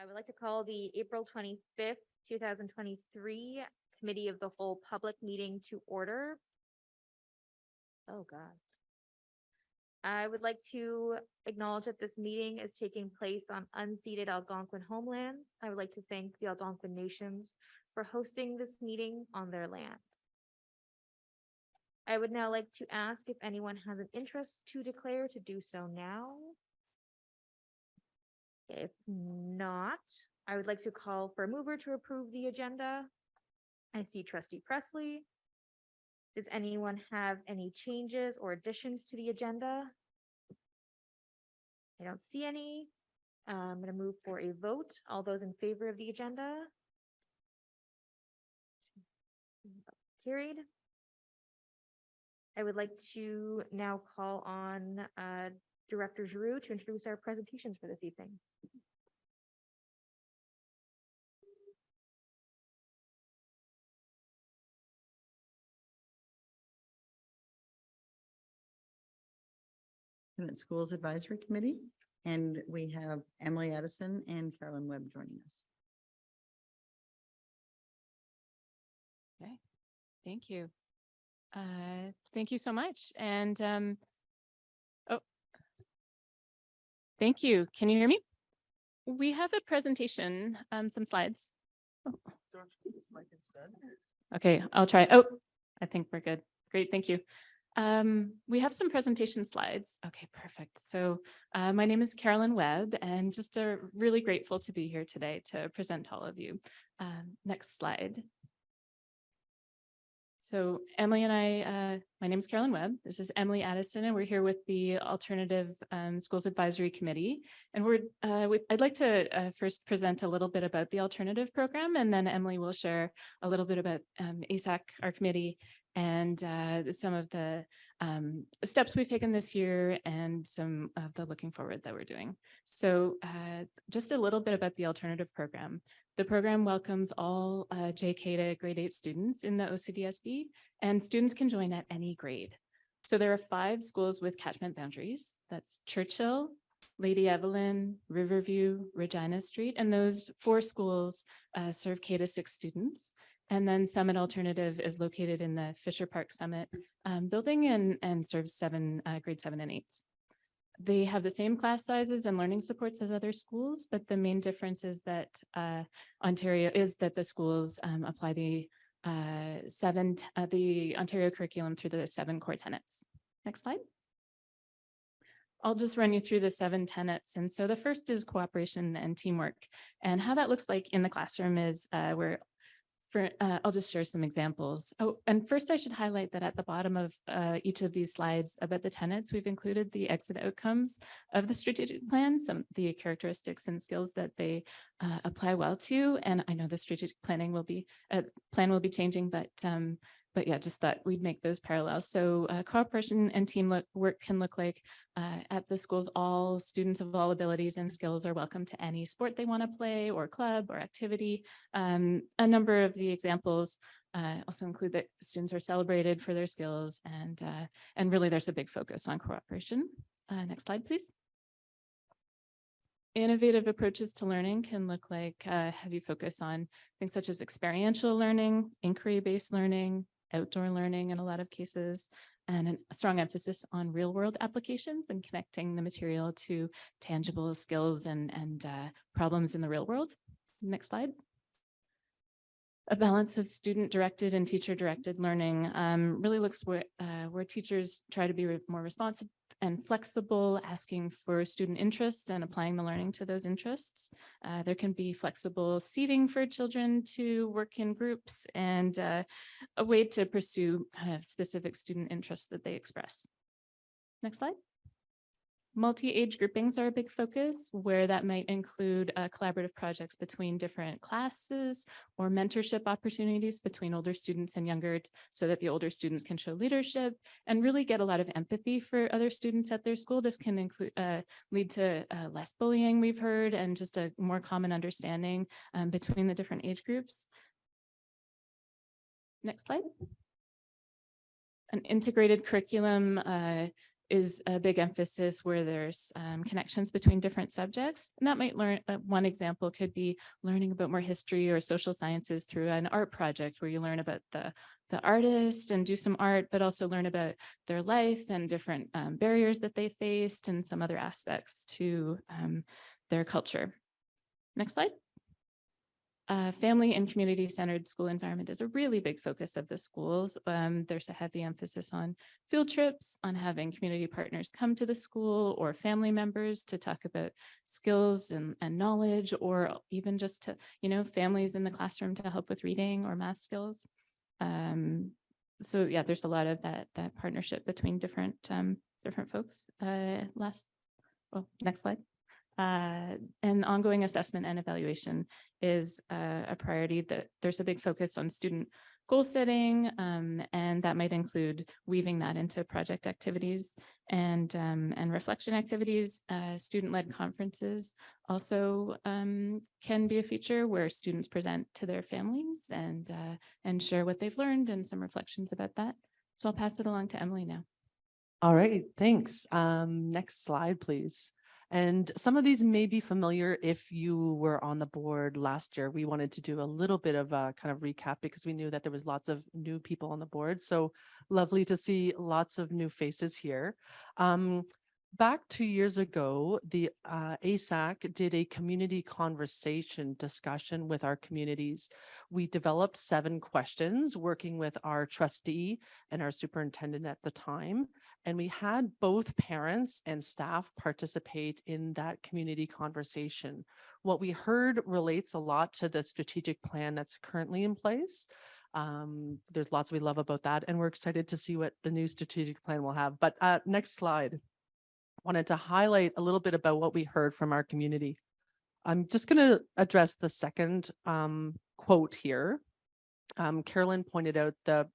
I would like to call the April 25th, 2023 Committee of the Whole public meeting to order. Oh, God. I would like to acknowledge that this meeting is taking place on unceded Algonquin homelands. I would like to thank the Algonquin nations for hosting this meeting on their land. I would now like to ask if anyone has an interest to declare to do so now. If not, I would like to call for a mover to approve the agenda. I see Trustee Presley. Does anyone have any changes or additions to the agenda? I don't see any. I'm going to move for a vote. All those in favor of the agenda? Carried. I would like to now call on Director Giroux to introduce our presentations for this evening. Schools Advisory Committee, and we have Emily Addison and Carolyn Webb joining us. Okay, thank you. Thank you so much. And oh, thank you. Can you hear me? We have a presentation, some slides. Oh. Okay, I'll try. Oh, I think we're good. Great, thank you. We have some presentation slides. Okay, perfect. So my name is Carolyn Webb, and just really grateful to be here today to present to all of you. Next slide. So Emily and I, my name is Carolyn Webb. This is Emily Addison, and we're here with the Alternative Schools Advisory Committee. And I'd like to first present a little bit about the alternative program, and then Emily will share a little bit about ASAC, our committee, and some of the steps we've taken this year and some of the looking forward that we're doing. So just a little bit about the alternative program. The program welcomes all JK to grade 8 students in the OCDSB, and students can join at any grade. So there are 5 schools with catchment boundaries. That's Churchill, Lady Evelyn, Riverview, Regina Street, and those 4 schools serve K to 6 students. And then Summit Alternative is located in the Fisher Park Summit building and serves grade 7 and 8s. They have the same class sizes and learning supports as other schools, but the main difference is that the schools apply the Ontario curriculum through the 7 core tenets. Next slide. I'll just run you through the 7 tenets. And so the first is cooperation and teamwork. And how that looks like in the classroom is I'll just share some examples. Oh, and first I should highlight that at the bottom of each of these slides about the tenets, we've included the exit outcomes of the strategic plan, some of the characteristics and skills that they apply well to. And I know the strategic plan will be changing, but yeah, just thought we'd make those parallels. So cooperation and teamwork can look like at the schools, all students of all abilities and skills are welcome to any sport they want to play or club or activity. A number of the examples also include that students are celebrated for their skills, and really there's a big focus on cooperation. Next slide, please. Innovative approaches to learning can look like heavy focus on things such as experiential learning, inquiry-based learning, outdoor learning in a lot of cases, and a strong emphasis on real-world applications and connecting the material to tangible skills and problems in the real world. Next slide. A balance of student-directed and teacher-directed learning really looks where teachers try to be more responsive and flexible, asking for student interests and applying the learning to those interests. There can be flexible seating for children to work in groups and a way to pursue kind of specific student interests that they express. Next slide. Multi-age groupings are a big focus, where that might include collaborative projects between different classes or mentorship opportunities between older students and younger, so that the older students can show leadership and really get a lot of empathy for other students at their school. This can lead to less bullying, we've heard, and just a more common understanding between the different age groups. Next slide. An integrated curriculum is a big emphasis where there's connections between different subjects. And that might learn, one example could be learning about more history or social sciences through an art project where you learn about the artist and do some art, but also learn about their life and different barriers that they faced and some other aspects to their culture. Next slide. Family and community-centered school environment is a really big focus of the schools. There's a heavy emphasis on field trips, on having community partners come to the school or family members to talk about skills and knowledge, or even just to, families in the classroom to help with reading or math skills. So yeah, there's a lot of that partnership between different folks. Next slide. And ongoing assessment and evaluation is a priority. That there's a big focus on student goal setting, and that might include weaving that into project activities and reflection activities. Student-led conferences also can be a feature where students present to their families and share what they've learned and some reflections about that. So I'll pass it along to Emily now. All right, thanks. Next slide, please. And some of these may be familiar if you were on the board last year. We wanted to do a little bit of a kind of recap because we knew that there was lots of new people on the board. So lovely to see lots of new faces here. Back 2 years ago, the ASAC did a community conversation discussion with our communities. We developed 7 questions working with our trustee and our superintendent at the time. And we had both parents and staff participate in that community conversation. What we heard relates a lot to the strategic plan that's currently in place. There's lots we love about that, and we're excited to see what the new strategic plan will have. But next slide. Wanted to highlight a little bit about what we heard from our community. I'm just going to address the second quote here. Carolyn pointed out the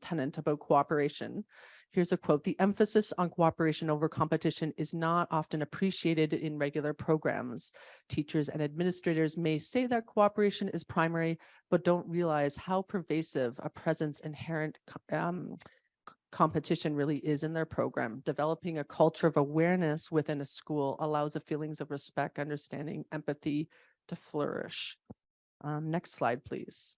tenant about cooperation. Here's a quote: "The emphasis on cooperation over competition is not often appreciated in regular programs. Teachers and administrators may say that cooperation is primary, but don't realize how pervasive a presence inherent competition really is in their program. Developing a culture of awareness within a school allows the feelings of respect, understanding, empathy to flourish." Next slide, please.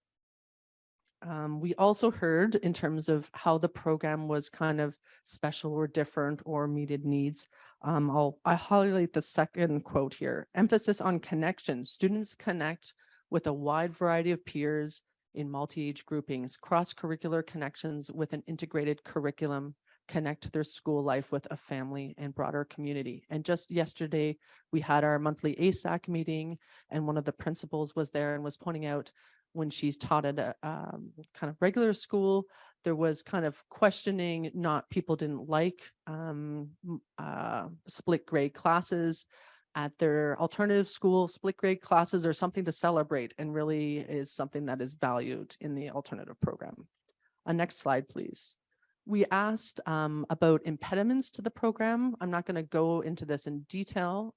We also heard in terms of how the program was kind of special or different or meted needs. I highlight the second quote here: "Emphasis on connection. Students connect with a wide variety of peers in multi-age groupings. Cross-curricular connections with an integrated curriculum connect their school life with a family and broader community." And just yesterday, we had our monthly ASAC meeting, and one of the principals was there and was pointing out when she's taught at a kind of regular school, there was kind of questioning, not people didn't like split grade classes. At their alternative school, split grade classes are something to celebrate and really is something that is valued in the alternative program. Next slide, please. We asked about impediments to the program. I'm not going to go into this in detail,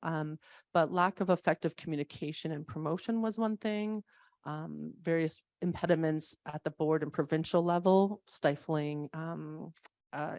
but lack of effective communication and promotion was one thing. Various impediments at the board and provincial level, stifling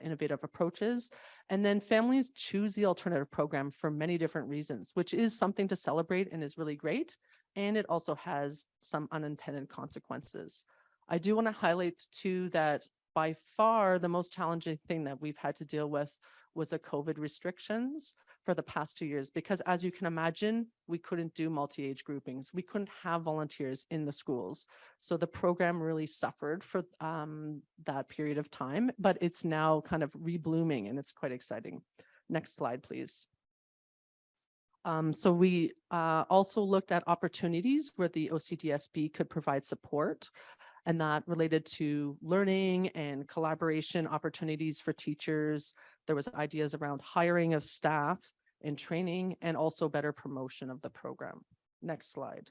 innovative approaches. And then families choose the alternative program for many different reasons, which is something to celebrate and is really great. And it also has some unintended consequences. I do want to highlight too that by far the most challenging thing that we've had to deal with was the COVID restrictions for the past 2 years, because as you can imagine, we couldn't do multi-age groupings. We couldn't have volunteers in the schools. So the program really suffered for that period of time, but it's now kind of reblooming and it's quite exciting. Next slide, please. So we also looked at opportunities where the OCDSB could provide support, and that related to learning and collaboration opportunities for teachers. There was ideas around hiring of staff and training, and also better promotion of the program. Next slide,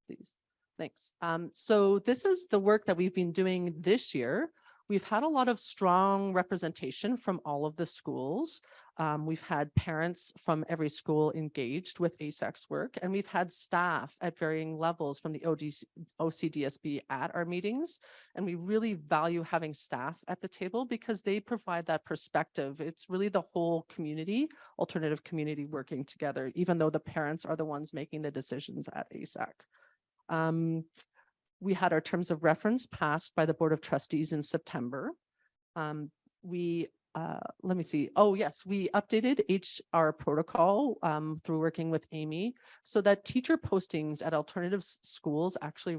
please. Thanks. So this is the work that we've been doing this year. We've had a lot of strong representation from all of the schools. We've had parents from every school engaged with ASAC's work, and we've had staff at varying levels from the OCDSB at our meetings. And we really value having staff at the table because they provide that perspective. It's really the whole community, alternative community working together, even though the parents are the ones making the decisions at ASAC. We had our terms of reference passed by the Board of Trustees in September. Let me see. Oh, yes, we updated HR protocol through working with Amy so that teacher postings at alternative schools actually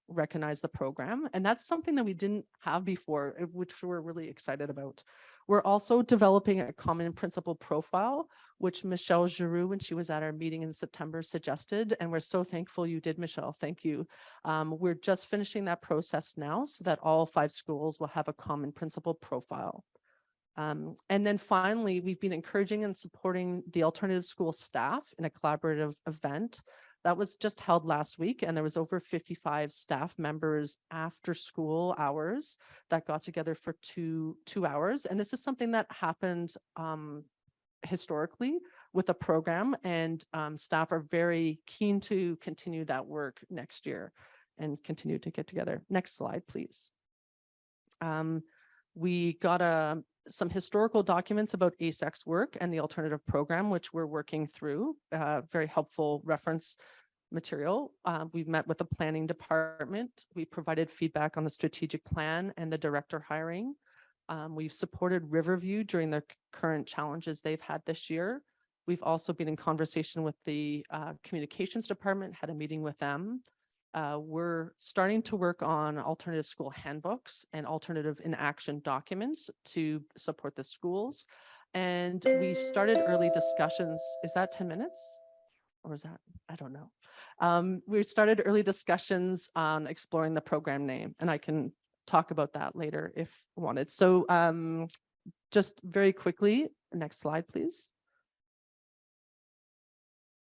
recognize the program. And that's something that we didn't have before, which we're really excited about. We're also developing a common principal profile, which Michelle Giroux, when she was at our meeting in September, suggested. And we're so thankful you did, Michelle. Thank you. We're just finishing that process now so that all 5 schools will have a common principal profile. And then finally, we've been encouraging and supporting the alternative school staff in a collaborative event that was just held last week. And there was over 55 staff members after school hours that got together for two hours. And this is something that happened historically with the program, and staff are very keen to continue that work next year and continue to get together. Next slide, please. We got some historical documents about ASAC's work and the alternative program, which we're working through, very helpful reference material. We've met with the planning department. We provided feedback on the strategic plan and the director hiring. We've supported Riverview during the current challenges they've had this year. We've also been in conversation with the communications department, had a meeting with them. We're starting to work on alternative school handbooks and alternative in action documents to support the schools. And we've started early discussions. Is that 10 minutes? Or is that, I don't know. We started early discussions on exploring the program name, and I can talk about that later if wanted. So just very quickly, next slide, please.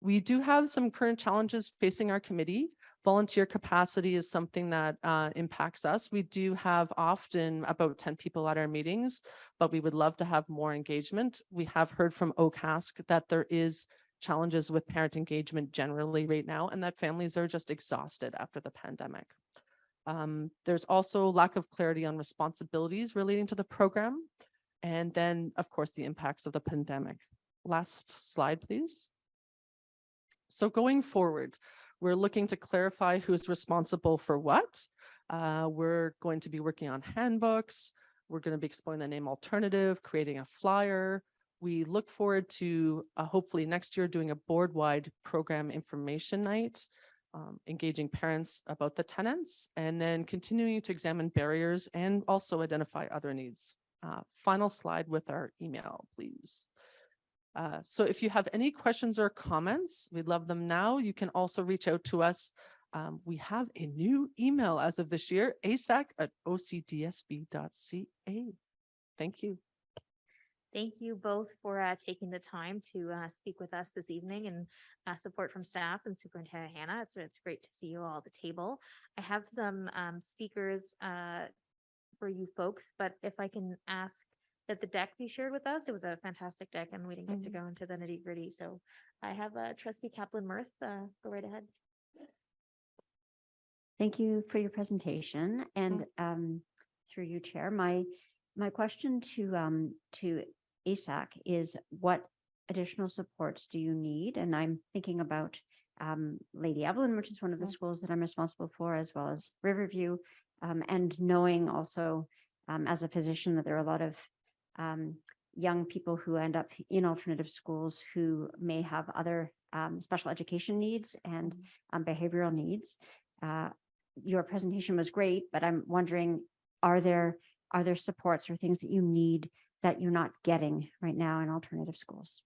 We do have some current challenges facing our committee. Volunteer capacity is something that impacts us. We do have often about 10 people at our meetings, but we would love to have more engagement. We have heard from OCASC that there is challenges with parent engagement generally right now, and that families are just exhausted after the pandemic. There's also lack of clarity on responsibilities relating to the program. And then, of course, the impacts of the pandemic. Last slide, please. So going forward, we're looking to clarify who's responsible for what. We're going to be working on handbooks. We're going to be exploring the name alternative, creating a flyer. We look forward to hopefully next year doing a board-wide program information night, engaging parents about the tenants, and then continuing to examine barriers and also identify other needs. Final slide with our email, please. So if you have any questions or comments, we'd love them now. You can also reach out to us. We have a new email as of this year, asac@ocdsb.ca. Thank you. Thank you both for taking the time to speak with us this evening, and support from staff and Superintendent Hannah. It's great to see you all at the table. I have some speakers for you folks, but if I can ask that the deck be shared with us. It was a fantastic deck, and we didn't get to go into the nitty gritty. So I have Trustee Kaplan-Murth. Go right ahead. Thank you for your presentation, and through you, Chair. My question to ASAC is, what additional supports do you need? And I'm thinking about Lady Evelyn, which is one of the schools that I'm responsible for, as well as Riverview, and knowing also as a physician that there are a lot of young people who end up in alternative schools who may have other special education needs and behavioral needs. Your presentation was great, but I'm wondering, are there supports or things that you need that you're not getting right now in alternative schools?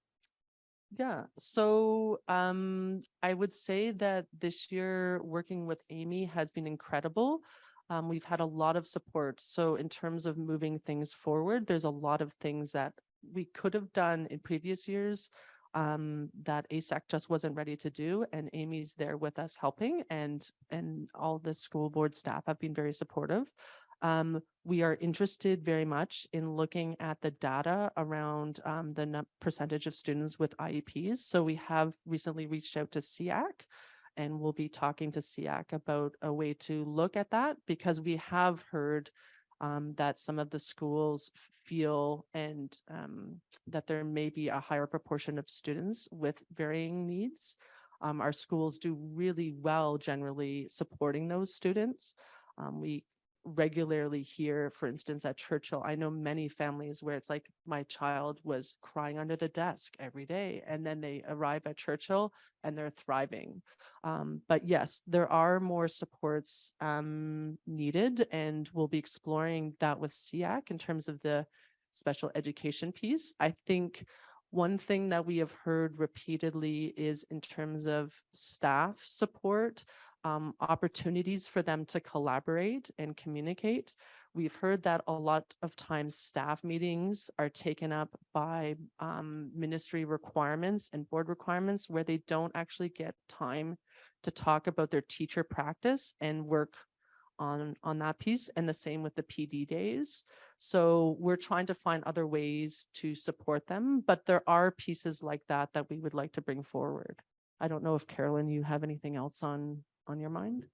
Yeah, so I would say that this year working with Amy has been incredible. We've had a lot of support. So in terms of moving things forward, there's a lot of things that we could have done in previous years that ASAC just wasn't ready to do. And Amy's there with us helping, and all the school board staff have been very supportive. We are interested very much in looking at the data around the percentage of students with IEPs. So we have recently reached out to SEAC, and we'll be talking to SEAC about a way to look at that, because we have heard that some of the schools feel and that there may be a higher proportion of students with varying needs. Our schools do really well generally supporting those students. We regularly hear, for instance, at Churchill, I know many families where it's like my child was crying under the desk every day, and then they arrive at Churchill and they're thriving. But yes, there are more supports needed, and we'll be exploring that with SEAC in terms of the special education piece. I think one thing that we have heard repeatedly is in terms of staff support, opportunities for them to collaborate and communicate. We've heard that a lot of times staff meetings are taken up by ministry requirements and board requirements, where they don't actually get time to talk about their teacher practice and work on that piece, and the same with the PD days. So we're trying to find other ways to support them, but there are pieces like that that we would like to bring forward. I don't know if Carolyn, you have anything else on your mind?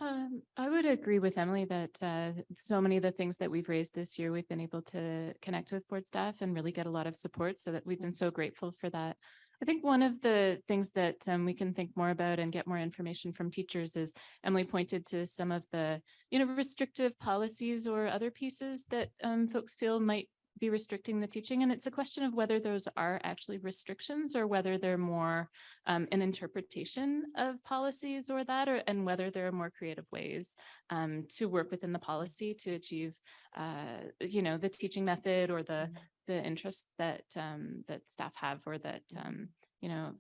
I would agree with Emily that so many of the things that we've raised this year, we've been able to connect with board staff and really get a lot of support, so that we've been so grateful for that. I think one of the things that we can think more about and get more information from teachers is Emily pointed to some of the, restrictive policies or other pieces that folks feel might be restricting the teaching. And it's a question of whether those are actually restrictions or whether they're more an interpretation of policies or that, and whether there are more creative ways to work within the policy to achieve, the teaching method or the interests that that staff have, or that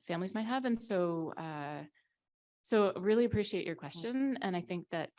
families might have. And so really appreciate your question, and I think that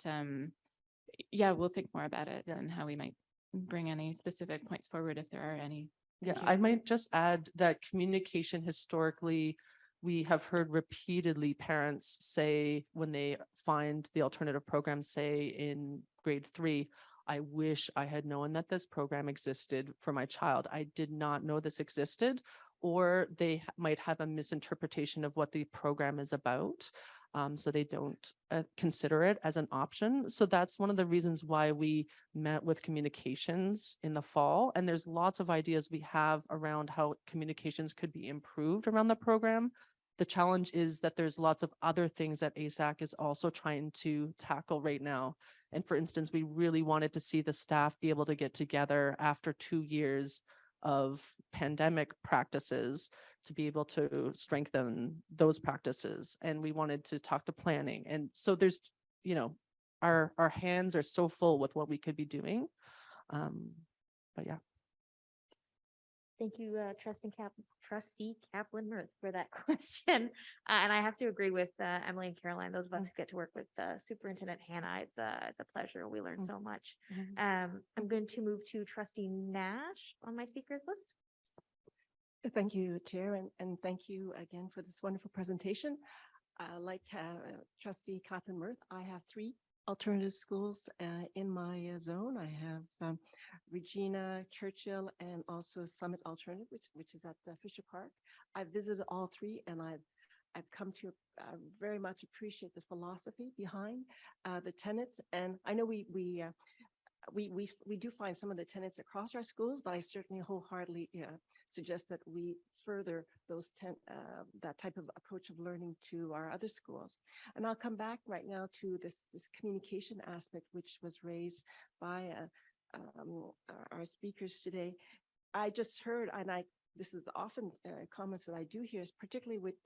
we'll think more about it and how we might bring any specific points forward if there are any. Yeah, Thank you. I might just add that communication historically, we have heard repeatedly parents say when they find the alternative program, say in grade 3, I wish I had known that this program existed for my child. I did not know this existed. Or they might have a misinterpretation of what the program is about. So they don't consider it as an option. So that's one of the reasons why we met with communications in the fall. And there's lots of ideas we have around how communications could be improved around the program. The challenge is that there's lots of other things that ASAC is also trying to tackle right now. And for instance, we really wanted to see the staff be able to get together after 2 years of pandemic practices to be able to strengthen those practices. And we wanted to talk to planning. And so there's, our hands are so full with what we could be doing. But yeah. Thank you, Trustee Kaplan-Mirth, for that question. And I have to agree with Emily and Caroline. Those of us who get to work with Superintendent Hannah, it's a pleasure. We learn so much. I'm going to move to Trustee Nash on my speakers list. Thank you, Chair, and thank you again for this wonderful presentation. Like Trustee Kaplan-Mirth, I have 3 alternative schools in my zone. I have Regina, Churchill, and also Summit Alternative, which is at Fisher Park. I've visited all 3, and I've come to very much appreciate the philosophy behind the tenets. And I know we do find some of the tenets across our schools, but I certainly wholeheartedly suggest that we further those that type of approach of learning to our other schools. And I'll come back right now to this communication aspect, which was raised by our speakers today. I just heard, and this is often comments that I do hear, is particularly with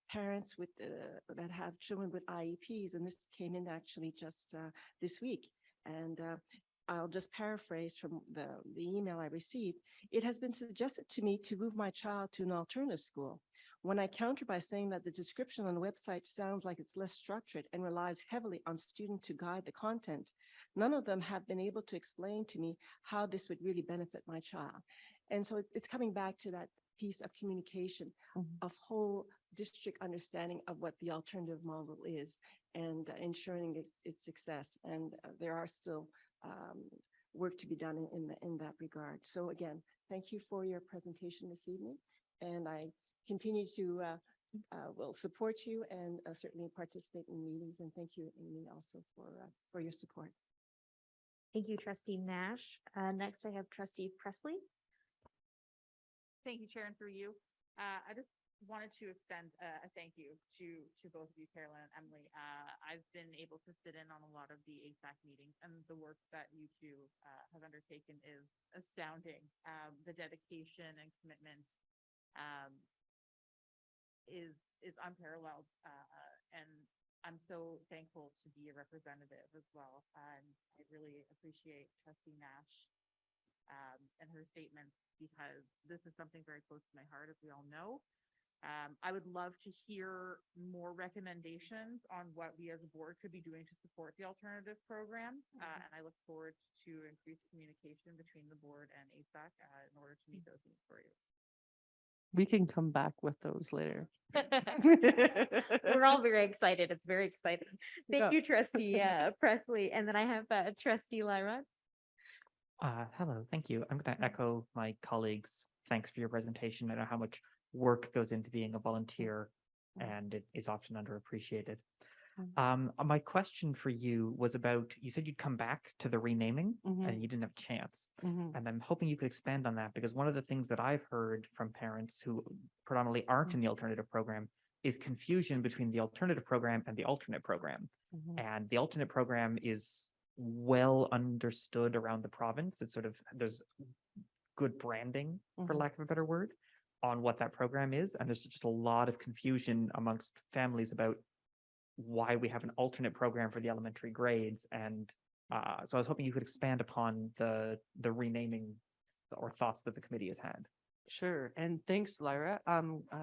parents with that have children with IEPs, and this came in actually just this week. And I'll just paraphrase from the email I received. It has been suggested to me to move my child to an alternative school. When I counter by saying that the description on the website sounds like it's less structured and relies heavily on student to guide the content, none of them have been able to explain to me how this would really benefit my child. And so it's coming back to that piece of communication, of whole district understanding of what the alternative model is, and ensuring its success. And there are still work to be done in that regard. So again, thank you for your presentation this evening. And I continue to will support you and certainly participate in meetings. And thank you, Amy, also for your support. Thank you, trustee Nash. Next I have trustee Presley. Thank you, Chair, and through you. I just wanted to extend a thank you to both of you, Carolyn and Emily. I've been able to sit in on a lot of the ASAC meetings, and the work that you two have undertaken is astounding. The dedication and commitment is unparalleled, and I'm so thankful to be a representative as well. And I really appreciate trustee Nash and her statements, because this is something very close to my heart, as we all know. I would love to hear more recommendations on what we as a board could be doing to support the alternative program. And I look forward to increased communication between the board and ASAC in order to meet those needs for you. We can come back with those later. We're all very excited. It's very exciting. Thank Yeah. you, trustee Presley. And then I have trustee Lyra. Hello, thank you. I'm going to echo my colleagues. Thanks for your presentation. I know how much work goes into being a volunteer, and it is often underappreciated. My question for you was about, you said you'd come back to the renaming and you didn't have a chance. And I'm hoping you could expand on that, because one of the things that I've heard from parents who predominantly aren't in the alternative program is confusion between the alternative program and the alternate program. And the alternate program is well understood around the province. It's sort of, there's good branding, for lack of a better word, on what that program is. And there's just a lot of confusion amongst families about why we have an alternate program for the elementary grades. And so I was hoping you could expand upon the renaming or thoughts that the committee has had. Sure. And thanks, Lyra,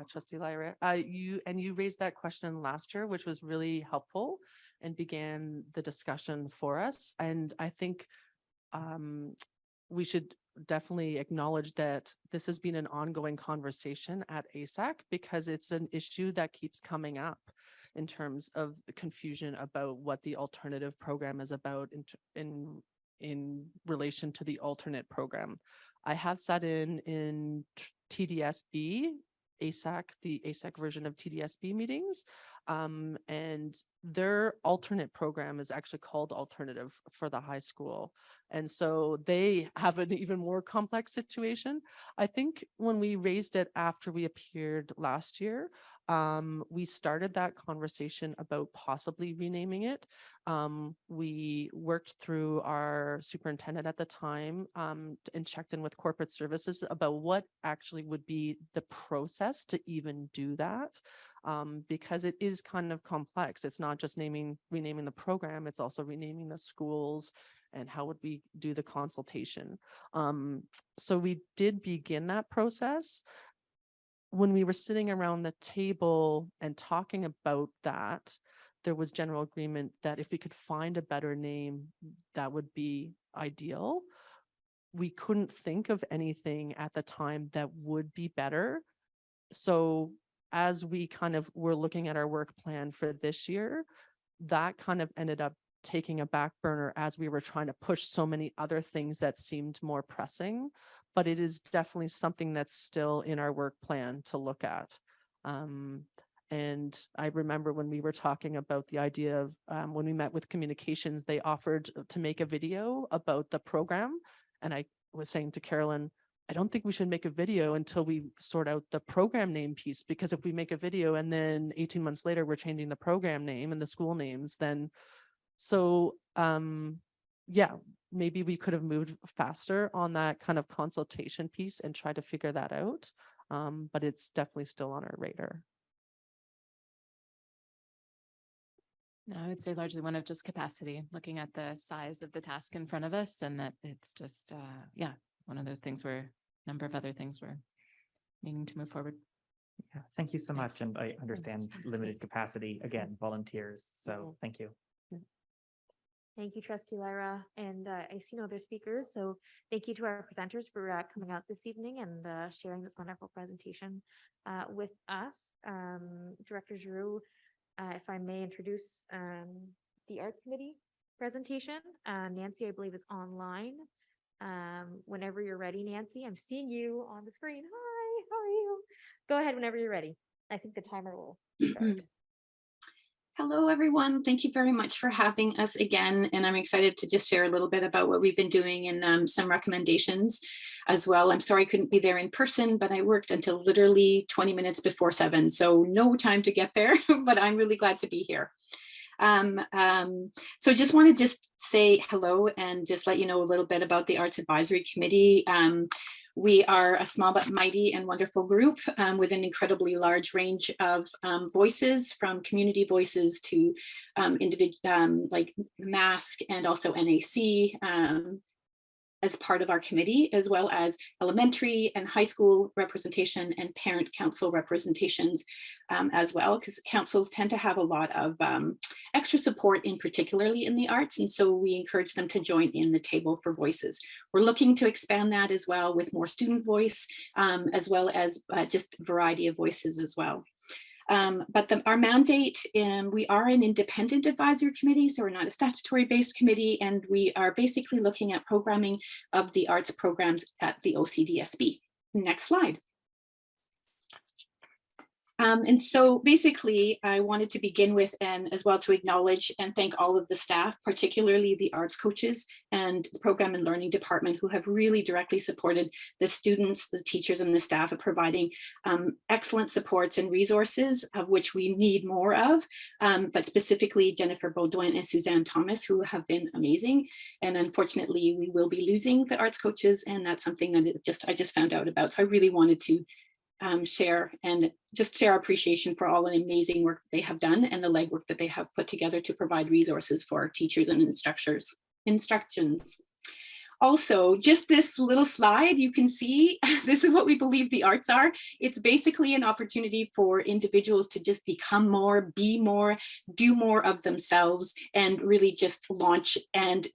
trustee Lyra. You raised that question last year, which was really helpful and began the discussion for us. And I think we should definitely acknowledge that this has been an ongoing conversation at ASAC, because it's an issue that keeps coming up in terms of the confusion about what the alternative program is about in relation to the alternate program. I have sat in TDSB, ASAC, the ASAC version of TDSB meetings, and their alternate program is actually called alternative for the high school. And so they have an even more complex situation. I think when we raised it after we appeared last year, we started that conversation about possibly renaming it. We worked through our superintendent at the time and checked in with corporate services about what actually would be the process to even do that, because it is kind of complex. It's not just renaming the program, it's also renaming the schools and how would we do the consultation. So we did begin that process. When we were sitting around the table and talking about that, there was general agreement that if we could find a better name, that would be ideal. We couldn't think of anything at the time that would be better. So as we kind of were looking at our work plan for this year, that kind of ended up taking a back burner as we were trying to push so many other things that seemed more pressing. But it is definitely something that's still in our work plan to look at. And I remember when we were talking about the idea of when we met with communications, they offered to make a video about the program. And I was saying to Carolyn, I don't think we should make a video until we sort out the program name piece, because if we make a video and then 18 months later, we're changing the program name and the school names, then yeah, maybe we could have moved faster on that kind of consultation piece and try to figure that out. But it's definitely still on our radar. No, I would say largely one of just capacity, looking at the size of the task in front of us, and that it's just, yeah, one of those things where a number of other things we're needing to move forward. Yeah, thank you so much. Thanks. And I understand limited capacity, again, volunteers. So thank you. Thank you, trustee Lyra. And I see no other speakers. So thank you to our presenters for coming out this evening and sharing this wonderful presentation with us. Director Giroux, if I may introduce the Arts Committee. presentation. Nancy, I believe, is online. Whenever you're ready, Nancy, I'm seeing you on the screen. Hi, how are you? Go ahead whenever you're ready. I think the timer will start. Hello, everyone. Thank you very much for having us again. And I'm excited to just share a little bit about what we've been doing and some recommendations as well. I'm sorry I couldn't be there in person, but I worked until literally 20 minutes before 7. So no time to get there, but I'm really glad to be here. So just want to just say hello and just let you know a little bit about the Arts Advisory Committee. We are a small but mighty and wonderful group with an incredibly large range of voices, from community voices to individual like MASC and also NAC as part of our committee, as well as elementary and high school representation and parent council representations as well, because councils tend to have a lot of extra support, in particularly in the arts. And so we encourage them to join in the table for voices. We're looking to expand that as well with more student voice, as well as just variety of voices as well. But our mandate, we are an independent advisory committee, so we're not a statutory based committee, and we are basically looking at programming of the arts programs at the OCDSB. Next slide. And so basically, I wanted to begin with, and as well to acknowledge and thank all of the staff, particularly the arts coaches and the program and learning department, who have really directly supported the students, the teachers, and the staff of providing excellent supports and resources, of which we need more of, but specifically Jennifer Baudouin and Suzanne Thomas, who have been amazing. And unfortunately, we will be losing the arts coaches, and that's something that I just found out about. So I really wanted to share our appreciation for all the amazing work they have done and the legwork that they have put together to provide resources for teachers and instructions. Also, just this little slide, you can see this is what we believe the arts are. It's basically an opportunity for individuals to just become more, be more, do more of themselves, and really just launch and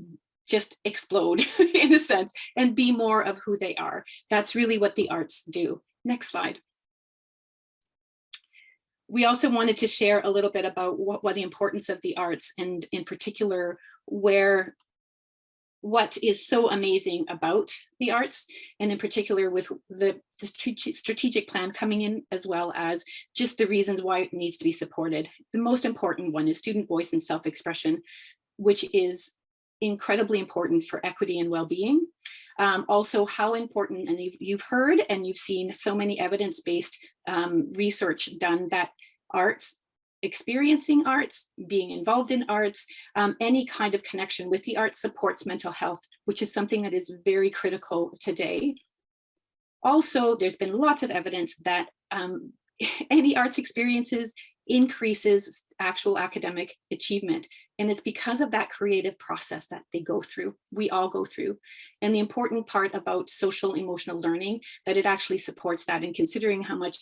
just explode in a sense and be more of who they are. That's really what the arts do. Next slide. We also wanted to share a little bit about what the importance of the arts, and in particular, what is so amazing about the arts, and in particular with the strategic plan coming in, as well as just the reasons why it needs to be supported. The most important one is student voice and self-expression, which is incredibly important for equity and well-being. Also, how important, and you've heard and you've seen so many evidence-based research done that arts, experiencing arts, being involved in arts, any kind of connection with the arts supports mental health, which is something that is very critical today. Also, there's been lots of evidence that any arts experiences increases actual academic achievement. And it's because of that creative process that they go through, we all go through. And the important part about social emotional learning, that it actually supports that. And considering how much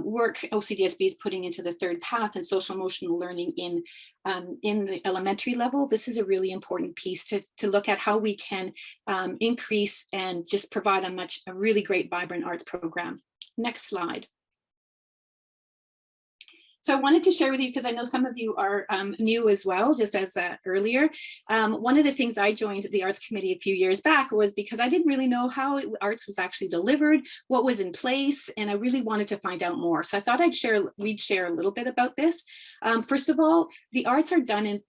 work OCDSB is putting into the third path and social emotional learning in the elementary level, this is a really important piece to look at how we can increase and just provide a really great, vibrant arts program. Next slide. So I wanted to share with you, because I know some of you are new as well, just as earlier. One of the things I joined the Arts Committee a few years back was because I didn't really know how arts was actually delivered, what was in place, and I really wanted to find out more. So I thought we'd share a little bit about this. First of all, the arts are done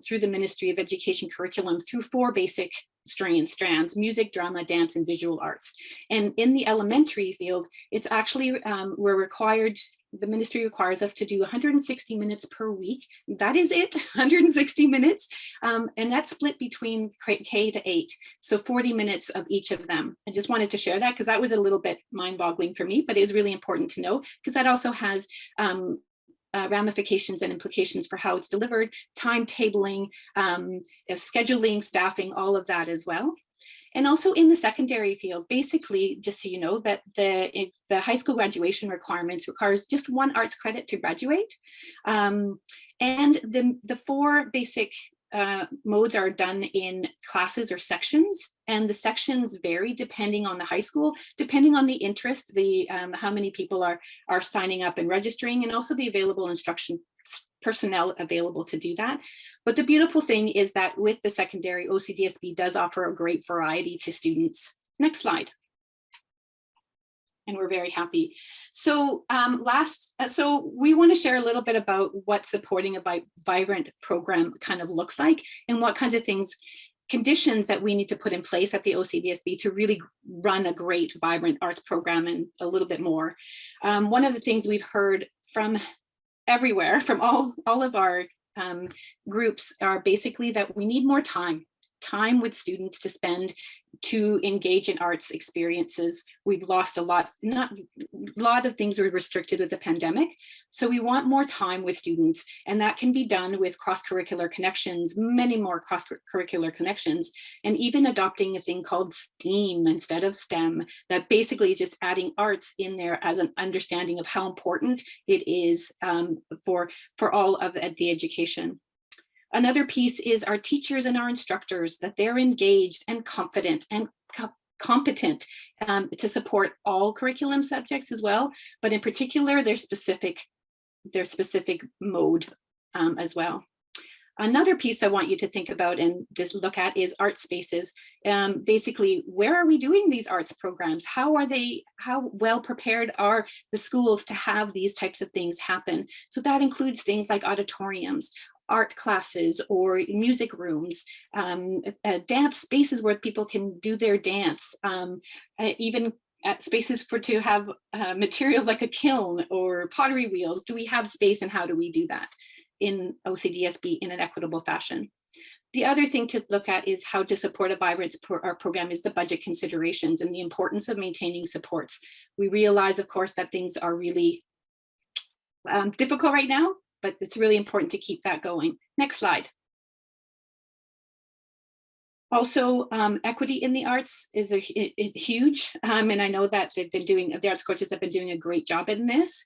through the Ministry of Education curriculum through 4 basic strands: music, drama, dance, and visual arts. And in the elementary field, it's actually, we're required, the ministry requires us to do 160 minutes per week. That is it, 160 minutes. And that's split between K to 8. So 40 minutes of each of them. I just wanted to share that because that was a little bit mind-boggling for me, but it was really important to know, because that also has ramifications and implications for how it's delivered, timetabling, scheduling, staffing, all of that as well. And also in the secondary field, basically, just so you know, that the high school graduation requirements requires just 1 arts credit to graduate. And the 4 basic modes are done in classes or sections, and the sections vary depending on the high school, depending on the interest, the how many people are signing up and registering, and also the available instruction personnel available to do that. But the beautiful thing is that with the secondary, OCDSB does offer a great variety to students. Next slide. And we're very happy. So so we want to share a little bit about what supporting a vibrant program kind of looks like, and what kinds of things, conditions that we need to put in place at the OCDSB to really run a great, vibrant arts program, and a little bit more. One of the things we've heard from everywhere, from all of our groups, are basically that we need more time with students to spend to engage in arts experiences. We've lost a lot of things were restricted with the pandemic. So we want more time with students, and that can be done with cross-curricular connections, many more cross-curricular connections, and even adopting a thing called STEAM instead of STEM, that basically is just adding arts in there as an understanding of how important it is for all of the education. Another piece is our teachers and our instructors, that they're engaged and confident and competent to support all curriculum subjects as well, but in particular their specific mode as well. Another piece I want you to think about and just look at is art spaces. Basically, where are we doing these arts programs? How well prepared are the schools to have these types of things happen? So that includes things like auditoriums, art classes, or music rooms, dance spaces where people can do their dance, even spaces to have materials like a kiln or pottery wheels. Do we have space, and how do we do that in OCDSB in an equitable fashion? The other thing to look at is how to support a vibrant program is the budget considerations and the importance of maintaining supports. We realize, of course, that things are really difficult right now, but it's really important to keep that going. Next slide. Also, equity in the arts is huge, and I know that the arts coaches have been doing a great job in this.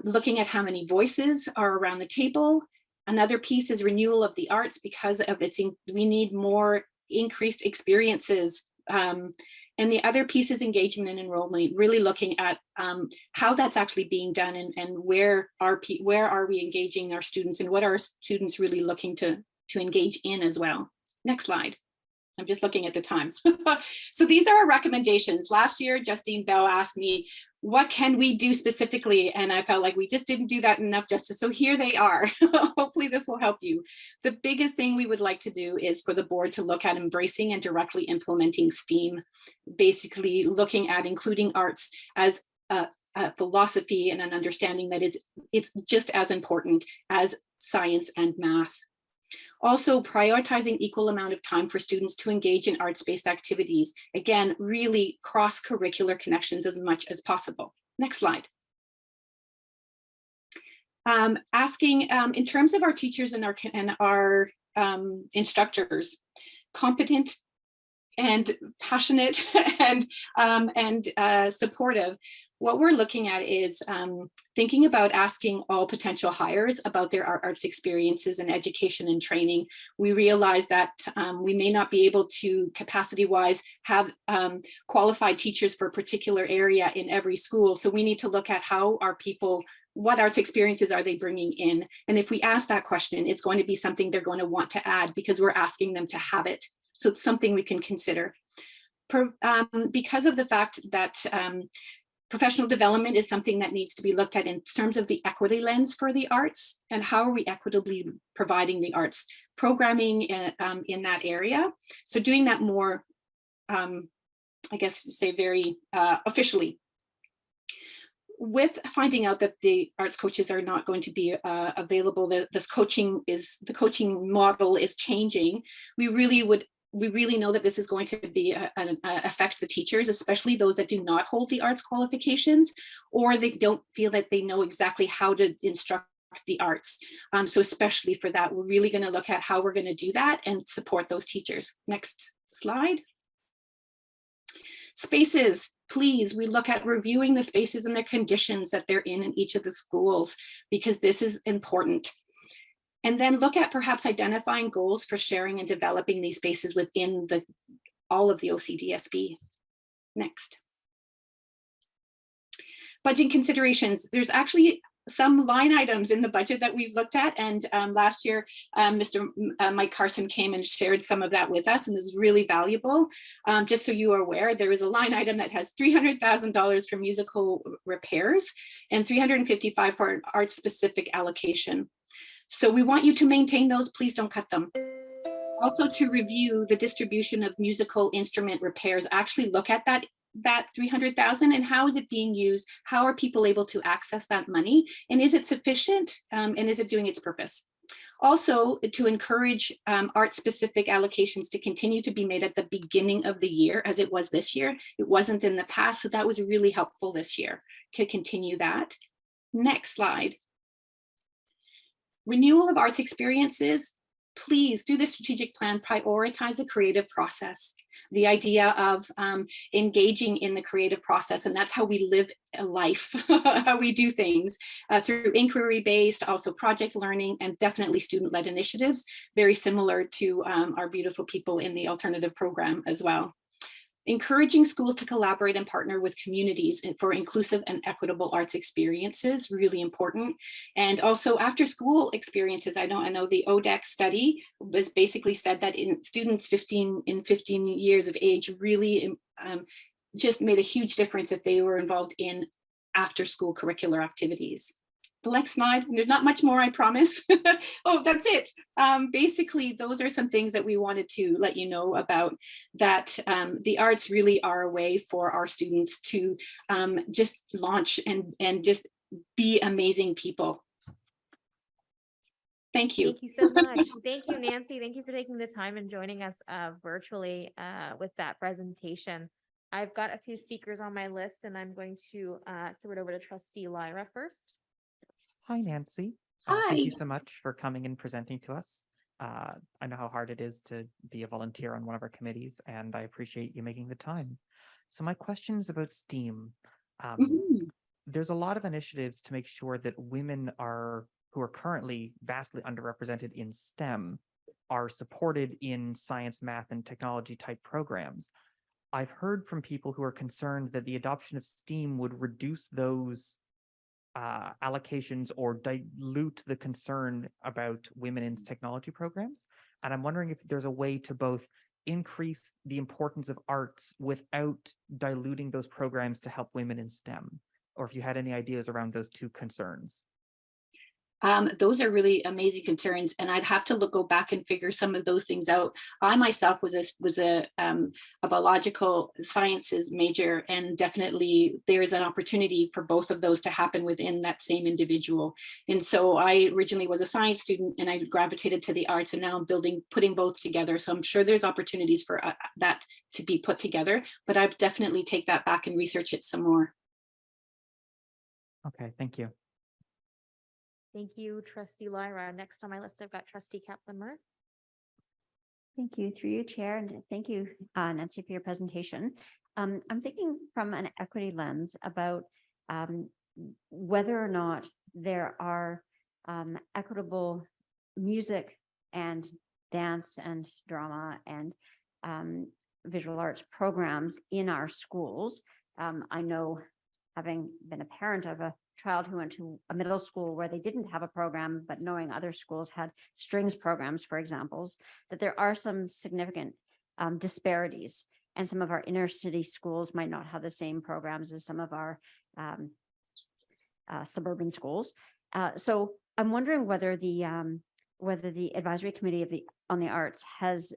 Looking at how many voices are around the table. Another piece is renewal of the arts, because of we need more increased experiences. And the other piece is engagement and enrollment, really looking at how that's actually being done, and where are we engaging our students, and what are students really looking to engage in as well. Next slide. I'm just looking at the time. So these are our recommendations. Last year, Justine Bell asked me, what can we do specifically? And I felt like we just didn't do that enough justice. So here they are. Hopefully this will help you. The biggest thing we would like to do is for the board to look at embracing and directly implementing STEAM, basically looking at including arts as a philosophy and an understanding that it's just as important as science and math. Also, prioritizing equal amount of time for students to engage in arts-based activities. Again, really cross-curricular connections as much as possible. Next slide. Asking, in terms of our teachers and our instructors, competent and passionate and supportive. What we're looking at is thinking about asking all potential hires about their arts experiences and education and training. We realize that we may not be able to, capacity-wise, have qualified teachers for a particular area in every school. So we need to look at how our people, what arts experiences are they bringing in? And if we ask that question, it's going to be something they're going to want to add, because we're asking them to have it. So it's something we can consider. Because of the fact that professional development is something that needs to be looked at in terms of the equity lens for the arts, and how are we equitably providing the arts programming in that area. So doing that more, I guess to say very officially. With finding out that the arts coaches are not going to be available, the coaching model is changing. We really know that this is going to be affect the teachers, especially those that do not hold the arts qualifications, or they don't feel that they know exactly how to instruct the arts. So especially for that, we're really going to look at how we're going to do that and support those teachers. Next slide. Spaces, please, we look at reviewing the spaces and the conditions that they're in each of the schools, because this is important. And then look at perhaps identifying goals for sharing and developing these spaces within all of the OCDSB. Next. Budget considerations. There's actually some line items in the budget that we've looked at, and last year Mr. Mike Carson came and shared some of that with us, and is really valuable. Just so you are aware, there is a line item that has $300,000 for musical repairs and $355,000 for an art specific allocation. So we want you to maintain those. Please don't cut them. Also, to review the distribution of musical instrument repairs, actually look at that $300,000 and how is it being used? How are people able to access that money? And is it sufficient? And is it doing its purpose? Also, to encourage art-specific allocations to continue to be made at the beginning of the year, as it was this year. It wasn't in the past, so that was really helpful this year. To continue that. Next slide. Renewal of arts experiences. Please, through the strategic plan, prioritize the creative process. The idea of engaging in the creative process, and that's how we live a life, how we do things through inquiry-based, also project learning, and definitely student-led initiatives, very similar to our beautiful people in the alternative program as well. Encouraging schools to collaborate and partner with communities for inclusive and equitable arts experiences, really important. And also after school experiences, I know the ODEC study was basically said that in students 15 years of age really just made a huge difference if they were involved in after school curricular activities. The next slide, there's not much more, I promise. Oh, that's it. Basically, those are some things that we wanted to let you know about, that the arts really are a way for our students to just launch and just be amazing people. Thank you. Thank you so much. Thank you, Nancy. Thank you for taking the time and joining us virtually with that presentation. I've got a few speakers on my list, and I'm going to throw it over to Trustee Lyra first. Hi, Nancy. Hi. Thank you so much for coming and presenting to us. I know how hard it is to be a volunteer on one of our committees, and I appreciate you making the time. So my question is about STEAM. There's a lot of initiatives to make sure that women who are currently vastly underrepresented in STEM are supported in science, math, and technology type programs. I've heard from people who are concerned that the adoption of STEAM would reduce those allocations or dilute the concern about women in technology programs. And I'm wondering if there's a way to both increase the importance of arts without diluting those programs to help women in STEM, or if you had any ideas around those two concerns. Those are really amazing concerns, and I'd have to go back and figure some of those things out. I myself was a biological sciences major, and definitely there is an opportunity for both of those to happen within that same individual. And so I originally was a science student, and I gravitated to the arts, and now I'm putting both together. So I'm sure there's opportunities for that to be put together, but I'd definitely take that back and research it some more. Okay, thank you. Thank you, Trustee Lyra. Next on my list, I've got Trustee Kaplan-Murphy. Thank you, through you, Chair, and thank you, Nancy, for your presentation. I'm thinking from an equity lens about whether or not there are equitable music and dance and drama and visual arts programs in our schools. I know, having been a parent of a child who went to a middle school where they didn't have a program, but knowing other schools had strings programs, for examples, that there are some significant disparities, and some of our inner city schools might not have the same programs as some of our suburban schools. So I'm wondering whether the advisory committee on the arts has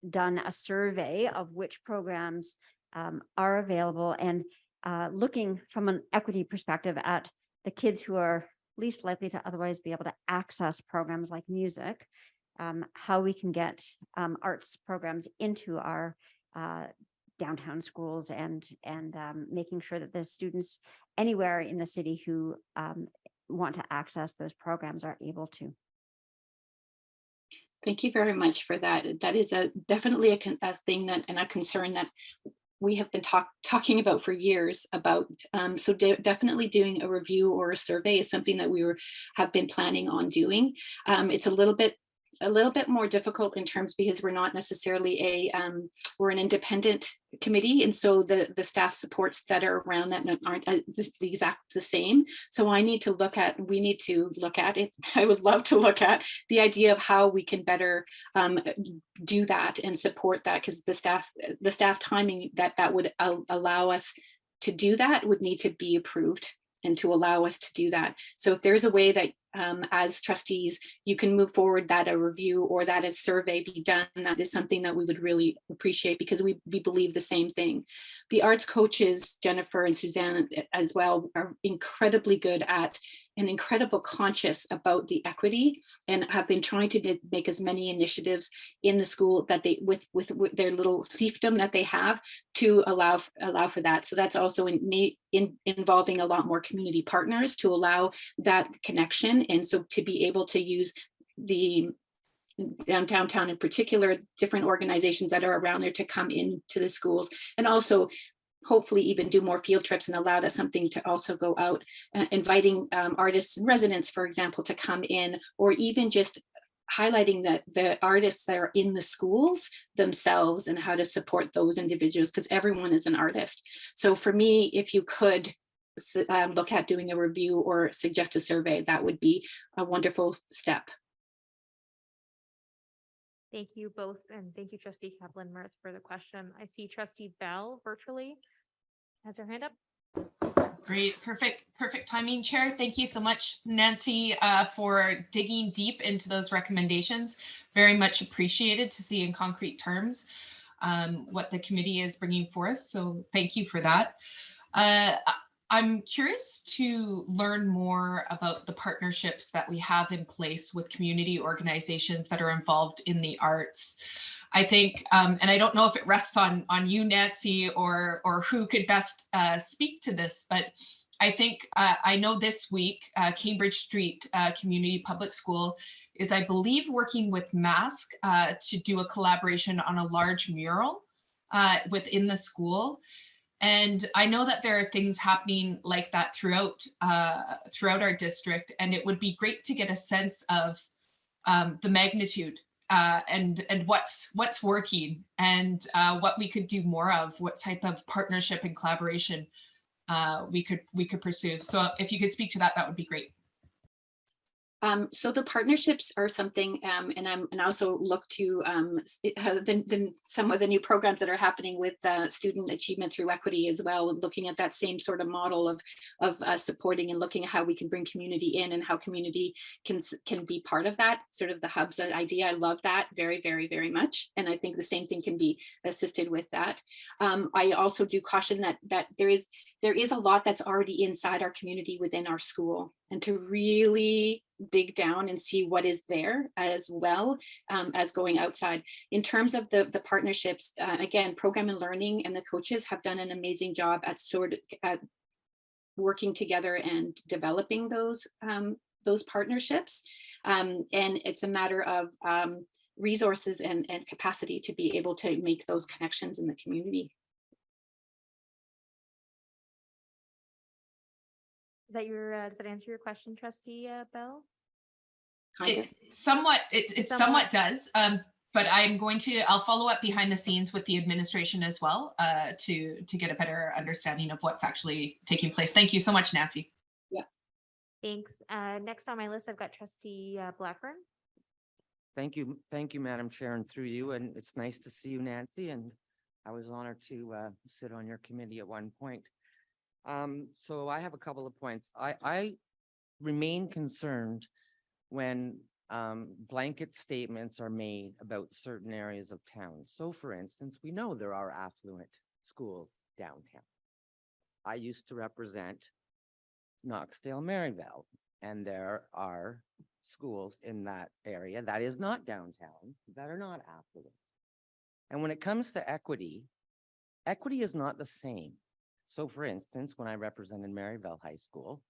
done a survey of which programs are available, and looking from an equity perspective at the kids who are least likely to otherwise be able to access programs like music, how we can get arts programs into our downtown schools, and making sure that the students anywhere in the city who want to access those programs are able to. Thank you very much for that. That is definitely a thing and a concern that we have been talking about for years about. So definitely doing a review or a survey is something that have been planning on doing. It's a little bit more difficult in terms because we're not necessarily we're an independent committee, and so the staff supports that are around that aren't the same. So we need to look at it. I would love to look at the idea of how we can better do that and support that, because the staff timing that would allow us to do that would need to be approved and to allow us to do that. So if there's a way that as trustees, you can move forward that a review or that a survey be done, that is something that we would really appreciate, because we believe the same thing. The arts coaches, Jennifer and Suzanne as well, are incredibly good at and incredible conscious about the equity, and have been trying to make as many initiatives in the school that they with their little fiefdom that they have to allow for that. So that's also involving a lot more community partners to allow that connection, and so to be able to use the downtown in particular, different organizations that are around there to come into the schools, and also hopefully even do more field trips and allow that something to also go out, inviting artists and residents, for example, to come in, or even just highlighting the artists that are in the schools themselves and how to support those individuals, because everyone is an artist. So for me, if you could look at doing a review or suggest a survey, that would be a wonderful step. Thank you both, and thank you, Trustee Kaplan-Meier, for the question. I see Trustee Bell virtually has her hand up. Great, perfect timing, Chair. Thank you so much, Nancy, for digging deep into those recommendations. Very much appreciated to see in concrete terms what the committee is bringing forth. So thank you for that. I'm curious to learn more about the partnerships that we have in place with community organizations that are involved in the arts. I think, and I don't know if it rests on you, Nancy, or who could best speak to this, but I think I know this week, Cambridge Street Community Public School is, I believe, working with Mask to do a collaboration on a large mural within the school. And I know that there are things happening like that throughout our district, and it would be great to get a sense of the magnitude and what's working, and what we could do more of, what type of partnership and collaboration we could pursue. So if you could speak to that, that would be great. So the partnerships are something, and I also look to some of the new programs that are happening with student achievement through equity as well, and looking at that same sort of model of supporting and looking at how we can bring community in and how community can be part of that, sort of the hubs idea. I love that very, very, very much, and I think the same thing can be assisted with that. I also do caution that there is a lot that's already inside our community within our school, and to really dig down and see what is there as well as going outside. In terms of the partnerships, again, program and learning and the coaches have done an amazing job at working together and developing those partnerships. And it's a matter of resources and capacity to be able to make those connections in the community. Does that answer your question, Trustee Bell? It somewhat does, but I'll follow up behind the scenes with the administration as well to get a better understanding of what's actually taking place. Thank you so much, Nancy. Yeah. Thanks. Next on my list, I've got Trustee Blackburn. Thank you, Madam Chair, and through you. And it's nice to see you, Nancy. And I was honored to sit on your committee at one point. So I have a couple of points. I remain concerned when blanket statements are made about certain areas of town. So for instance, we know there are affluent schools downtown. I used to represent Knoxdale, Maryvale, and there are schools in that area that is not downtown, that are not affluent. And when it comes to equity, equity is not the same. So for instance, when I represented Maryvale High School,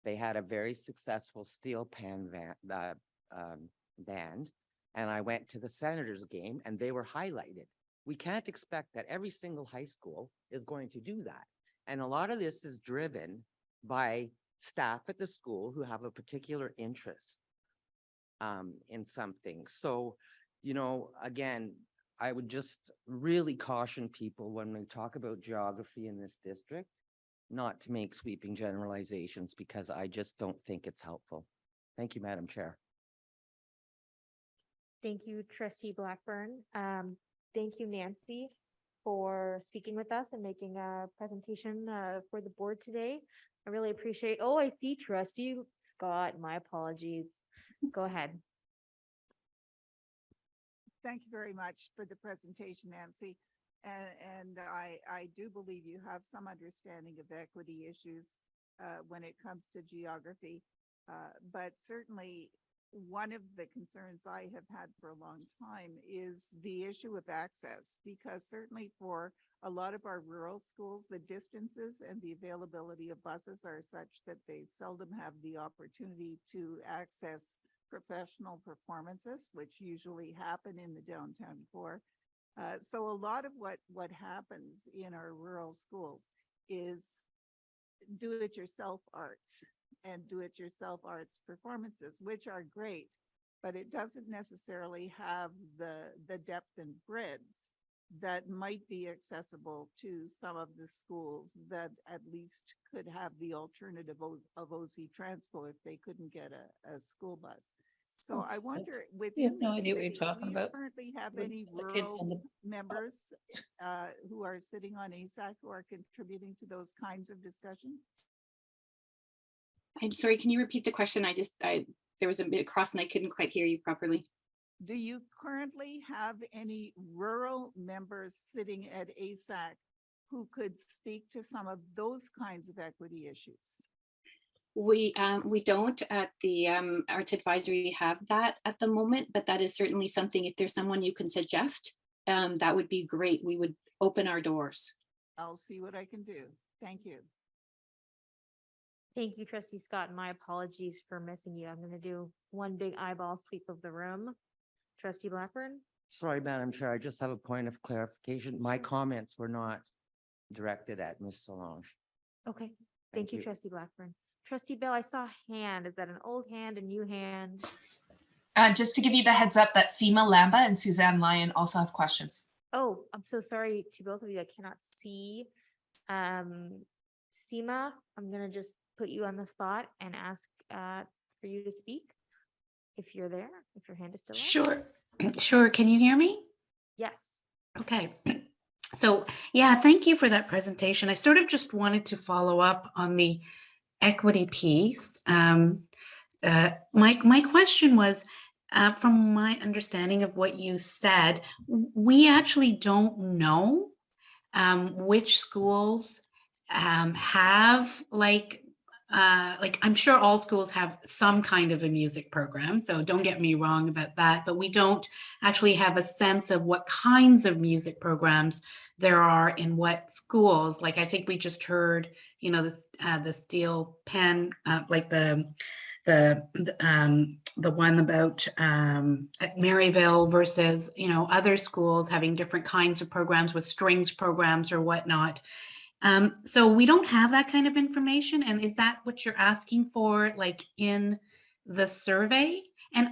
they had a very successful steel pan band, and I went to the Senators game and they were highlighted We can't expect that every single high school is going to do that. And a lot of this is driven by staff at the school who have a particular interest in something. So, you know, again, I would just really caution people when we talk about geography in this district, not to make sweeping generalizations, because I just don't think it's helpful. Thank you, Madam Chair. Thank you, Trustee Blackburn. Thank you, Nancy, for speaking with us and making a presentation for the board today. I really appreciate. Oh, I see Trustee Scott. My apologies. Go ahead. Thank you very much for the presentation, Nancy. And I do believe you have some understanding of equity issues when it comes to geography. But certainly one of the concerns I have had for a long time is the issue of access, because certainly for a lot of our rural schools, the distances and the availability of buses are such that they seldom have the opportunity to access professional performances, which usually happen in the downtown core. So a lot of what happens in our rural schools is do-it-yourself arts and do-it-yourself arts performances, which are great, but it doesn't necessarily have the depth and breadth that might be accessible to some of the schools that at least could have the alternative of OC Transpo if they couldn't get a school bus. So I wonder, within no the idea what you're committee, talking do you about. currently have With any the kids on rural the- members who are sitting on ASAC who are contributing to those kinds of discussions? I'm sorry, can you repeat the question? There was a bit across and I couldn't quite hear you properly. Do you currently have any rural members sitting at ASAC who could speak to some of those kinds of equity issues? We don't at the Arts Advisory have that at the moment, but that is certainly something, if there's someone you can suggest, that would be great. We would open our doors. I'll see what I can do. Thank you. Thank you, Trustee Scott. And my apologies for missing you. I'm going to do one big eyeball sweep of the room. Trustee Blackburn? Sorry, Madam Chair, I just have a point of clarification. My comments were not directed at Ms. Solange. Okay. Thank you, Trustee Blackburn. Trustee Bell, I saw a hand. Is that an old hand, a new hand? Just to give you the heads up that Seema Lamba and Suzanne Lyon also have questions. Oh, I'm so sorry to both of you. I cannot see. Seema, I'm going to just put you on the spot and ask for you to speak. If you're there, if your hand is still up. Sure, sure. Can you hear me? Yes. Okay. So yeah, thank you for that presentation. I sort of just wanted to follow up on the equity piece. My question was, from my understanding of what you said, we actually don't know which schools have like I'm sure all schools have some kind of a music program, so don't get me wrong about that, but we don't actually have a sense of what kinds of music programs there are in what schools. Like I think we just heard, you know, this the steel pen, like the one about at Maryville versus, you know, other schools having different kinds of programs with strings programs or whatnot. So we don't have that kind of information. And is that what you're asking for, like in the survey? And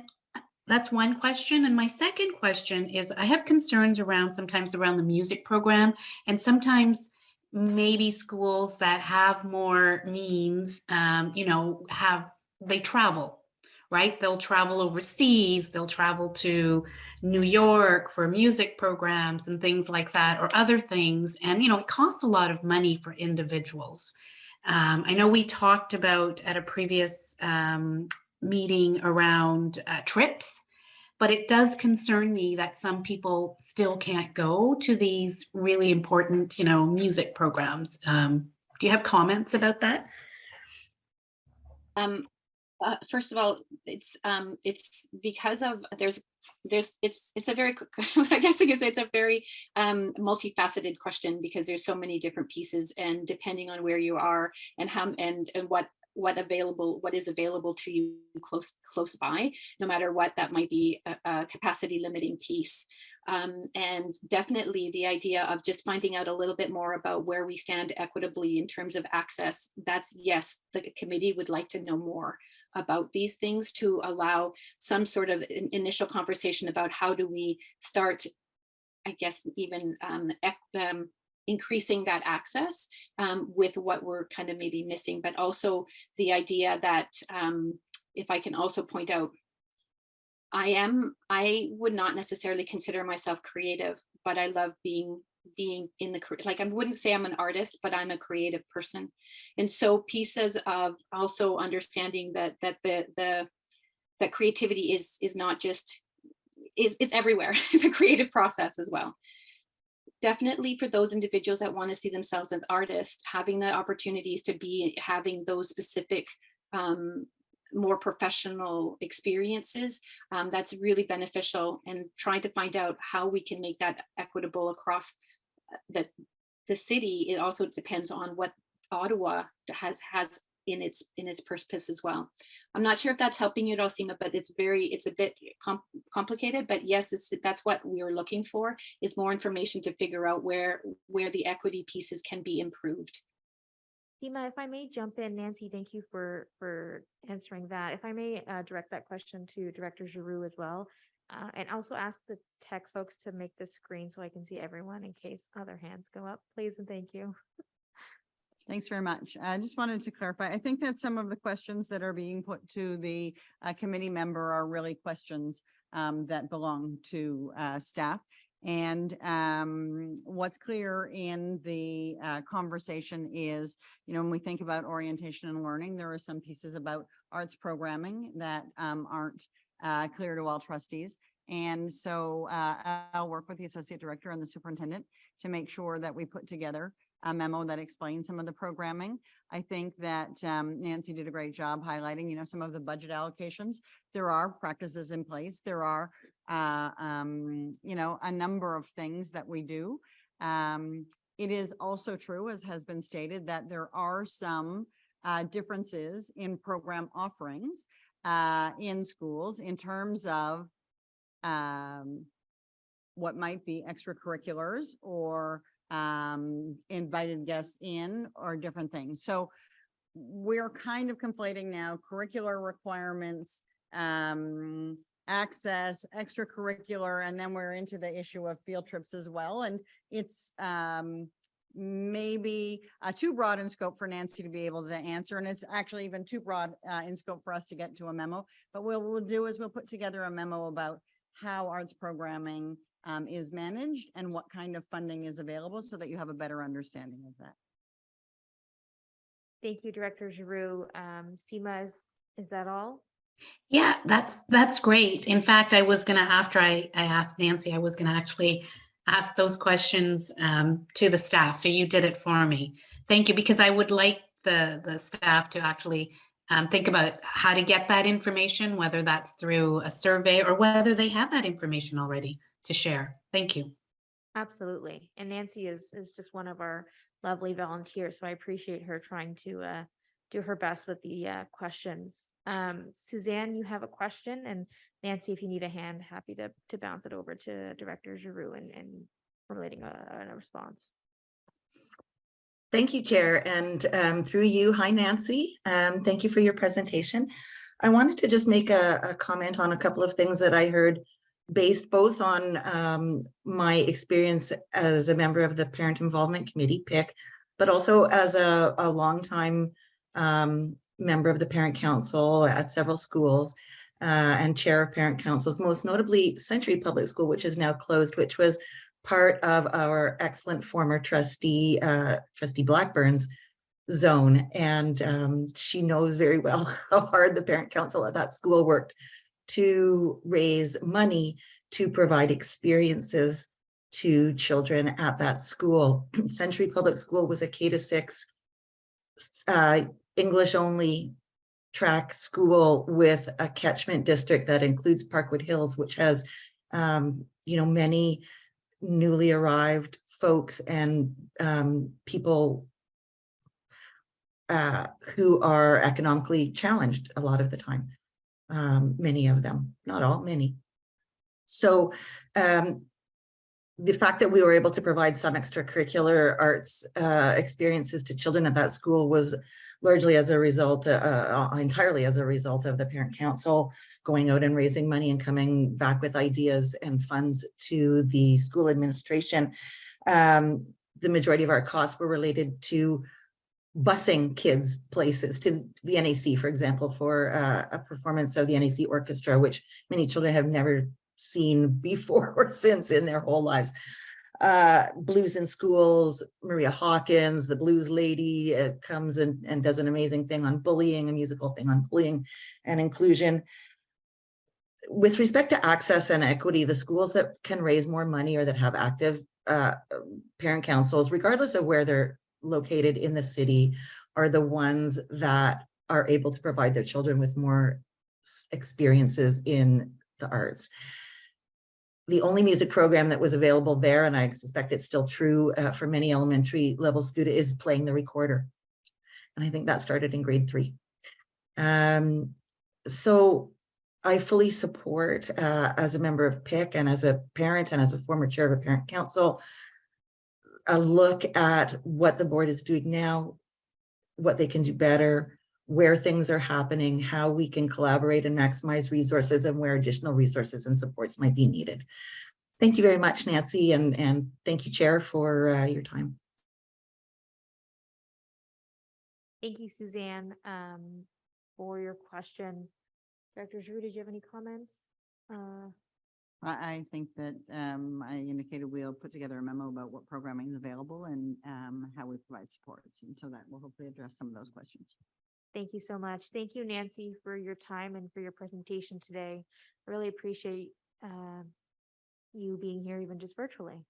that's one question. And my second question is, I have concerns sometimes around the music program, and sometimes maybe schools that have more means, you know, they travel. Right? They'll travel overseas, they'll travel to New York for music programs and things like that, or other things. And, you know, it costs a lot of money for individuals. I know we talked about at a previous meeting around trips, but it does concern me that some people still can't go to these really important, you know, music programs. Do you have comments about that? First of all, it's because of it's a very I guess I could say it's a very multifaceted question, because there's so many different pieces, and depending on where you are and how and what is available to you close by, no matter what that might be a capacity limiting piece. And definitely the idea of just finding out a little bit more about where we stand equitably in terms of access. That's, yes, the committee would like to know more about these things to allow some sort of initial conversation about how do we start, I guess, even increasing that access with what we're kind of maybe missing, but also the idea that if I can also point out, I would not necessarily consider myself creative, but I love being in the, like, I wouldn't say I'm an artist, but I'm a creative person. And so pieces of also understanding that that creativity is not just, it's everywhere, the creative process as well. Definitely for those individuals that want to see themselves as artists, having the opportunities to be having those specific more professional experiences, that's really beneficial, and trying to find out how we can make that equitable across the city. It also depends on what Ottawa has in its purpose as well. I'm not sure if that's helping you at all, Seema, but it's a bit complicated, but yes, that's what we were looking for, is more information to figure out where the equity pieces can be improved. Seema, if I may jump in, Nancy, thank you for answering that. If I may direct that question to Director Giroux as well, and also ask the tech folks to make the screen so I can see everyone in case other hands go up, please, and thank you. Thanks very much. I just wanted to clarify. I think that some of the questions that are being put to the committee member are really questions that belong to staff. And what's clear in the conversation is, when we think about orientation and learning, there are some pieces about arts programming that aren't clear to all trustees. And so I'll work with the associate director and the superintendent to make sure that we put together a memo that explains some of the programming. I think that Nancy did a great job highlighting, some of the budget allocations. There are practices in place. There are, a number of things that we do. It is also true, as has been stated, that there are some differences in program offerings in schools in terms of what might be extracurriculars or invited guests in, or different things. So we're kind of conflating now curricular requirements, access, extracurricular, and then we're into the issue of field trips as well. And it's maybe too broad in scope for Nancy to be able to answer. And it's actually even too broad in scope for us to get to a memo. But what we'll do is we'll put together a memo about how arts programming is managed and what kind of funding is available, so that you have a better understanding of that. Thank you, Director Giroux. Seema, is that all? Yeah, that's great. In fact, I was gonna, after I asked Nancy, I was gonna actually ask those questions to the staff. So you did it for me. Thank you, because I would like the staff to actually think about how to get that information, whether that's through a survey or whether they have that information already to share. Thank you. Absolutely. And Nancy is just one of our lovely volunteers, so I appreciate her trying to do her best with the questions. Suzanne, you have a question, and Nancy, if you need a hand, happy to bounce it over to Director Giroux and formulating a response. Thank you, Chair. And through you, hi, Nancy. Thank you for your presentation. I wanted to just make a comment on a couple of things that I heard, based both on my experience as a member of the Parent Involvement Committee, PIC, but also as a longtime member of the Parent Council at several schools and chair of parent councils, most notably Century Public School, which is now closed, which was part of our excellent former trustee, Trustee Blackburn's zone. And she knows very well how hard the parent council at that school worked to raise money to provide experiences to children at that school. Century Public School was a K-6 English only track school with a catchment district that includes Parkwood Hills, which has many newly arrived folks and people who are economically challenged a lot of the time. Many of them, not all, many. So the fact that we were able to provide some extracurricular arts experiences to children at that school was largely as a result, entirely as a result of the parent council going out and raising money and coming back with ideas and funds to the school administration. The majority of our costs were related to busing kids places, to the NAC, for example, for a performance of the NAC orchestra, which many children have never seen before or since in their whole lives. Blues in schools, Maria Hawkins, the blues lady, comes and does an amazing thing on bullying, a musical thing on bullying and inclusion. With respect to access and equity, the schools that can raise more money or that have active parent councils, regardless of where they're located in the city, are the ones that are able to provide their children with more experiences in the arts. The only music program that was available there, and I suspect it's still true for many elementary level students, is playing the recorder. And I think that started in grade 3. So I fully support, as a member of PIC and as a parent and as a former chair of a parent council, a look at what the board is doing now, what they can do better, where things are happening, how we can collaborate and maximize resources, and where additional resources and supports might be needed. Thank you very much, Nancy, and thank you, Chair, for your time. Thank you, Suzanne, for your question. Director Giroux, did you have any comments? I think that I indicated we'll put together a memo about what programming is available and how we provide supports. And so that will hopefully address some of those questions. Thank you so much. Thank you, Nancy, for your time and for your presentation today. I really appreciate you being here, even just virtually.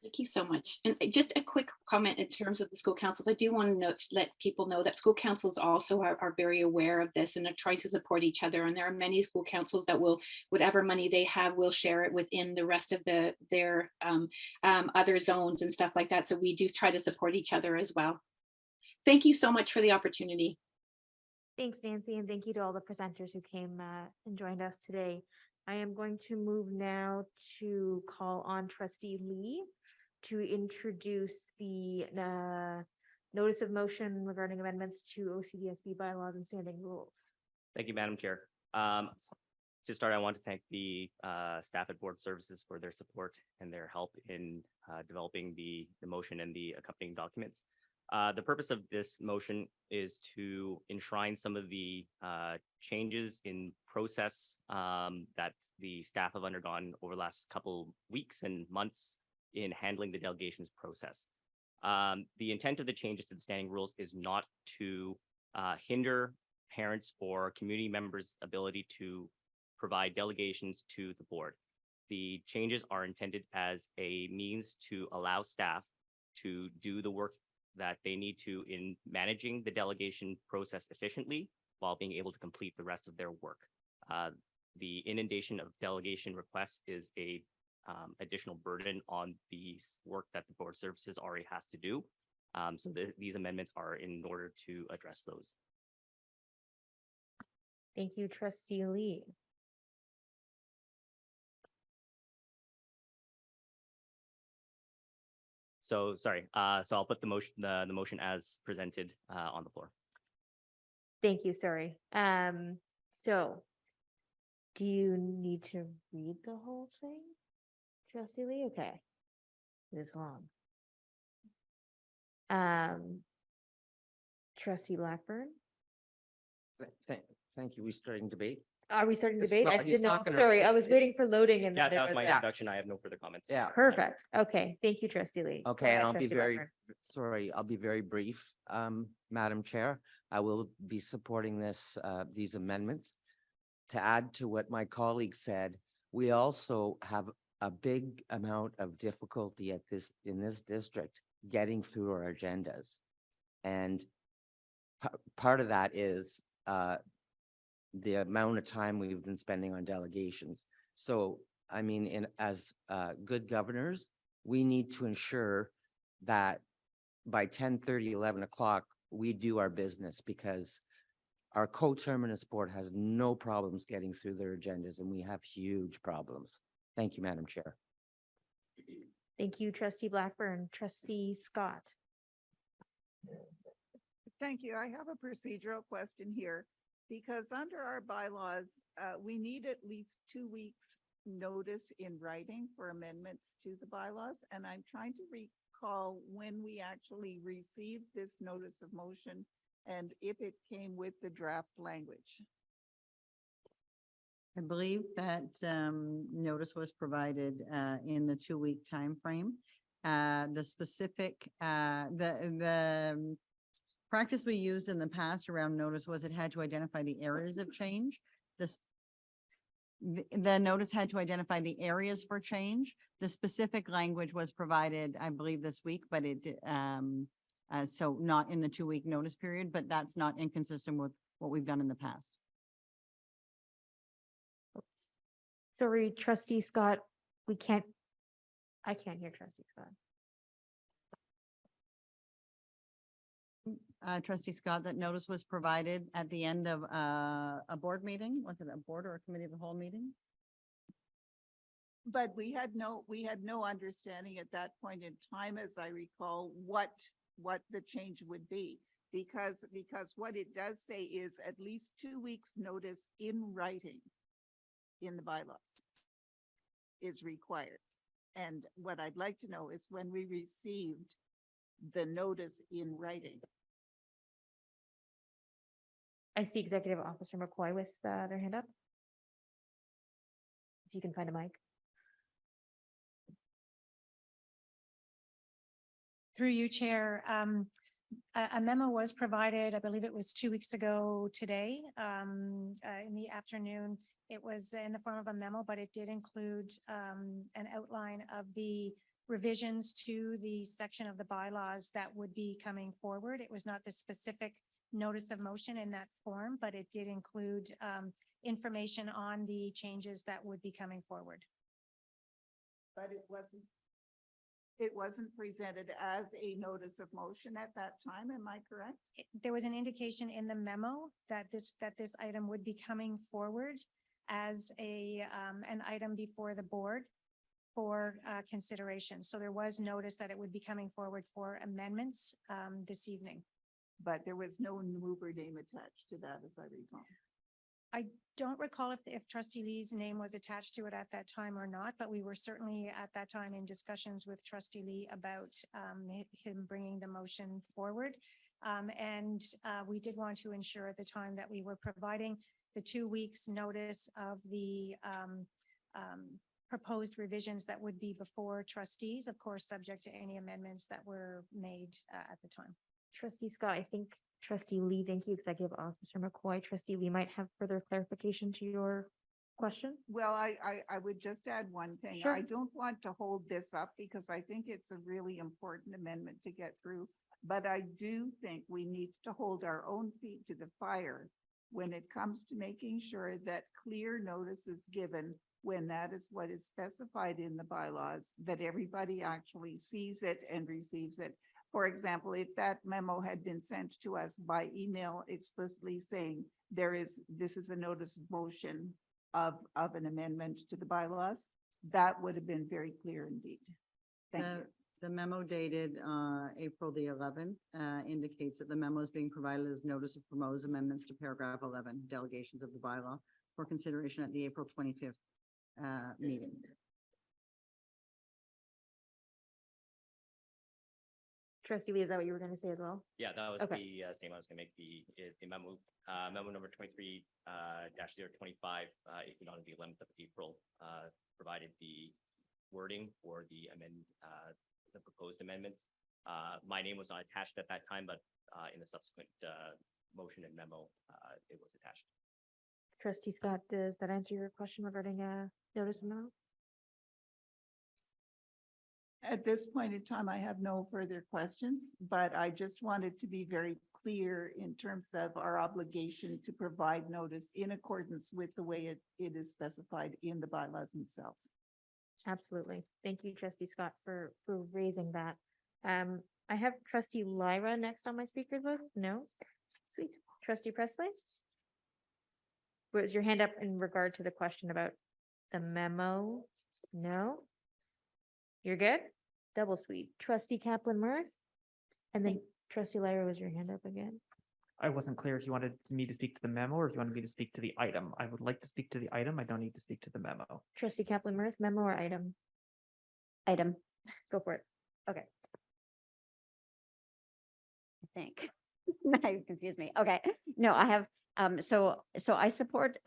Thank you so much. And just a quick comment in terms of the school councils. I do want to note, let people know that school councils also are very aware of this and are trying to support each other. And there are many school councils that will, whatever money they have, will share it within the rest of their other zones and stuff like that. So we do try to support each other as well. Thank you so much for the opportunity. Thanks, Nancy, and thank you to all the presenters who came and joined us today. I am going to move now to call on Trustee Lee to introduce the notice of motion regarding amendments to OCDSB bylaws and standing rules. Thank you, Madam Chair. To start, I want to thank the staff at Board Services for their support and their help in developing the motion and the accompanying documents. The purpose of this motion is to enshrine some of the changes in process that the staff have undergone over the last couple weeks and months in handling the delegations process. The intent of the changes to the standing rules is not to hinder parents or community members' ability to provide delegations to the board. The changes are intended as a means to allow staff to do the work that they need to in managing the delegation process efficiently while being able to complete the rest of their work. The inundation of delegation requests is a additional burden on the work that the Board Services already has to do. So these amendments are in order to address those. Thank you, Trustee Lee. So sorry, so I'll put the motion as presented on the floor. Thank you, sorry. So do you need to read the whole thing, Trustee Lee? Okay. It's long. Trustee Blackburn? Thank you. We starting debate? Are we starting It's debate? I not- he's didn't know. not gonna- Sorry, I was waiting it's- for loading and Yeah, then that was there my was introduction. I have no further comments. Yeah. Perfect. Okay, thank you, Trustee Lee. Go Okay, and ahead, I'll be Trustee very, Blackburn. sorry, I'll be very brief, Madam Chair. I will be supporting these amendments. To add to what my colleague said, we also have a big amount of difficulty in this district getting through our agendas. And part of that is the amount of time we've been spending on delegations. So, I mean, as good governors, we need to ensure that by 10:30, 11 o'clock, we do our business, because our co-chairman of sport has no problems getting through their agendas, and we have huge problems. Thank you, Madam Chair. Thank you, trustee Blackburn. Trustee Scott. Thank you. I have a procedural question here, because under our bylaws, we need at least 2 weeks notice in writing for amendments to the bylaws. And I'm trying to recall when we actually received this notice of motion and if it came with the draft language. I believe that notice was provided in the 2-week timeframe. The specific, the practice we used in the past around notice was it had to identify the areas of change. The notice had to identify the areas for change. The specific language was provided, I believe, this week, but so not in the 2-week notice period, but that's not inconsistent with what we've done in the past. Sorry, trustee Scott, I can't hear trustee Scott. Trustee Scott, that notice was provided at the end of a board meeting. Was it a board or a committee of the whole meeting? But we had no understanding at that point in time, as I recall, what the change would be. Because what it does say is at least 2 weeks notice in writing in the bylaws is required. And what I'd like to know is when we received the notice in writing. I see Executive Officer McCoy with their hand up. If you can find a mic. Through you, Chair. A memo was provided, I believe it was 2 weeks ago today, in the afternoon. It was in the form of a memo, but it did include an outline of the revisions to the section of the bylaws that would be coming forward. It was not the specific notice of motion in that form, but it did include information on the changes that would be coming forward. But it wasn't presented as a notice of motion at that time, am I correct? There was an indication in the memo that this item would be coming forward as an item before the board for consideration. So there was notice that it would be coming forward for amendments this evening. But there was no mover name attached to that, as I recall. I don't recall if trustee Lee's name was attached to it at that time or not, but we were certainly at that time in discussions with trustee Lee about him bringing the motion forward. We did want to ensure at the time that we were providing the 2 weeks notice of the proposed revisions that would be before trustees, of course, subject to any amendments that were made at the time. Trustee Scott, I think trustee Lee, thank you, Executive Officer McCoy. Trustee Lee might have further clarification to your question. Well, I would just add one thing. Sure. I don't want to hold this up because I think it's a really important amendment to get through. But I do think we need to hold our own feet to the fire when it comes to making sure that clear notice is given when that is what is specified in the bylaws, that everybody actually sees it and receives it. For example, if that memo had been sent to us by email explicitly saying this is a notice of motion of an amendment to the bylaws, that would have been very clear indeed. Thank you. The memo dated April the 11th indicates that the memo is being provided as notice of proposed amendments to paragraph 11, delegations of the bylaw for consideration at the April 25th meeting. Trustee Lee, is that what you were going to say as well? Yeah, that was Okay. the statement I was gonna make, the memo, memo number 23 -025, issued on the 11th of April, provided the wording for the the proposed amendments. My name was not attached at that time, but in the subsequent motion and memo, it was attached. Trustee Scott, does that answer your question regarding notice of memo? At this point in time, I have no further questions, but I just wanted to be very clear in terms of our obligation to provide notice in accordance with the way it is specified in the bylaws themselves. Absolutely. Thank you, trustee Scott, for raising that. I have trustee Lyra next on my speakers list. No? Sweet. Trustee Presley? Was your hand up in regard to the question about the memo? No? You're good? Double sweet. Trustee Kaplan Mirth? And then trustee Lyra, was your hand up again? I wasn't clear if you wanted me to speak to the memo or if you wanted me to speak to the item. I would like to speak to the item. I don't need to speak to the memo. Trustee Kaplan Mirth, memo or item? Item, Go for it. Okay. I think. Now you confused me. Okay, no, I have, so I support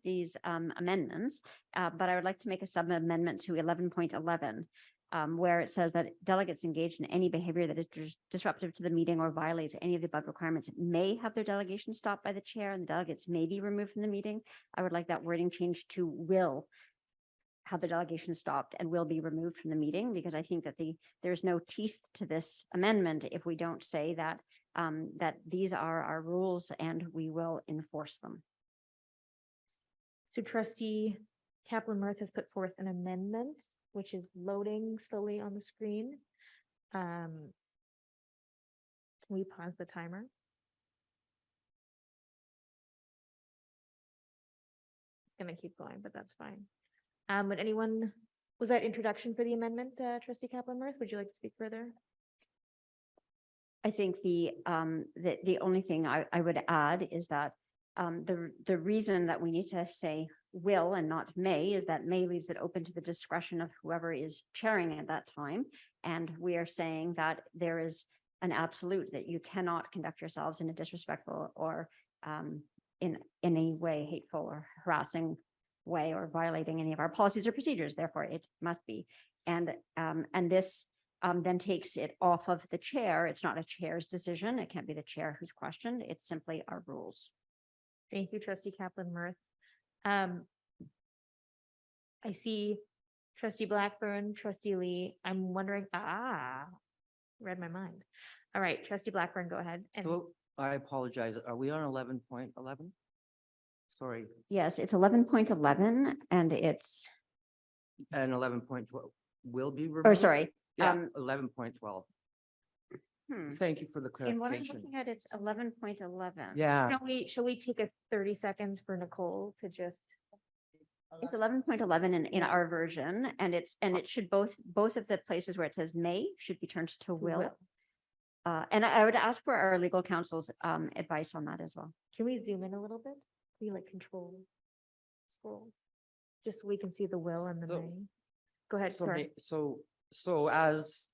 these amendments, but I would like to make a sub amendment to 11.11. Where it says that delegates engaged in any behavior that is disruptive to the meeting or violates any of the above requirements may have their delegation stopped by the chair, and the delegates may be removed from the meeting. I would like that wording changed to will have the delegation stopped and will be removed from the meeting, because I think that there's no teeth to this amendment if we don't say that that these are our rules and we will enforce them. So trustee Kaplan Mirth has put forth an amendment, which is loading slowly on the screen. Can we pause the timer? It's gonna keep going, but that's fine. Would anyone, was that introduction for the amendment, trustee Kaplan Mirth? Would you like to speak further? I think the only thing I would add is that the reason that we need to say will and not may is that may leaves it open to the discretion of whoever is chairing at that time. And we are saying that there is an absolute that you cannot conduct yourselves in a disrespectful or in any way hateful or harassing way or violating any of our policies or procedures. Therefore, it must be. And this then takes it off of the chair. It's not a chair's decision. It can't be the chair who's questioned. It's simply our rules. Thank you, trustee Kaplan Mirth. I see trustee Blackburn, trustee Lee. I'm wondering, read my mind. All right, trustee Blackburn, go ahead. And So I apologize. Are we on 11.11? Sorry, Yes, it's 11.11 and it's, and 11.12 will be removed? or sorry. Yeah, 11.12. Hmm. Thank you for the In what I'm clarification. looking at, it's 11.11. Yeah, shall we take a 30 seconds for Nicole to just, It's 11.11 in our version, and it should both of the places where it says may should be turned to will. And I would ask for our legal counsel's advice on that as well. can we zoom in a little bit? Can we like control scroll? Just so we can see the will and the So- may. Go ahead, so, sorry. so as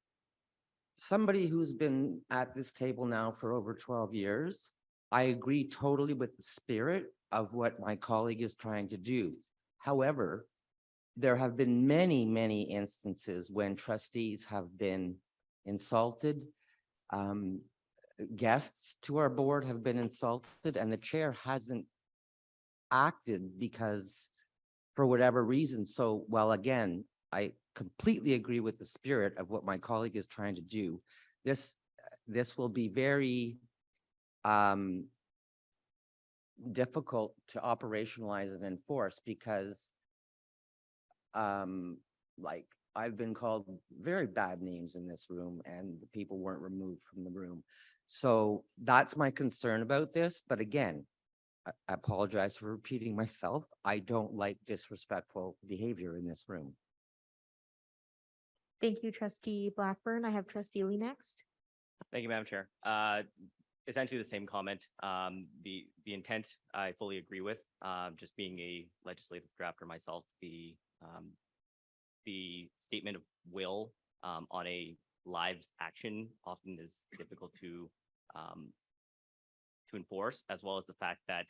somebody who's been at this table now for over 12 years, I agree totally with the spirit of what my colleague is trying to do. However, there have been many, many instances when trustees have been insulted. Guests to our board have been insulted, and the chair hasn't acted because for whatever reason. So, well, again, I completely agree with the spirit of what my colleague is trying to do. This will be very difficult to operationalize and enforce because like I've been called very bad names in this room and the people weren't removed from the room. So that's my concern about this. But again, I apologize for repeating myself. I don't like disrespectful behavior in this room. Thank you, trustee Blackburn. I have trustee Lee next. Thank you, Madam Chair. Essentially the same comment. The intent I fully agree with. Just being a legislative drafter myself, the statement of will on a live action often is difficult to enforce, as well as the fact that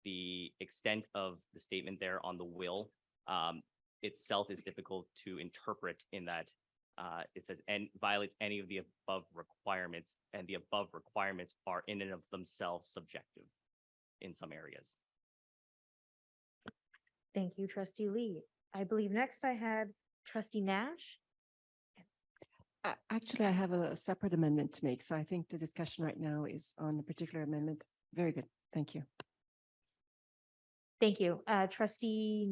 the extent of the statement there on the will itself is difficult to interpret in that it says and violates any of the above requirements, and the above requirements are in and of themselves subjective in some areas. Thank you, trustee Lee. I believe next I had trustee Nash. Actually, I have a separate amendment to make, so I think the discussion right now is on the particular amendment. Very good. Thank you. Thank you. Trustee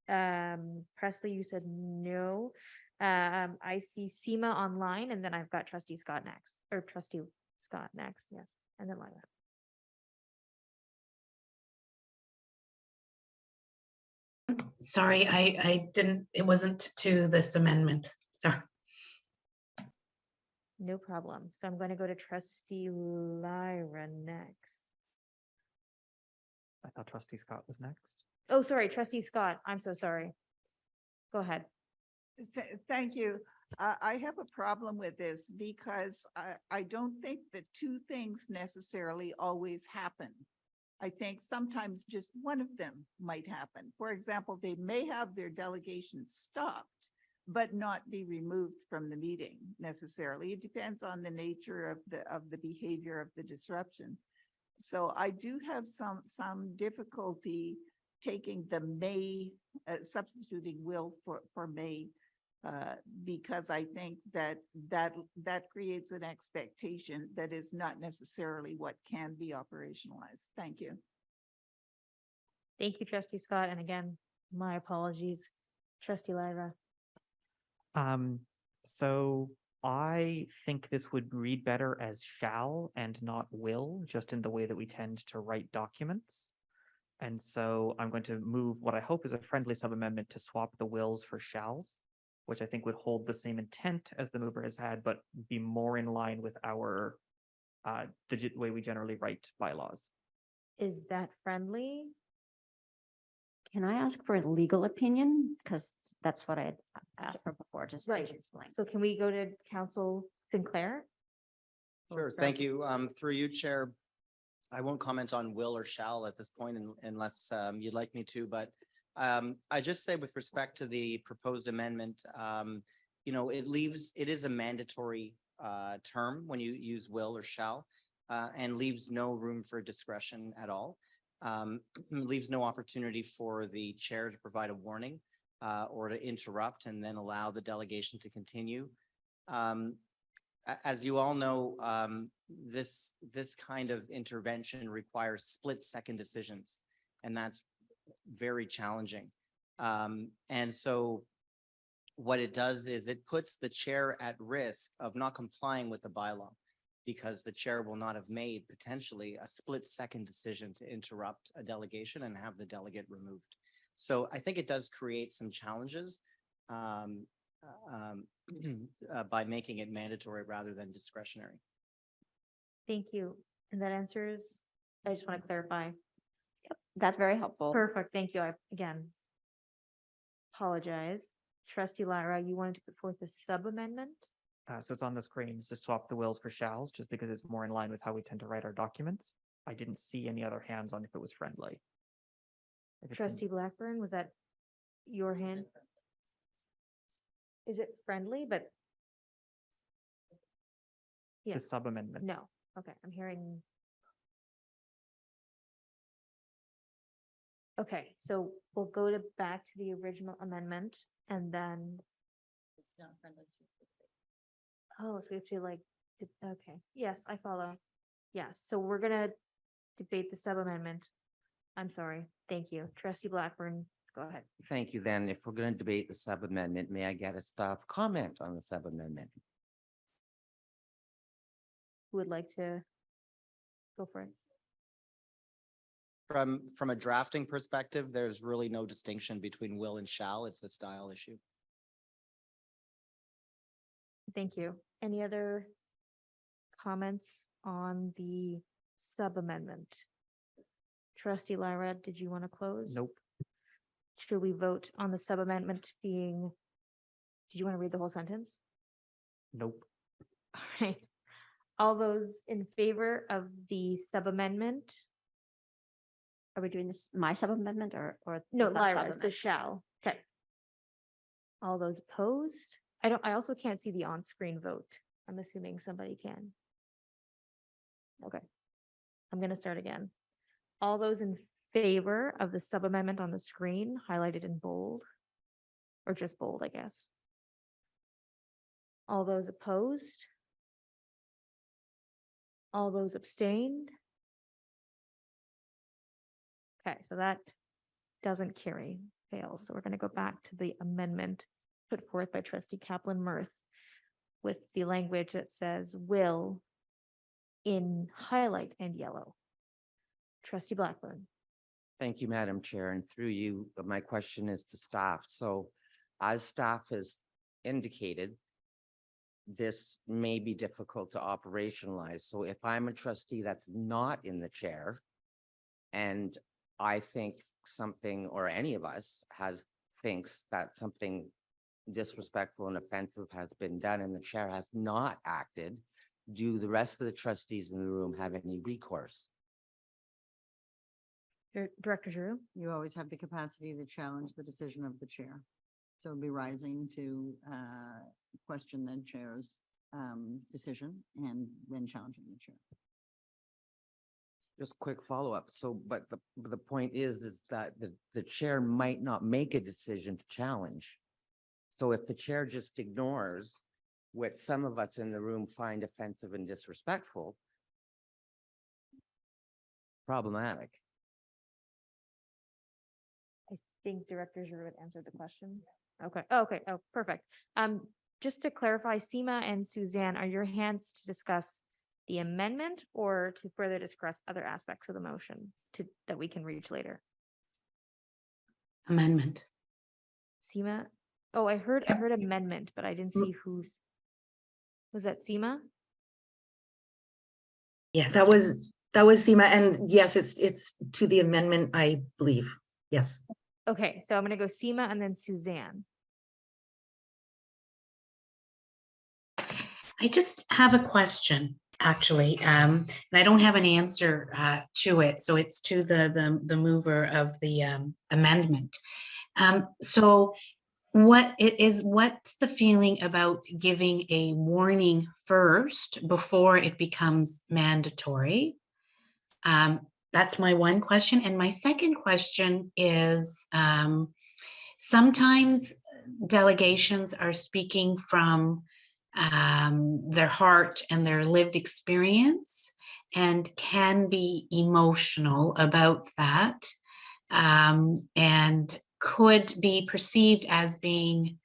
Presley, you said no. I see Seema online, and then I've got trustee Scott next, or trustee Scott next, yes, and then Lyra. Sorry, I didn't, it wasn't to this amendment. Sorry. No problem. So I'm going to go to trustee Lyra next. I thought trustee Scott was next. Oh, sorry, trustee Scott. I'm so sorry. Go ahead. Thank you. I have a problem with this because I don't think that two things necessarily always happen. I think sometimes just one of them might happen. For example, they may have their delegation stopped, but not be removed from the meeting necessarily. It depends on the nature of the behavior of the disruption. So I do have some difficulty taking the may, substituting will for may, because I think that creates an expectation that is not necessarily what can be operationalized. Thank you. Thank you, trustee Scott. And again, my apologies, trustee Lyra. So I think this would read better as shall and not will, just in the way that we tend to write documents. And so I'm going to move what I hope is a friendly sub-amendment to swap the wills for shalls, which I think would hold the same intent as the mover has had, but be more in line with our the way we generally write bylaws. Is that friendly? Can I ask for a legal opinion? Because that's what I had asked for before, just Right. to explain. So can we go to Council Sinclair? We'll Sure, start thank with- you. Through you, Chair. I won't comment on will or shall at this point unless you'd like me to, but I just say with respect to the proposed amendment, it is a mandatory term when you use will or shall and leaves no room for discretion at all. Leaves no opportunity for the chair to provide a warning or to interrupt and then allow the delegation to continue. As you all know, this kind of intervention requires split-second decisions, and that's very challenging. And so what it does is it puts the chair at risk of not complying with the bylaw because the chair will not have made potentially a split-second decision to interrupt a delegation and have the delegate removed. So I think it does create some challenges by making it mandatory rather than discretionary. Thank you. And that answers, I just want to clarify. That's very helpful. Perfect. Thank you. I, again, apologize. Trustee Lyra, you wanted to put forth a sub-amendment? So it's on the screen, it's to swap the wills for shalls, just because it's more in line with how we tend to write our documents. I didn't see any other hands on if it was friendly. If it's in- Trustee Blackburn, was that your hand? Is it friendly, but? The Yes, sub-amendment. no. Okay, I'm hearing. Okay, so we'll go to back to the original amendment and then, It's not friendly. oh, so we have to like, okay, yes, I follow. Yes, so we're gonna debate the sub-amendment. I'm sorry. Thank you. Trustee Blackburn, go ahead. Thank you. Then if we're going to debate the sub-amendment, may I get a staff comment on the sub-amendment? Who would like to go for it? From a drafting perspective, there's really no distinction between will and shall. It's a style issue. Thank you. Any other comments on the sub-amendment? Trustee Lyra, did you want to close? Nope. Should we vote on the sub-amendment being, did you want to read the whole sentence? Nope. All right. All those in favor of the sub-amendment? Are we doing this, my sub-amendment or? No, the Lyra, the sub-amendment? shall. Okay. All those opposed? I also can't see the on-screen vote. I'm assuming somebody can. Okay. I'm gonna start again. All those in favor of the sub-amendment on the screen highlighted in bold, or just bold, I guess. All those opposed? All those abstained? Okay, so that doesn't carry, fails. So we're gonna go back to the amendment put forth by trustee Kaplan Mirth with the language that says will in highlight and yellow. Trustee Blackburn. Thank you, Madam Chair, and through you, my question is to staff. So as staff has indicated, this may be difficult to operationalize. So if I'm a trustee that's not in the chair and I think something, or any of us thinks that something disrespectful and offensive has been done and the chair has not acted, do the rest of the trustees in the room have any recourse? Director Giroux. You always have the capacity to challenge the decision of the chair. So it'd be rising to question the chair's decision and then challenging the chair. Just quick follow-up. So, but the point is that the chair might not make a decision to challenge. So if the chair just ignores what some of us in the room find offensive and disrespectful, problematic. I think Director Giroux would answer the question. Okay. Oh, okay. Oh, perfect. Just to clarify, Seema and Suzanne, are your hands to discuss the amendment or to further discuss other aspects of the motion that we can reach later? Amendment. Seema? Oh, I heard amendment, but I didn't see who's. Was that Seema? Yeah, that was Seema, and yes, it's to the amendment, I believe. Yes. Okay, so I'm gonna go Seema and then Suzanne. I just have a question, actually, and I don't have an answer to it. So it's to the mover of the amendment. So what's the feeling about giving a warning first before it becomes mandatory? That's my one question. And my second question is, sometimes delegations are speaking from their heart and their lived experience and can be emotional about that, and could be perceived as being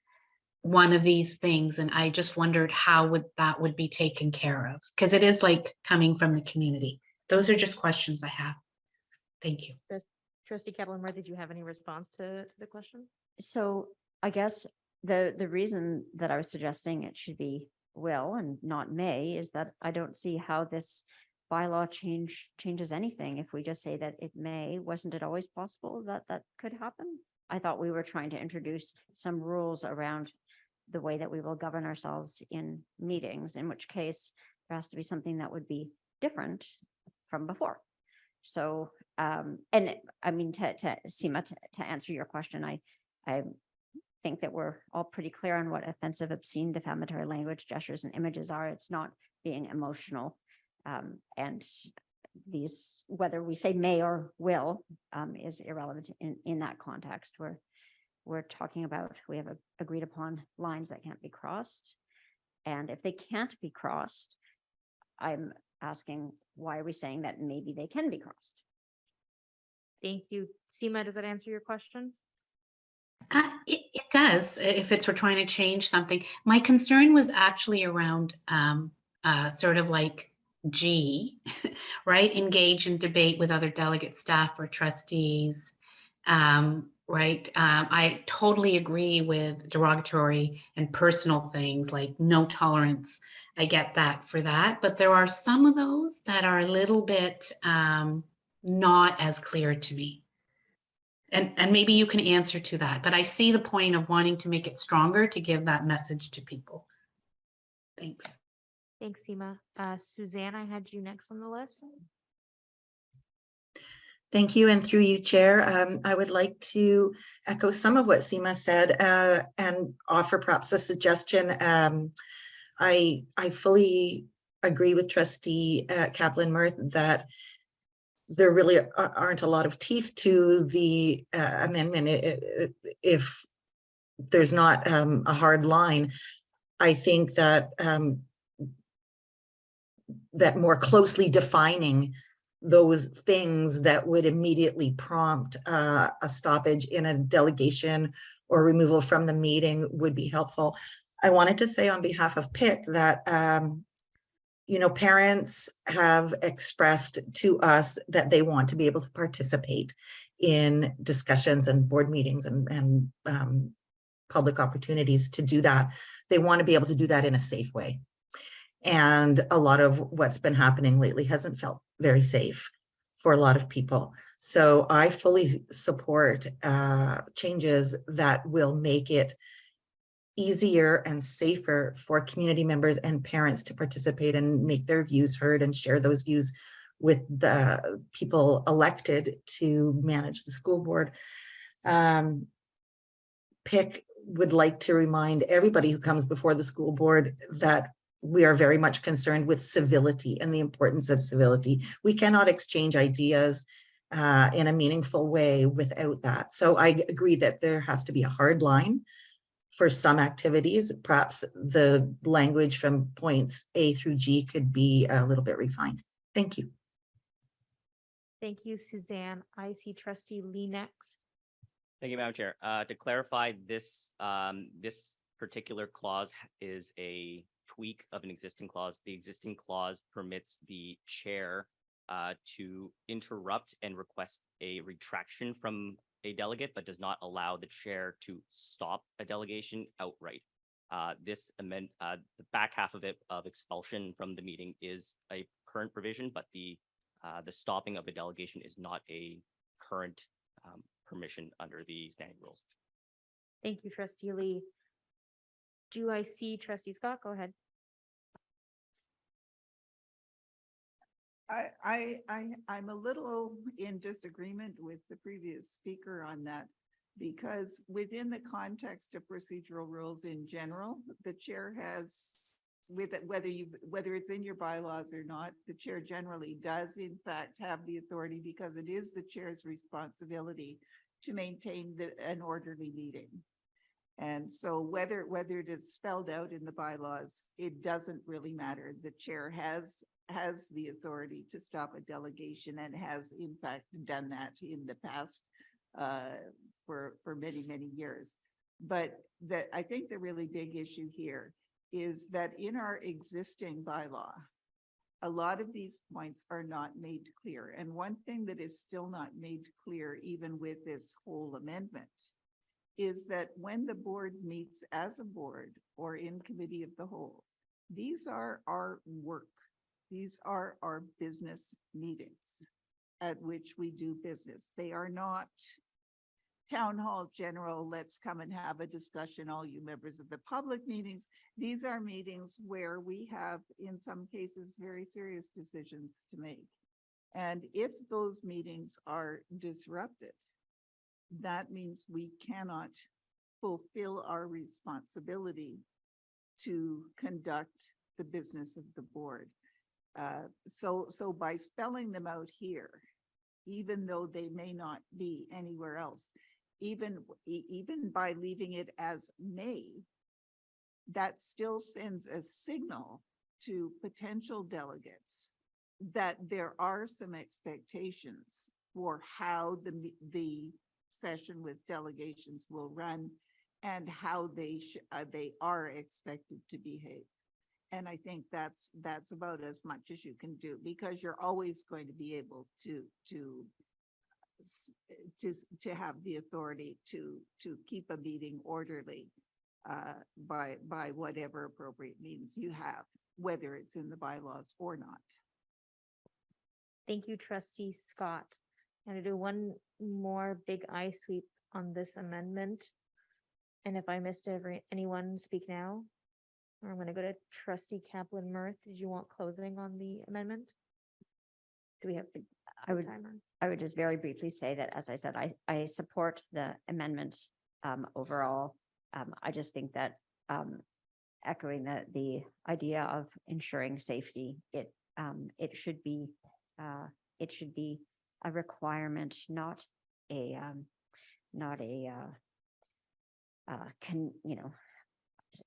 one of these things. And I just wondered how that would be taken care of, because it is like coming from the community. Those are just questions I have. Thank you. Trustee Kaplan, did you have any response to the question? So I guess the reason that I was suggesting it should be will and not may is that I don't see how this bylaw changes anything. If we just say that it may, wasn't it always possible that that could happen? I thought we were trying to introduce some rules around the way that we will govern ourselves in meetings, in which case there has to be something that would be different from before. So, and I mean, to Seema, to answer your question, I think that we're all pretty clear on what offensive, obscene, defamatory language, gestures, and images are. It's not being emotional. And these, whether we say may or will, is irrelevant in that context. We're talking about, we have agreed upon lines that can't be crossed. And if they can't be crossed, I'm asking, why are we saying that maybe they can be crossed? Thank you. Seema, does that answer your question? It does, if we're trying to change something. My concern was actually around sort of like G, right? Engage in debate with other delegate, staff, or trustees, right? I totally agree with derogatory and personal things like no tolerance. I get that for that, but there are some of those that are a little bit not as clear to me. And maybe you can answer to that, but I see the point of wanting to make it stronger to give that message to people. Thanks. Thanks, Seema. Suzanne, I had you next on the list. Thank you, and through you, Chair, I would like to echo some of what Seema said and offer perhaps a suggestion. I fully agree with Trustee Kaplan Mirth that there really aren't a lot of teeth to the amendment if there's not a hard line. I think that that more closely defining those things that would immediately prompt a stoppage in a delegation or removal from the meeting would be helpful. I wanted to say on behalf of PIC that, you know, parents have expressed to us that they want to be able to participate in discussions and board meetings and public opportunities to do that. They want to be able to do that in a safe way. And a lot of what's been happening lately hasn't felt very safe for a lot of people. So I fully support changes that will make it easier and safer for community members and parents to participate and make their views heard and share those views with the people elected to manage the school board. PIC would like to remind everybody who comes before the school board that we are very much concerned with civility and the importance of civility. We cannot exchange ideas in a meaningful way without that. So I agree that there has to be a hard line for some activities. Perhaps the language from points A through G could be a little bit refined. Thank you. Thank you, Suzanne. I see trustee Lee next. Thank you, Madam Chair. To clarify, this particular clause is a tweak of an existing clause. The existing clause permits the chair to interrupt and request a retraction from a delegate, but does not allow the chair to stop a delegation outright. The back half of it, of expulsion from the meeting, is a current provision, but the stopping of a delegation is not a current permission under the standing rules. Thank you, trustee Lee. Do I see trustee Scott? Go ahead. I'm a little in disagreement with the previous speaker on that, because within the context of procedural rules in general, the chair has, whether it's in your bylaws or not, the chair generally does in fact have the authority, because it is the chair's responsibility to maintain an orderly meeting. And so whether it is spelled out in the bylaws, it doesn't really matter. The chair has the authority to stop a delegation and has in fact done that in the past for many, many years. But I think the really big issue here is that in our existing bylaw, a lot of these points are not made clear. And one thing that is still not made clear, even with this whole amendment, is that when the board meets as a board or in committee of the whole, these are our work. These are our business meetings at which we do business. They are not town hall general, let's come and have a discussion, all you members of the public meetings. These are meetings where we have, in some cases, very serious decisions to make. And if those meetings are disrupted, that means we cannot fulfill our responsibility to conduct the business of the board. So by spelling them out here, even though they may not be anywhere else, even by leaving it as may, that still sends a signal to potential delegates that there are some expectations for how the session with delegations will run and how they are expected to behave. And I think that's about as much as you can do, because you're always going to be able to have the authority to keep a meeting orderly by whatever appropriate means you have, whether it's in the bylaws or not. Thank you, trustee Scott. I'm gonna do one more big eye sweep on this amendment. And if I missed anyone, speak now. I'm going to go to trustee Kaplan Mirth. Did you want closing on the amendment? Do we have I would just very briefly say that, as I said, I support the amendment overall. I just think that echoing the idea of ensuring safety, it should be a requirement, not a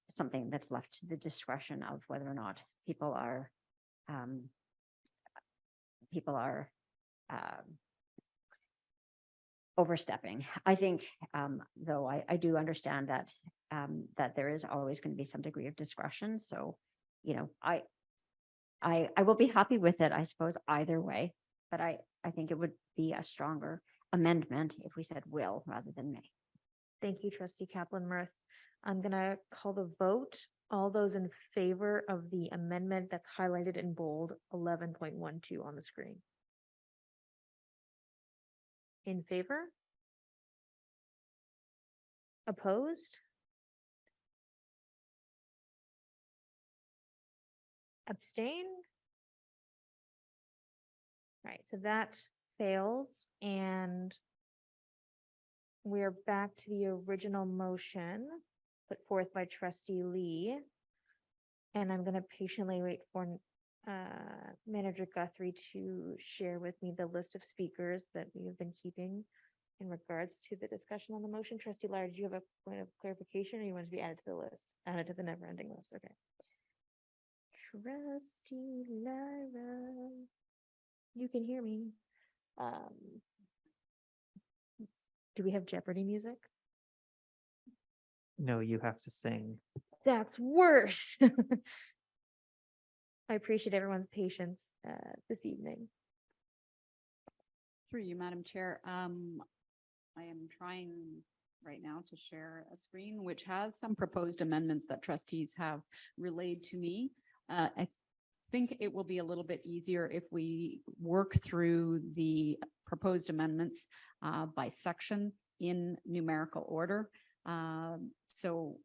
something that's left to the discretion of whether or not people are overstepping. I think, though, I do understand that, that there is always going to be some degree of discretion. So, you know, I will be happy with it, I suppose, either way. But I think it would be a stronger amendment if we said will rather than may. Thank you, trustee Kaplan-Murth. I'm gonna call the vote. All those in favor of the amendment that's highlighted in bold 11.12 on the screen. In favor? Opposed? Abstain? Right, so that fails, and we're back to the original motion put forth by trustee Lee. And I'm gonna patiently wait for Manager Guthrie to share with me the list of speakers that we have been keeping in regards to the discussion on the motion. Trustee Lyra, do you have a point of clarification, or you want to be added to the list? Added to the never-ending list, okay. Trustee Lyra, you can hear me. Do we have Jeopardy music? No, you have to sing. That's worse. I appreciate everyone's patience this evening. Through you, Madam Chair. I am trying right now to share a screen which has some proposed amendments that trustees have relayed to me. I think it will be a little bit easier if we work through the proposed amendments by section in numerical order. So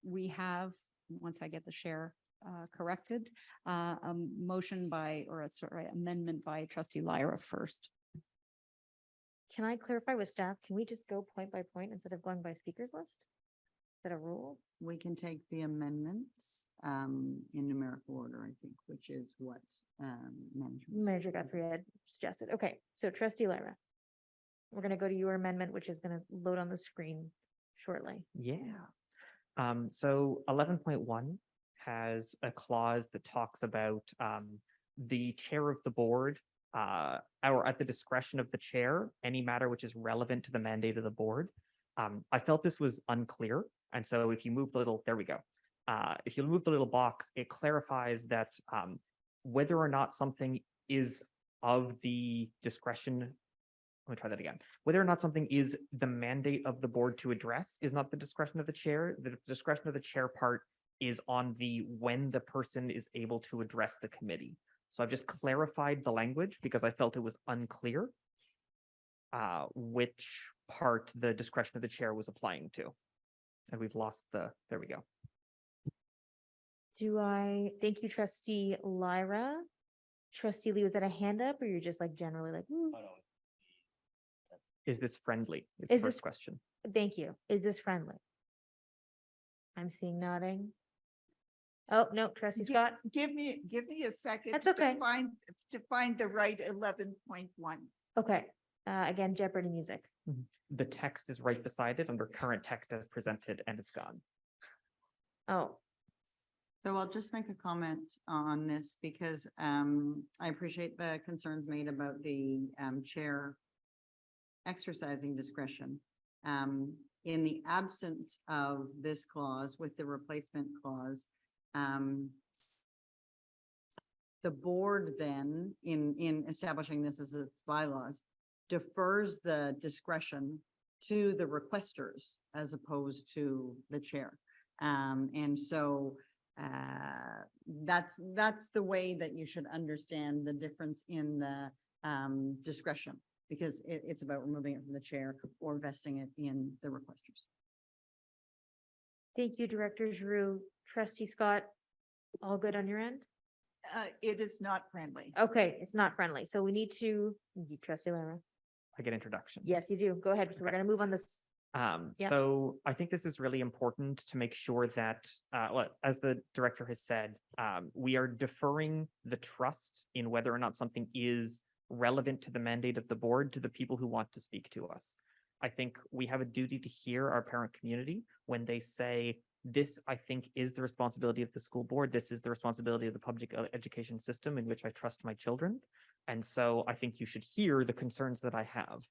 we have, once I get the share corrected, a motion by, or a sorry, amendment by trustee Lyra first. Can I clarify with staff? Can we just go point by point instead of going by speakers list? Is that a rule? We can take the amendments in numerical order, I think, which is what Manager Guthrie had suggested. Okay, so trustee Lyra, we're gonna go to your amendment, which is gonna load on the screen shortly. Yeah. So 11.1 has a clause that talks about the chair of the board or at the discretion of the chair, any matter which is relevant to the mandate of the board. I felt this was unclear. And so if you move the little, there we go. If you move the little box, it clarifies that whether or not something is of the discretion, let me try that again. Whether or not something is the mandate of the board to address is not the discretion of the chair. The discretion of the chair part is on the when the person is able to address the committee. So I've just clarified the language because I felt it was unclear which part the discretion of the chair was applying to. And we've lost the, there we go. Thank you, trustee Lyra. Trustee Lee, was that a hand up, or you're just like generally like, "Ooh." Is this friendly? Is the first question. Thank you. Is this friendly? I'm seeing nodding. Oh, no, trustee Scott. Give me a second. That's okay. To find the right 11.1. Okay, again, Jeopardy music. The text is right beside it under current text as presented, and it's gone. Oh, So I'll just make a comment on this because I appreciate the concerns made about the chair exercising discretion. In the absence of this clause with the replacement clause, the board then in establishing this as a bylaws defers the discretion to the requesters as opposed to the chair. And so that's the way that you should understand the difference in the discretion, because it's about removing it from the chair or vesting it in the requesters. thank you, Director Giroux. Trustee Scott, all good on your end? It is not friendly. Okay, it's not friendly, so we need to, trustee Lyra. I get introduction. Yes, you do. Go ahead. So we're gonna move on this. Yeah. So I think this is really important to make sure that, well, as the director has said, we are deferring the trust in whether or not something is relevant to the mandate of the board to the people who want to speak to us. I think we have a duty to hear our parent community when they say, this, I think, is the responsibility of the school board. This is the responsibility of the public education system in which I trust my children. And so I think you should hear the concerns that I have.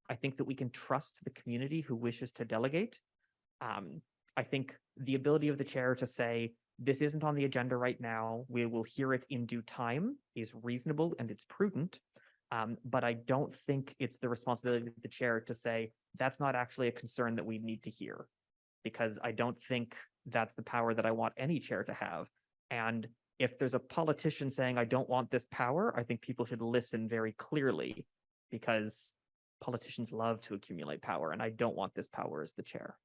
I think that we can trust the community who wishes to delegate. I think the ability of the chair to say, this isn't on the agenda right now, we will hear it in due time, is reasonable and it's prudent. But I don't think it's the responsibility of the chair to say, that's not actually a concern that we need to hear. Because I don't think that's the power that I want any chair to have. And if there's a politician saying, I don't want this power, I think people should listen very clearly, because politicians love to accumulate power, and I don't want this power as the chair.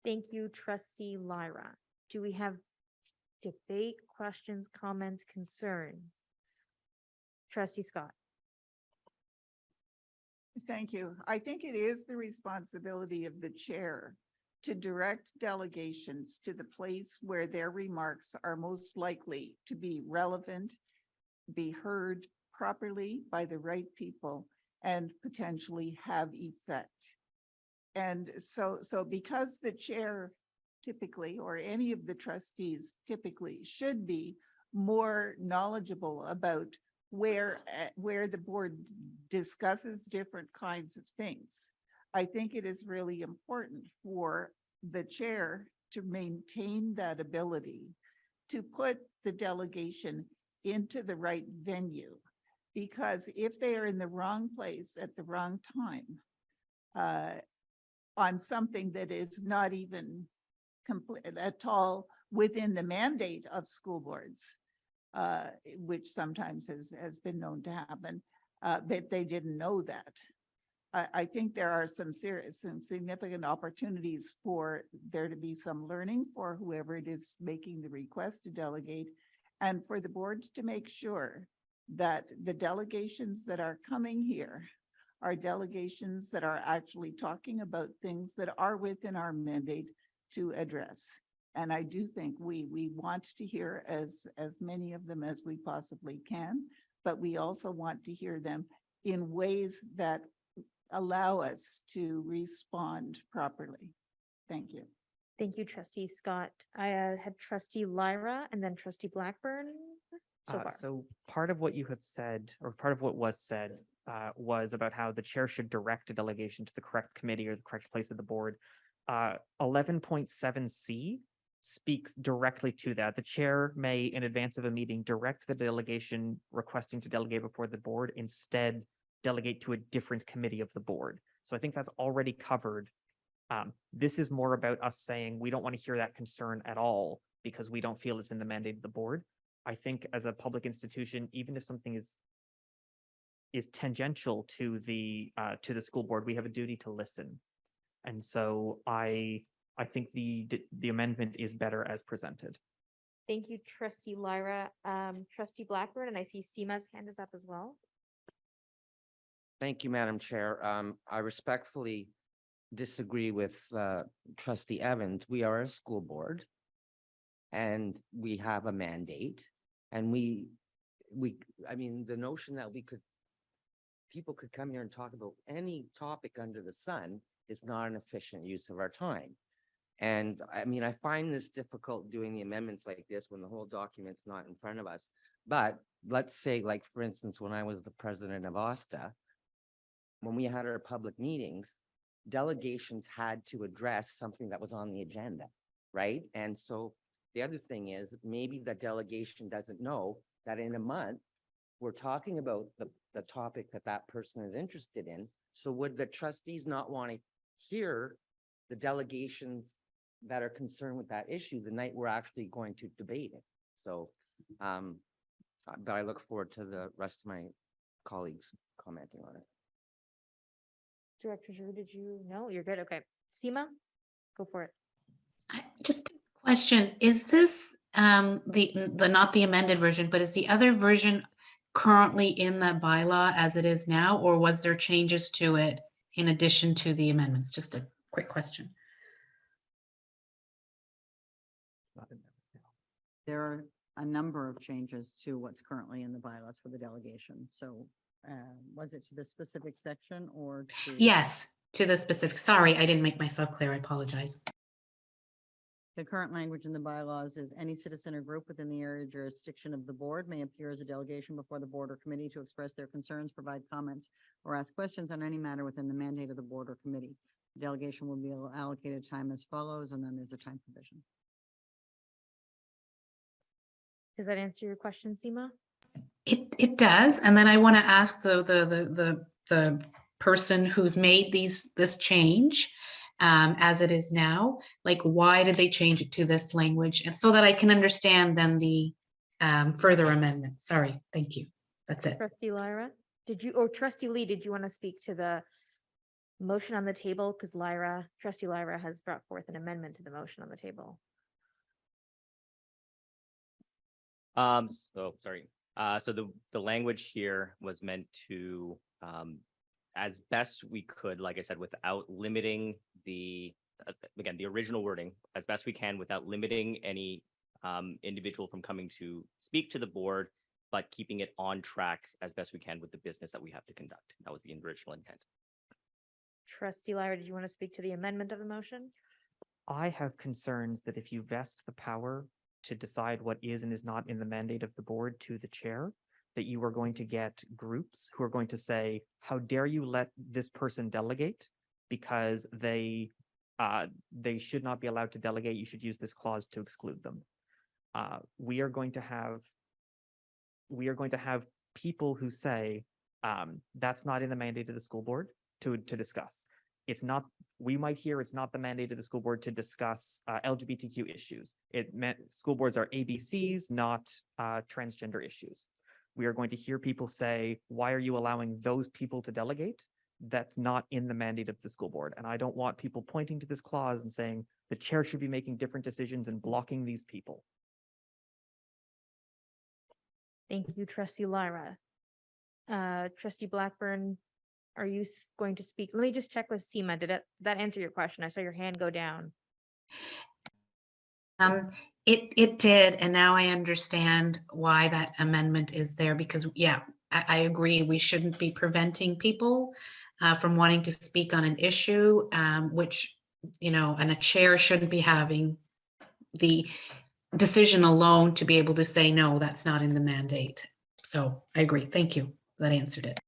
Thank you, trustee Lyra. Do we have debate, questions, comments, concerns? Trustee Scott. Thank you. I think it is the responsibility of the chair to direct delegations to the place where their remarks are most likely to be relevant, be heard properly by the right people, and potentially have effect. And so because the chair typically, or any of the trustees typically, should be more knowledgeable about where the board discusses different kinds of things, I think it is really important for the chair to maintain that ability to put the delegation into the right venue. Because if they are in the wrong place at the wrong time, on something that is not even complete at all within the mandate of school boards, which sometimes has been known to happen, but they didn't know that. I think there are some significant opportunities for there to be some learning for whoever it is making the request to delegate, and for the boards to make sure that the delegations that are coming here are delegations that are actually talking about things that are within our mandate to address. And I do think we want to hear as many of them as we possibly can, but we also want to hear them in ways that allow us to respond properly. Thank you. Thank you, trustee Scott. I had trustee Lyra and then trustee Blackburn so far. So part of what you have said, or part of what was said, was about how the chair should direct a delegation to the correct committee or the correct place of the board. 11.7C speaks directly to that. The chair may, in advance of a meeting, direct the delegation requesting to delegate before the board, instead delegate to a different committee of the board. So I think that's already covered. This is more about us saying we don't want to hear that concern at all because we don't feel it's in the mandate of the board. I think as a public institution, even if something is tangential to the school board, we have a duty to listen. And so I think the amendment is better as presented. Thank you, trustee Lyra. Trustee Blackburn, and I see Seema's hand is up as well. Thank you, Madam Chair. I respectfully disagree with trustee Evans. We are a school board and we have a mandate, and I mean, the notion that people could come here and talk about any topic under the sun is not an efficient use of our time. And I mean, I find this difficult doing the amendments like this when the whole document's not in front of us. But let's say, like, for instance, when I was the president of OSTA, when we had our public meetings, delegations had to address something that was on the agenda, right? And so the other thing is, maybe the delegation doesn't know that in a month, we're talking about the topic that person is interested in. So would the trustees not want to hear the delegations that are concerned with that issue the night we're actually going to debate it? So, but I look forward to the rest of my colleagues commenting on it. Director Drew, did you know? You're good. Okay. Seema, go for it. Just a question, is this the not the amended version, but is the other version currently in that bylaw as it is now, or was there changes to it in addition to the amendments? Just a quick question. There are a number of changes to what's currently in the bylaws for the delegation. So was it to the specific section or to? Yes, to the specific. Sorry, I didn't make myself clear. I apologize. The current language in the bylaws is any citizen or group within the area jurisdiction of the board may appear as a delegation before the board or committee to express their concerns, provide comments, or ask questions on any matter within the mandate of the board or committee. The delegation will be allocated time as follows, and then there's a time provision. Does that answer your question, Seema? It does. And then I want to ask the person who's made this change, as it is now, like, why did they change it to this language? And so that I can understand then the further amendments. Sorry. Thank you. That's it. Trustee Lyra, or Trustee Lee, did you want to speak to the motion on the table? Because Trustee Lyra has brought forth an amendment to the motion on the table. Sorry. So the language here was meant to, as best we could, like I said, without limiting again, the original wording, as best we can, without limiting any individual from coming to speak to the board, but keeping it on track as best we can with the business that we have to conduct. That was the original intent. Trustee Lyra, did you want to speak to the amendment of the motion? I have concerns that if you vest the power to decide what is and is not in the mandate of the board to the chair, that you are going to get groups who are going to say, how dare you let this person delegate, because they should not be allowed to delegate. You should use this clause to exclude them. We are going to have people who say, that's not in the mandate of the school board to discuss. It's not, we might hear it's not the mandate of the school board to discuss LGBTQ issues. It meant school boards are ABCs, not transgender issues. We are going to hear people say, why are you allowing those people to delegate? That's not in the mandate of the school board. And I don't want people pointing to this clause and saying the chair should be making different decisions and blocking these people. Thank you, Trustee Lyra. Trustee Blackburn, are you going to speak? Let me just check with Seema. Did that answer your question? I saw your hand go down. It did, and now I understand why that amendment is there, because yeah, I agree, we shouldn't be preventing people from wanting to speak on an issue, which, and a chair shouldn't be having the decision alone to be able to say, no, that's not in the mandate. So I agree. Thank you. That answered it.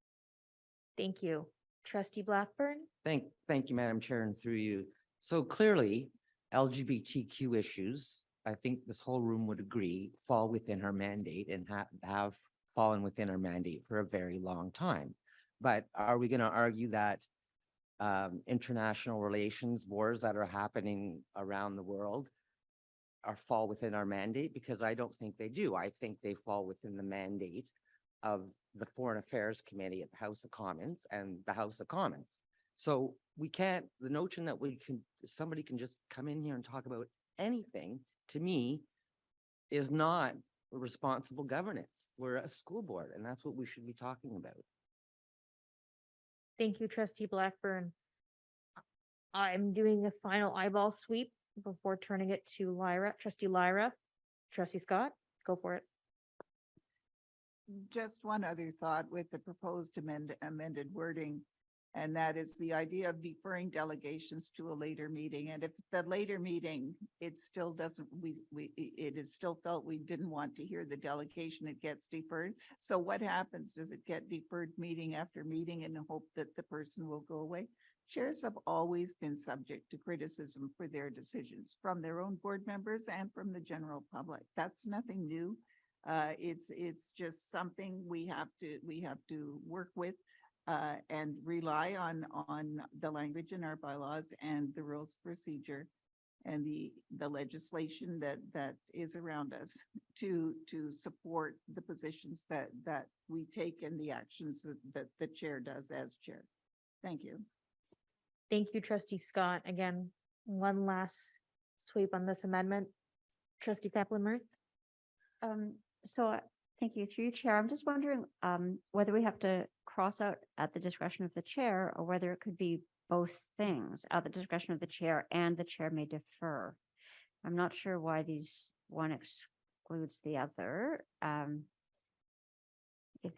Thank you. Trustee Blackburn? Thank you, Madam Chair, and through you. So clearly, LGBTQ issues, I think this whole room would agree, fall within our mandate and have fallen within our mandate for a very long time. But are we going to argue that international relations wars that are happening around the world fall within our mandate? Because I don't think they do. I think they fall within the mandate of the Foreign Affairs Committee at the House of Commons and the House of Commons. So we can't, the notion that somebody can just come in here and talk about anything, to me, is not responsible governance. We're a school board, and that's what we should be talking about. Thank you, Trustee Blackburn. I'm doing a final eyeball sweep before turning it to Lyra. Trustee Lyra. Trustee Scott, go for it. Just one other thought with the proposed amended wording, and that is the idea of deferring delegations to a later meeting. And if the later meeting, it still doesn't, it is still felt we didn't want to hear the delegation, it gets deferred. So what happens? Does it get deferred meeting after meeting in the hope that the person will go away? Chairs have always been subject to criticism for their decisions from their own board members and from the general public. That's nothing new. It's just something we have to work with and rely on the language in our bylaws and the rules of procedure and the legislation that is around us to support the positions that we take and the actions that the chair does as chair. Thank you. Thank you, Trustee Scott. Again, one last sweep on this amendment. Trustee Kaplan-Murth. Thank you, through you, Chair. I'm just wondering whether we have to cross out at the discretion of the chair or whether it could be both things at the discretion of the chair and the chair may defer. I'm not sure why one excludes the other. Can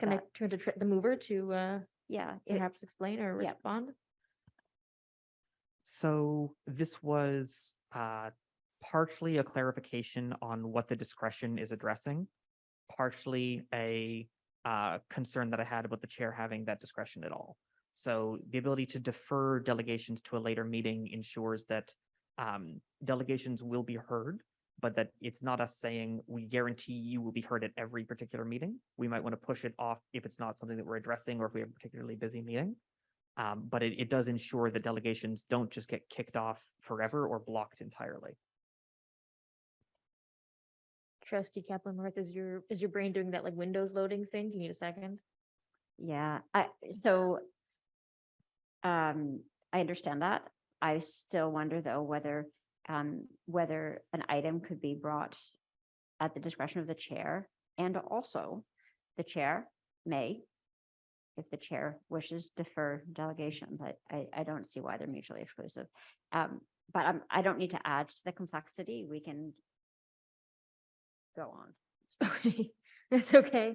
I turn to the mover to perhaps explain or respond? So this was part partially a clarification on what the discretion is addressing, partially a concern that I had about the chair having that discretion at all. So the ability to defer delegations to a later meeting ensures that delegations will be heard, but that it's not us saying we guarantee you will be heard at every particular meeting. We might want to push it off if it's not something that we're addressing or if we have a particularly busy meeting. But it does ensure that delegations don't just get kicked off forever or blocked entirely. Trustee Kaplan-Meier, is your brain doing that like Windows loading thing? Do you need a second? Yeah, I understand that. I still wonder though whether an item could be brought at the discretion of the chair, and also the chair may, if the chair wishes, defer delegations. I don't see why they're mutually exclusive. But I don't need to add to the complexity. We can go on. Okay, that's okay.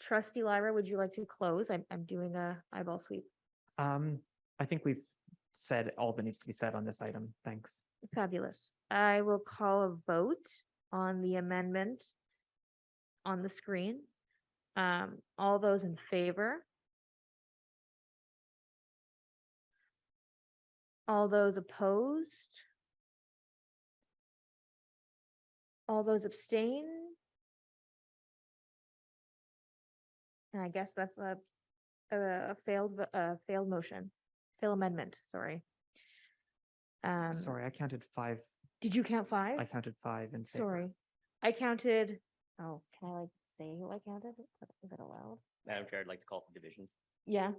Trustee Lyra, would you like to close? I'm doing a eyeball sweep. I think we've said all that needs to be said on this item. Thanks. Fabulous. I will call a vote on the amendment on the screen. All those in favor? All those opposed? All those abstain? And I guess that's a failed motion, failed amendment, sorry. Sorry, I counted 5. Did you count 5? I counted 5 in favor. Sorry, I counted, oh, can I like say who I counted? Is that allowed? Madam Chair, I'd like to call for divisions. Yeah.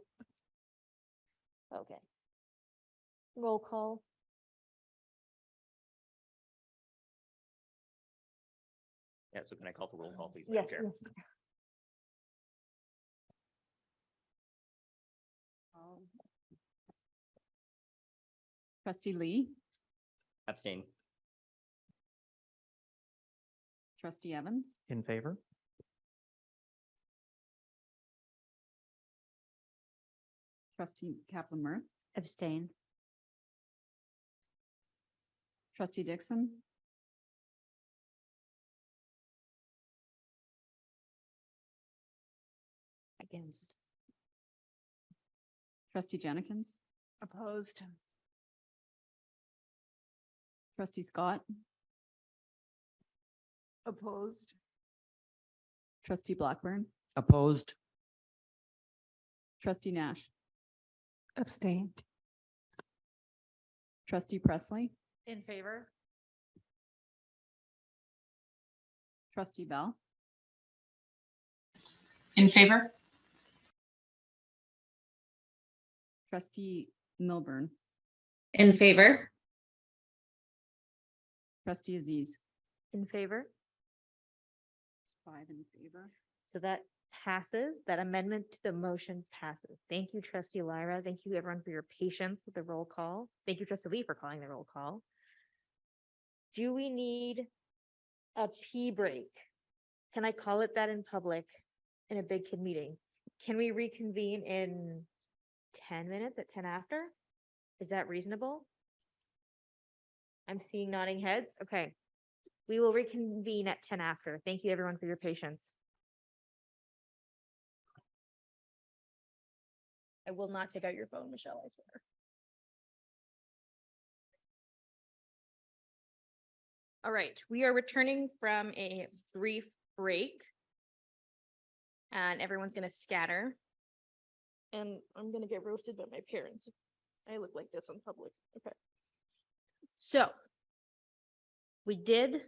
Okay. Roll call. Yeah, so can I call for roll call, please, Yes, Madam Chair? yes. Trustee Lee, Abstain. trustee Evans, In favor? trustee Kaplan-Meier, Abstain. trustee Dixon, Against. trustee Jenkins, Opposed. trustee Scott, Opposed? trustee Blackburn, Opposed? trustee Nash, Abstained. trustee Presley, In favor? trustee Bell, In favor? trustee Milburn, In favor? trustee Aziz. In favor? It's 5 in favor. So that passes, that amendment to the motion passes. Thank you, trustee Lyra. Thank you everyone for your patience with the roll call. Thank you, trustee Lee, for calling the roll call. Do we need a pee break? Can I call it that in public in a big kid meeting? Can we reconvene in 10 minutes at 10 after? Is that reasonable? I'm seeing nodding heads. Okay. We will reconvene at 10 after. Thank you everyone for your patience. I will not take out your phone, Michelle, I swear. All right, we are returning from a brief break. And everyone's gonna scatter. And I'm gonna get roasted by my parents. I look like this in public. Okay. So we did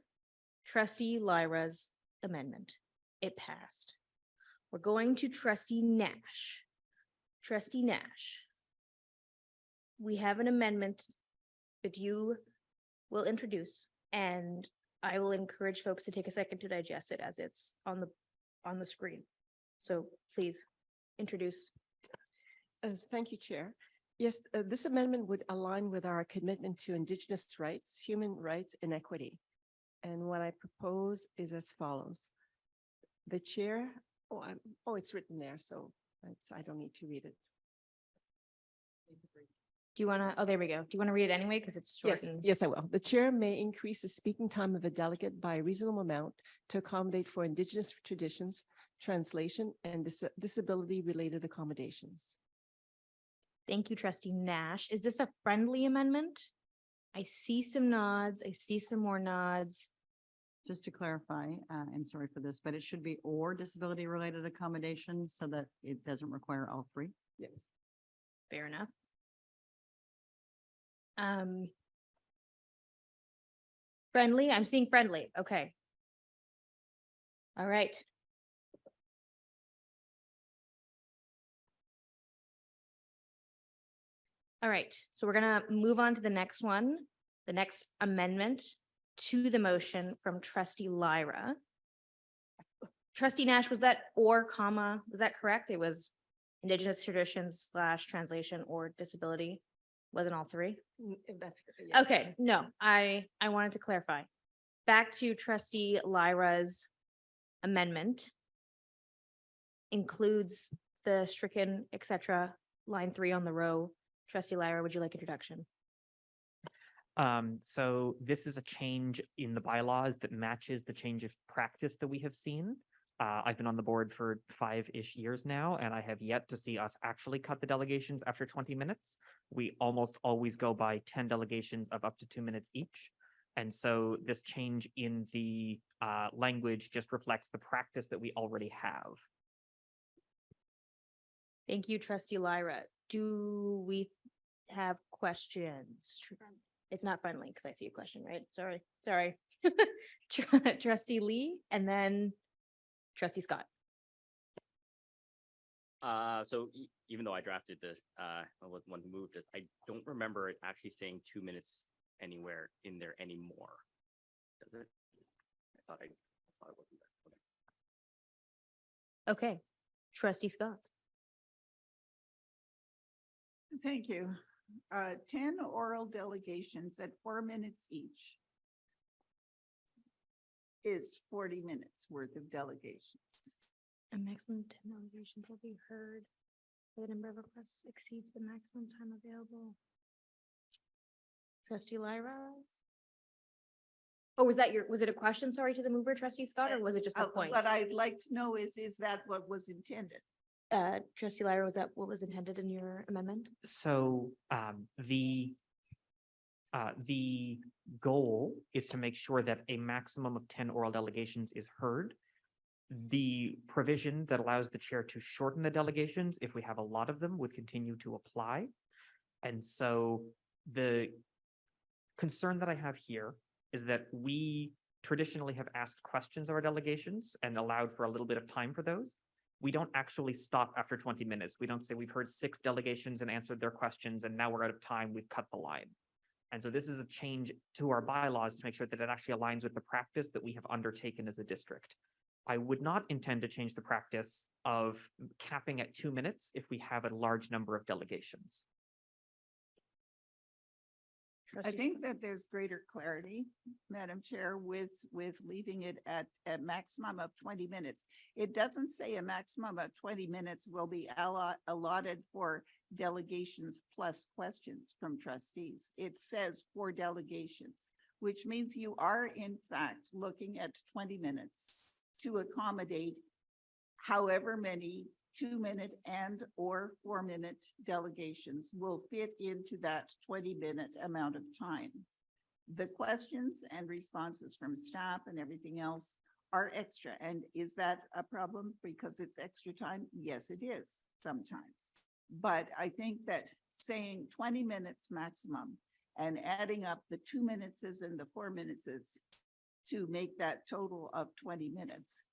trustee Lyra's amendment. It passed. We're going to trustee Nash. Trustee Nash. We have an amendment that you will introduce, and I will encourage folks to take a second to digest it as it's on the screen. So please introduce. Thank you, Chair. Yes, this amendment would align with our commitment to Indigenous rights, human rights, and equity. And what I propose is as follows. The chair, it's written there, so I don't need to read it. Do you want to, oh, there we go. Do you want to read it anyway? Because it's short Yes, and. yes, I will. The chair may increase the speaking time of a delegate by a reasonable amount to accommodate for Indigenous traditions, translation, and disability-related accommodations. Thank you, trustee Nash. Is this a friendly amendment? I see some nods. I see some more nods. Just to clarify, and sorry for this, but it should be or disability-related accommodations so that it doesn't require all three. Yes. Fair enough. Friendly, I'm seeing friendly. Okay. All right. All right, so we're gonna move on to the next one, the next amendment to the motion from trustee Lyra. Trustee Nash, was that or comma, was that correct? It was Indigenous traditions / translation or disability? Wasn't all three? If that's correct, yes. Okay, no, I wanted to clarify. Back to trustee Lyra's amendment. Includes the stricken, et cetera, line 3 on the row. Trustee Lyra, would you like introduction? So this is a change in the bylaws that matches the change of practice that we have seen. I've been on the board for 5-ish years now, and I have yet to see us actually cut the delegations after 20 minutes. We almost always go by 10 delegations of up to 2 minutes each. And so this change in the language just reflects the practice that we already have. Thank you, trustee Lyra. Do we have questions? It's not friendly because I see a question, right? Sorry. Trustee Lee and then trustee Scott. So even though I drafted this, I was the one who moved this, I don't remember it actually saying 2 minutes anywhere in there anymore. Does it? I thought it wasn't there. Okay, trustee Scott. Thank you. 10 oral delegations at 4 minutes each is 40 minutes worth of delegations. A maximum of 10 delegations will be heard. The number of requests exceeds the maximum time available. Trustee Lyra? Oh, was it a question, sorry, to the mover, trustee Scott, or was it just a point? What I'd like to know is that what was intended? Trustee Lyra, was that what was intended in your amendment? So the goal is to make sure that a maximum of 10 oral delegations is heard. The provision that allows the chair to shorten the delegations, if we have a lot of them, would continue to apply. And so the concern that I have here is that we traditionally have asked questions of our delegations and allowed for a little bit of time for those. We don't actually stop after 20 minutes. We don't say we've heard 6 delegations and answered their questions and now we're out of time, we've cut the line. And so this is a change to our bylaws to make sure that it actually aligns with the practice that we have undertaken as a district. I would not intend to change the practice of capping at 2 minutes if we have a large number of delegations. I think that there's greater clarity, Madam Chair, with leaving it at a maximum of 20 minutes. It doesn't say a maximum of 20 minutes will be allotted for delegations plus questions from trustees. It says for delegations, which means you are in fact looking at 20 minutes to accommodate however many 2-minute and or 4-minute delegations will fit into that 20-minute amount of time. The questions and responses from staff and everything else are extra. And is that a problem because it's extra time? Yes, it is sometimes. But I think that saying 20 minutes maximum and adding up the 2 minutes and the 4 minutes to make that total of 20 minutes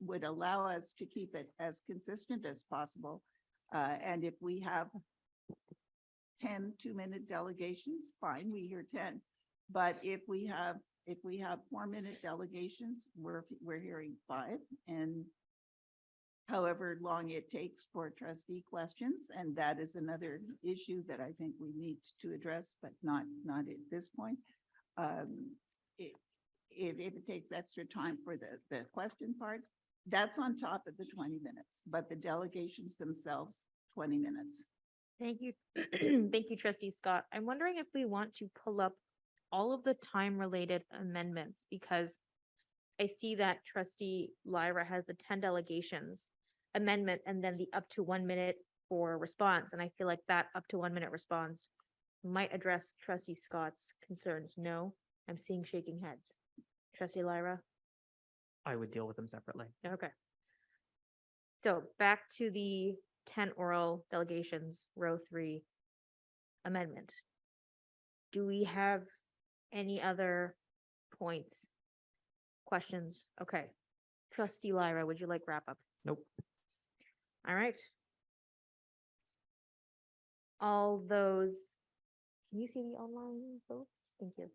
would allow us to keep it as consistent as possible. And if we have 10 2-minute delegations, fine, we hear 10. But if we have 4-minute delegations, we're hearing 5, and however long it takes for trustee questions, and that is another issue that I think we need to address, but not at this point. If it takes extra time for the question part, that's on top of the 20 minutes, but the delegations themselves, 20 minutes. Thank you. Thank you, trustee Scott. I'm wondering if we want to pull up all of the time-related amendments because I see that trustee Lyra has the 10 delegations amendment and then the up to 1 minute for response. And I feel like that up to 1 minute response might address trustee Scott's concerns. No, I'm seeing shaking heads. Trustee Lyra? I would deal with them separately. Okay. So back to the 10 oral delegations, row 3 amendment. Do we have any other points, questions? Okay. Trustee Lyra, would you like wrap up? Nope. All right. All those, can you see the online votes? Thank you.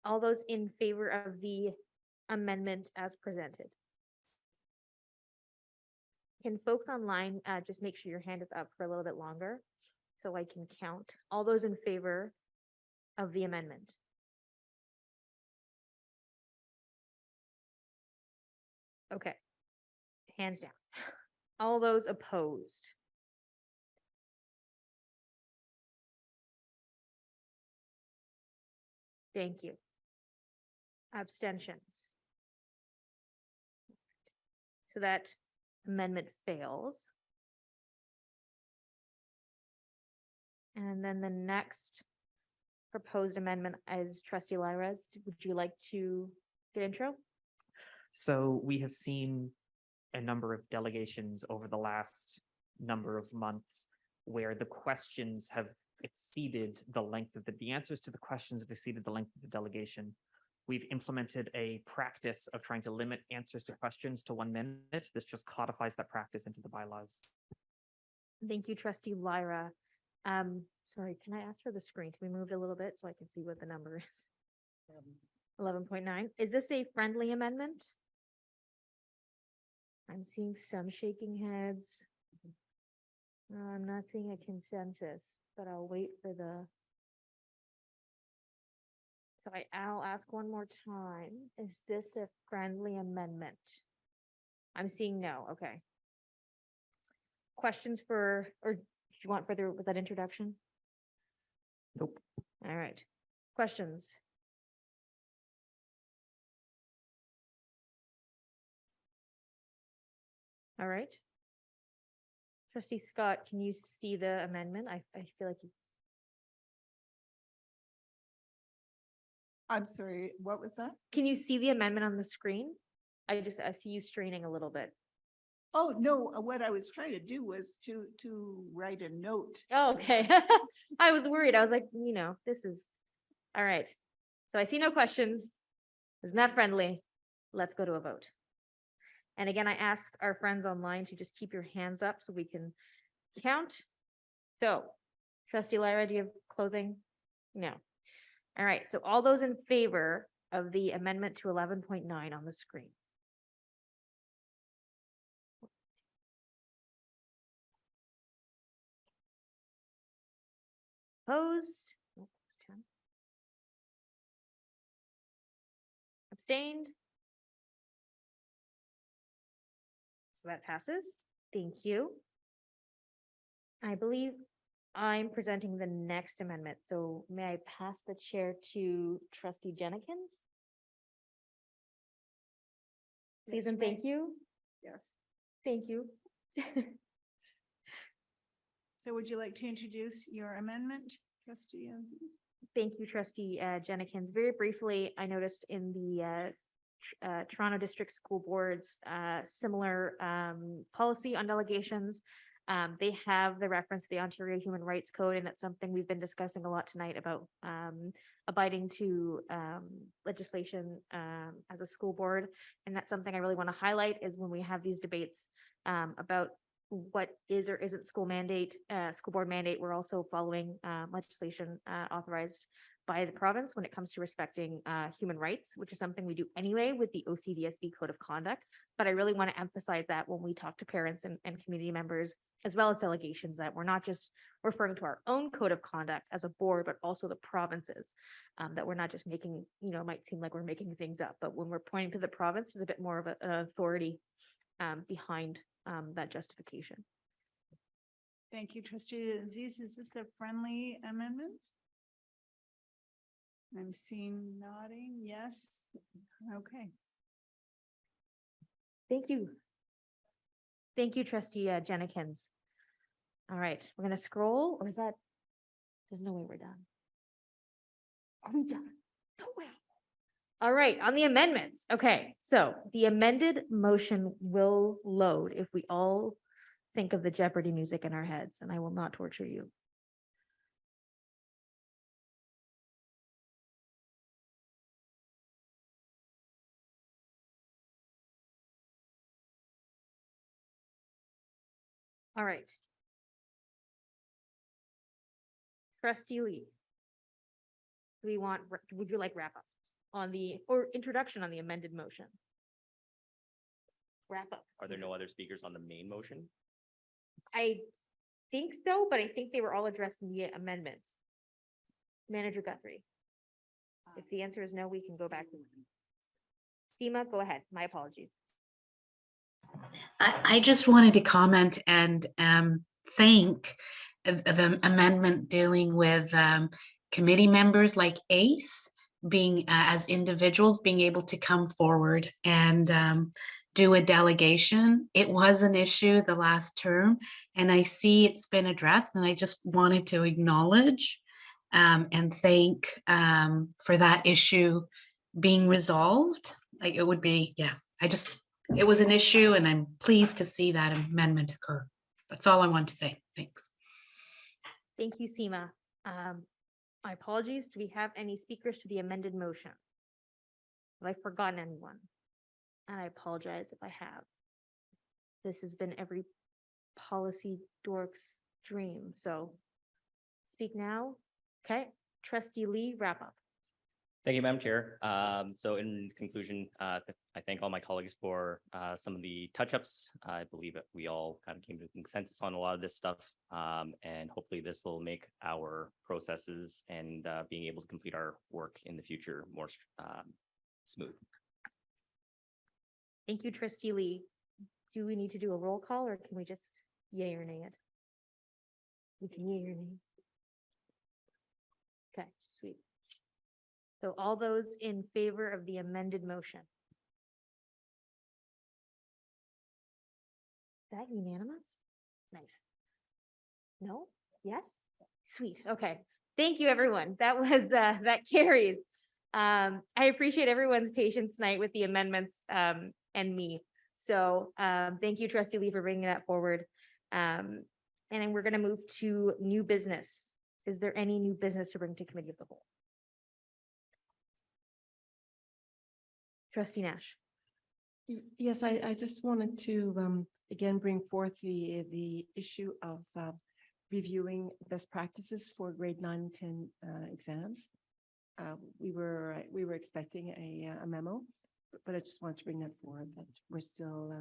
All those in favor of the amendment as presented? Can folks online just make sure your hand is up for a little bit longer so I can count? All those in favor of the amendment? Okay. Hands down. All those opposed? Thank you. Abstentions? So that amendment fails. And then the next proposed amendment is trustee Lyra's. Would you like to get intro? So we have seen a number of delegations over the last number of months where the questions have exceeded the length of the answers to the questions have exceeded the length of the delegation. We've implemented a practice of trying to limit answers to questions to 1 minute. This just codifies that practice into the bylaws. Thank you, trustee Lyra. Sorry, can I ask for the screen to be moved a little bit so I can see what the number is? 11.9. Is this a friendly amendment? I'm seeing some shaking heads. I'm not seeing a consensus, but I'll wait for the. So I'll ask one more time. Is this a friendly amendment? I'm seeing no. Okay. Questions for, or do you want further with that introduction? Nope. All right. Questions? All right. Trustee Scott, can you see the amendment? I feel like you. I'm sorry, what was that? Can you see the amendment on the screen? I see you straining a little bit. Oh, no, what I was trying to do was to write a note. Oh, okay. I was worried. I was like, this is, all right. So I see no questions. It's not friendly. Let's go to a vote. And again, I ask our friends online to just keep your hands up so we can count. So trustee Lyra, do you have closing? No. All right. So all those in favor of the amendment to 11.9 on the screen? Opposed? Oh, that's 10. Abstained? So that passes. Thank you. I believe I'm presenting the next amendment. So may I pass the chair to trustee Jennings? Please and thank you. Yes. Thank you. So would you like to introduce your amendment, trustee? Thank you, trustee Jennings. Very briefly, I noticed in the Toronto District School Board's similar policy on delegations. They have the reference to the Ontario Human Rights Code, and that's something we've been discussing a lot tonight about abiding to legislation as a school board. And that's something I really want to highlight is when we have these debates about what is or isn't school board mandate, we're also following legislation authorized by the province when it comes to respecting human rights, which is something we do anyway with the OCDSB Code of Conduct. But I really want to emphasize that when we talk to parents and community members, as well as delegations, that we're not just referring to our own code of conduct as a board, but also the provinces, that we're not just making, might seem like we're making things up, but when we're pointing to the province, there's a bit more of an authority behind that justification. Thank you, trustee Aziz. Is this a friendly amendment? I'm seeing nodding. Yes. Okay. Thank you. Thank you, trustee Jennings. All right, we're gonna scroll, or is that, there's no way we're done. Are we done? No way. All right, on the amendments. Okay, so the amended motion will load if we all think of the Jeopardy music in our heads, and I will not torture you. All right. Trustee Lee. Do we want, would you like wrap up on the, or introduction on the amended motion? Wrap up. Are there no other speakers on the main motion? I think so, but I think they were all addressed in the amendments. Manager Guthrie. If the answer is no, we can go back. Seema, go ahead. My apologies. I just wanted to comment and thank the amendment dealing with committee members like ACE being as individuals being able to come forward and do a delegation. It was an issue the last term, and I see it's been addressed, and I just wanted to acknowledge and thank for that issue being resolved. Like it would be, yeah, it was an issue, and I'm pleased to see that amendment occur. That's all I want to say. Thanks. Thank you, Seema. My apologies. Do we have any speakers to the amended motion? Have I forgotten anyone? And I apologize if I have. This has been every policy dork's dream, so speak now. Okay, trustee Lee, wrap up. Thank you, Madam Chair. So in conclusion, I thank all my colleagues for some of the touch-ups. I believe that we all kind of came to a consensus on a lot of this stuff. And hopefully this will make our processes and being able to complete our work in the future more smooth. Thank you, trustee Lee. Do we need to do a roll call, or can we just yay or nay it? We can yay or nay. Okay, sweet. So all those in favor of the amended motion? Is that unanimous? Nice. No? Yes? Sweet. Okay. Thank you, everyone. That was, that carries. I appreciate everyone's patience tonight with the amendments and me. So thank you, trustee Lee, for bringing that forward. And then we're going to move to new business. Is there any new business to bring to committee of the whole? Trustee Nash. Yes, I just wanted to again bring forth the issue of reviewing best practices for grade 9 and 10 exams. We were expecting a memo, but I just wanted to bring that forward, that we're still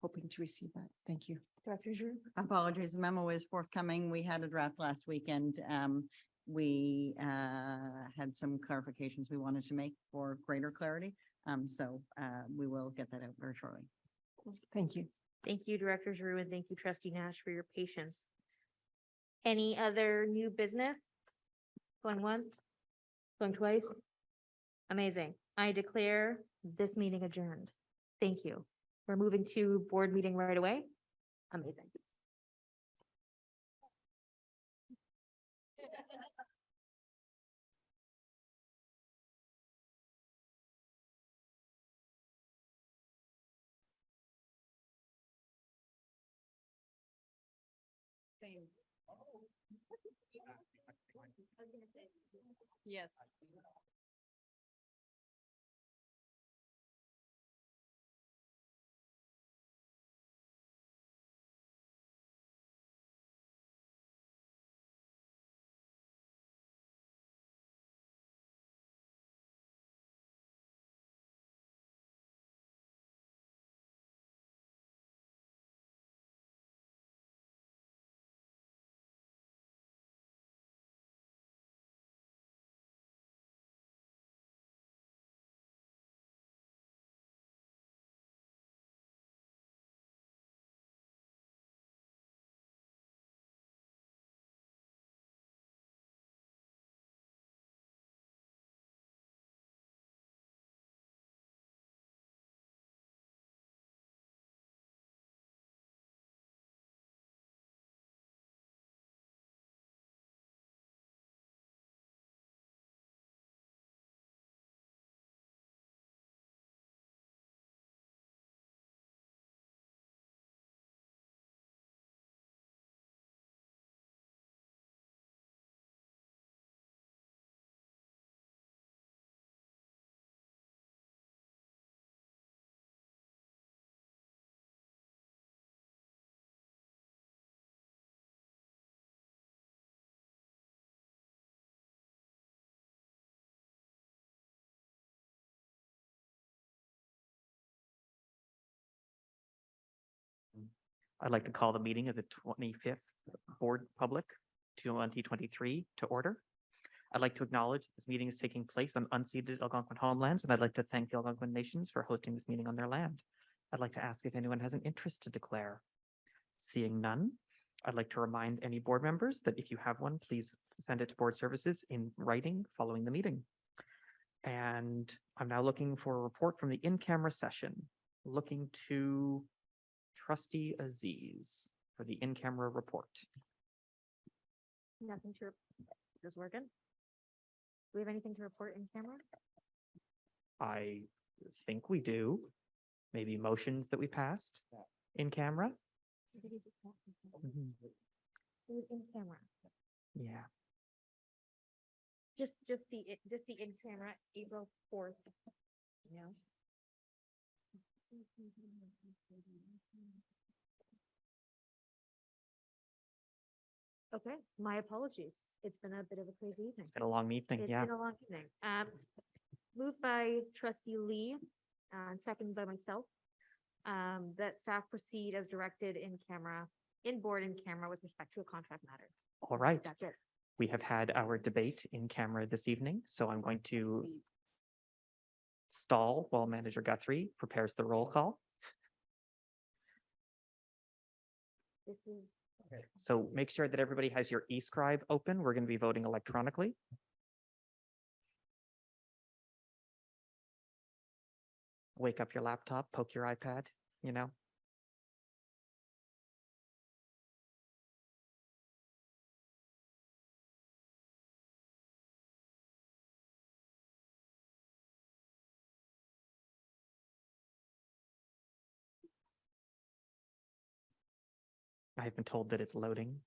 hoping to receive that. Thank you. Director Giroux. Apologies, the memo is forthcoming. We had a draft last weekend. We had some clarifications we wanted to make for greater clarity. So we will get that out very shortly. Thank you. Thank you, Director Giroux, and thank you, trustee Nash, for your patience. Any other new business? Going once? Going twice? Amazing. I declare this meeting adjourned. Thank you. We're moving to board meeting right away. Amazing. Yes. I'd like to call the meeting of the 25th Board Public 2023 to order. I'd like to acknowledge this meeting is taking place on unceded Algonquin homelands, and I'd like to thank the Algonquin nations for hosting this meeting on their land. I'd like to ask if anyone has an interest to declare. Seeing none, I'd like to remind any board members that if you have one, please send it to board services in writing following the meeting. And I'm now looking for a report from the in-camera session. Looking to Trustee Aziz for the in-camera report. Nothing to, just working. Do we have anything to report in camera? I think we do. Maybe motions that we passed in camera. Mhm. It was in camera. Yeah. Just the in camera, April 4th. You know? Okay, my apologies. It's been a bit of a crazy evening. It's been a long evening. It's Yeah. been a long evening. Moved by Trustee Lee, and seconded by myself. That staff proceed as directed in camera, in board in camera with respect to a contract matter. All right. That's it. We have had our debate in camera this evening, so I'm going to stall while Manager Guthrie prepares the roll call. This is, So make sure that everybody has your eScribe open. We're going to be voting electronically. Wake up your laptop, poke your iPad, you know. I've been told that it's loading.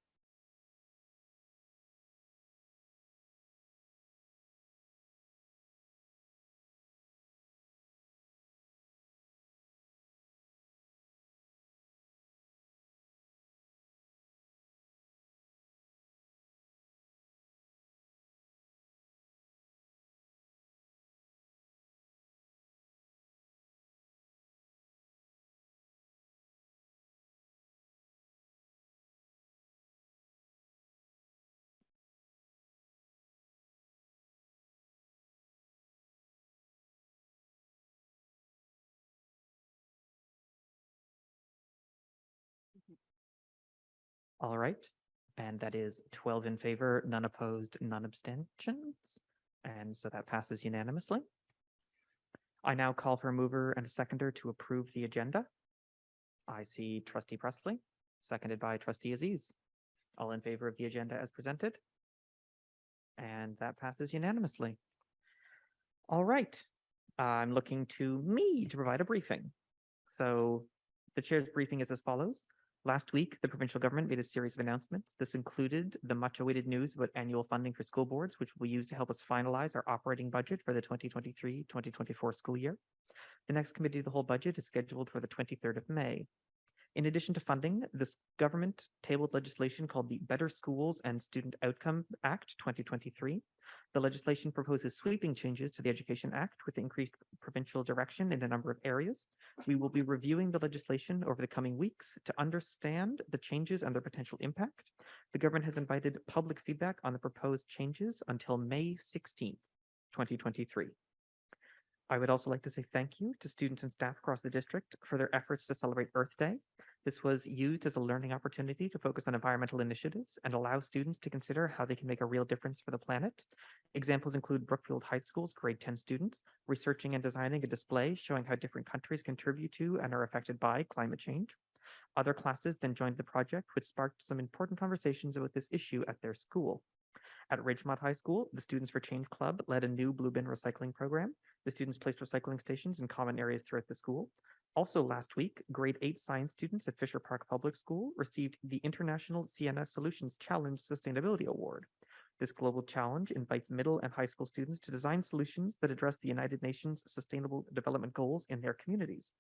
All right, and that is 12 in favor, none opposed, none abstentions. And so that passes unanimously. I now call for a mover and a seconder to approve the agenda. I see Trustee Presley, seconded by Trustee Aziz. All in favor of the agenda as presented? And that passes unanimously. All right, I'm looking to me to provide a briefing. So the chair's briefing is as follows. Last week, the provincial government made a series of announcements. This included the much awaited news about annual funding for school boards, which will be used to help us finalize our operating budget for the 2023-2024 school year. The next committee of the whole budget is scheduled for the 23rd of May. In addition to funding, this government tabled legislation called the Better Schools and Student Outcome Act 2023. The legislation proposes sweeping changes to the Education Act with increased provincial direction in a number of areas. We will be reviewing the legislation over the coming weeks to understand the changes and their potential impact. The government has invited public feedback on the proposed changes until May 16th, 2023. I would also like to say thank you to students and staff across the district for their efforts to celebrate Earth Day. This was used as a learning opportunity to focus on environmental initiatives and allow students to consider how they can make a real difference for the planet. Examples include Brookfield High School's grade 10 students researching and designing a display showing how different countries contribute to and are affected by climate change. Other classes then joined the project, which sparked some important conversations about this issue at their school. At Ridgemont High School, the Students for Change Club led a new blue bin recycling program. The students placed recycling stations in common areas throughout the school. Also last week, grade 8 science students at Fisher Park Public School received the International Sienna Solutions Challenge Sustainability Award. This global challenge invites middle and high school students to design solutions that address the United Nations Sustainable Development Goals in their communities.